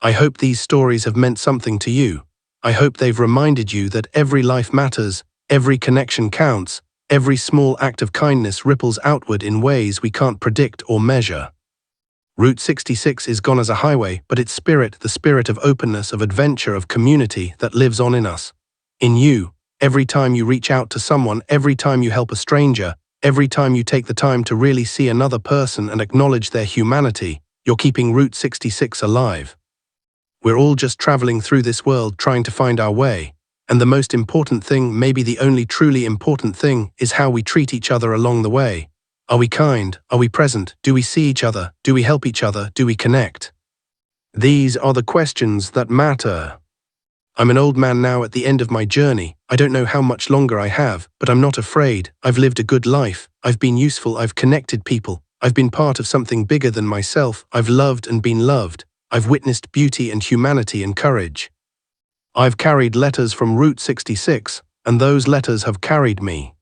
I hope these stories have meant something to you. I hope they've reminded you that every life matters, every connection counts, every small act of kindness ripples outward in ways we can't predict or measure. Route 66 is gone as a highway, but its spirit, the spirit of openness, of adventure, of community, that lives on in us. In you, every time you reach out to someone, every time you help a stranger, every time you take the time to really see another person and acknowledge their humanity, you're keeping Route 66 alive. We're all just traveling through this world trying to find our way, and the most important thing, maybe the only truly important thing, is how we treat each other along the way. Are we kind? Are we present? Do we see each other? Do we help each other? Do we connect? These are the questions that matter. I'm an old man now at the end of my journey. I don't know how much longer I have, but I'm not afraid. I've lived a good life. I've been useful. I've connected people. I've been part of something bigger than myself. I've loved and been loved. I've witnessed beauty and humanity and courage. I've carried letters from Route 66, and those letters have carried me.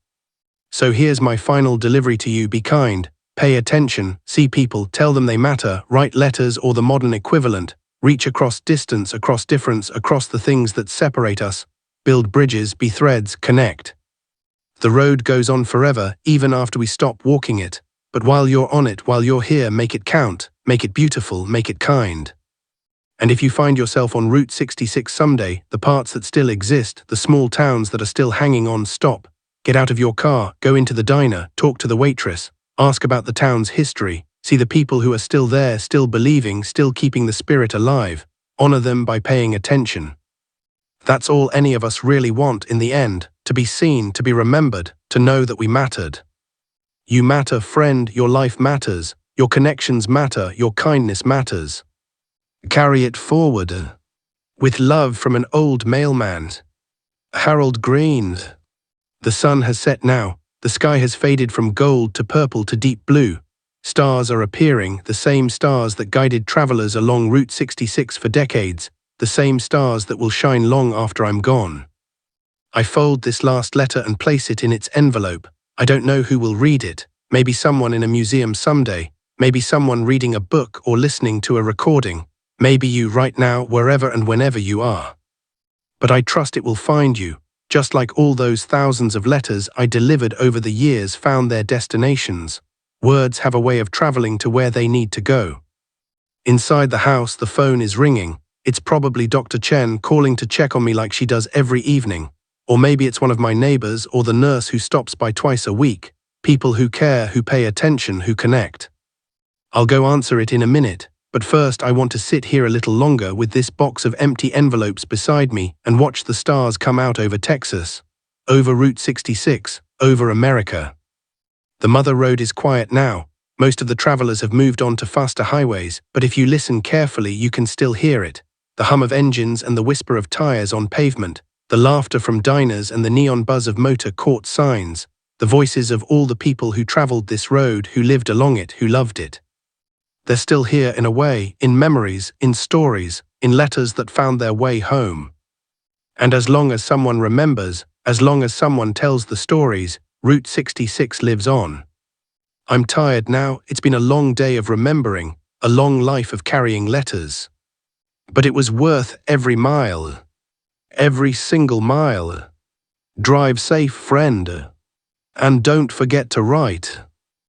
So here's my final delivery to you. Be kind, pay attention, see people, tell them they matter, write letters or the modern equivalent, reach across distance, across difference, across the things that separate us, build bridges, be threads, connect. The road goes on forever, even after we stop walking it, but while you're on it, while you're here, make it count, make it beautiful, make it kind. And if you find yourself on Route 66 someday, the parts that still exist, the small towns that are still hanging on, stop. Get out of your car, go into the diner, talk to the waitress, ask about the town's history, see the people who are still there, still believing, still keeping the spirit alive, honor them by paying attention. That's all any of us really want in the end, to be seen, to be remembered, to know that we mattered. You matter, friend, your life matters, your connections matter, your kindness matters. Carry it forward. With love from an old mailman. Harold Green. The sun has set now, the sky has faded from gold to purple to deep blue. Stars are appearing, the same stars that guided travelers along Route 66 for decades, the same stars that will shine long after I'm gone. I fold this last letter and place it in its envelope. I don't know who will read it, maybe someone in a museum someday, maybe someone reading a book or listening to a recording, maybe you right now, wherever and whenever you are. But I trust it will find you. Just like all those thousands of letters I delivered over the years found their destinations. Words have a way of traveling to where they need to go. Inside the house, the phone is ringing. It's probably Dr. Chen calling to check on me like she does every evening. Or maybe it's one of my neighbors or the nurse who stops by twice a week. People who care, who pay attention, who connect. I'll go answer it in a minute. But first I want to sit here a little longer with this box of empty envelopes beside me and watch the stars come out over Texas, over Route 66, over America. The mother road is quiet now. Most of the travelers have moved on to faster highways, but if you listen carefully you can still hear it. The hum of engines and the whisper of tires on pavement, the laughter from diners and the neon buzz of motor-caught signs, the voices of all the people who traveled this road, who lived along it, who loved it. They're still here in a way, in memories, in stories, in letters that found their way home. And as long as someone remembers, as long as someone tells the stories, Route 66 lives on. I'm tired now, it's been a long day of remembering, a long life of carrying letters. But it was worth every mile. Every single mile. Drive safe, friend. And don't forget to write.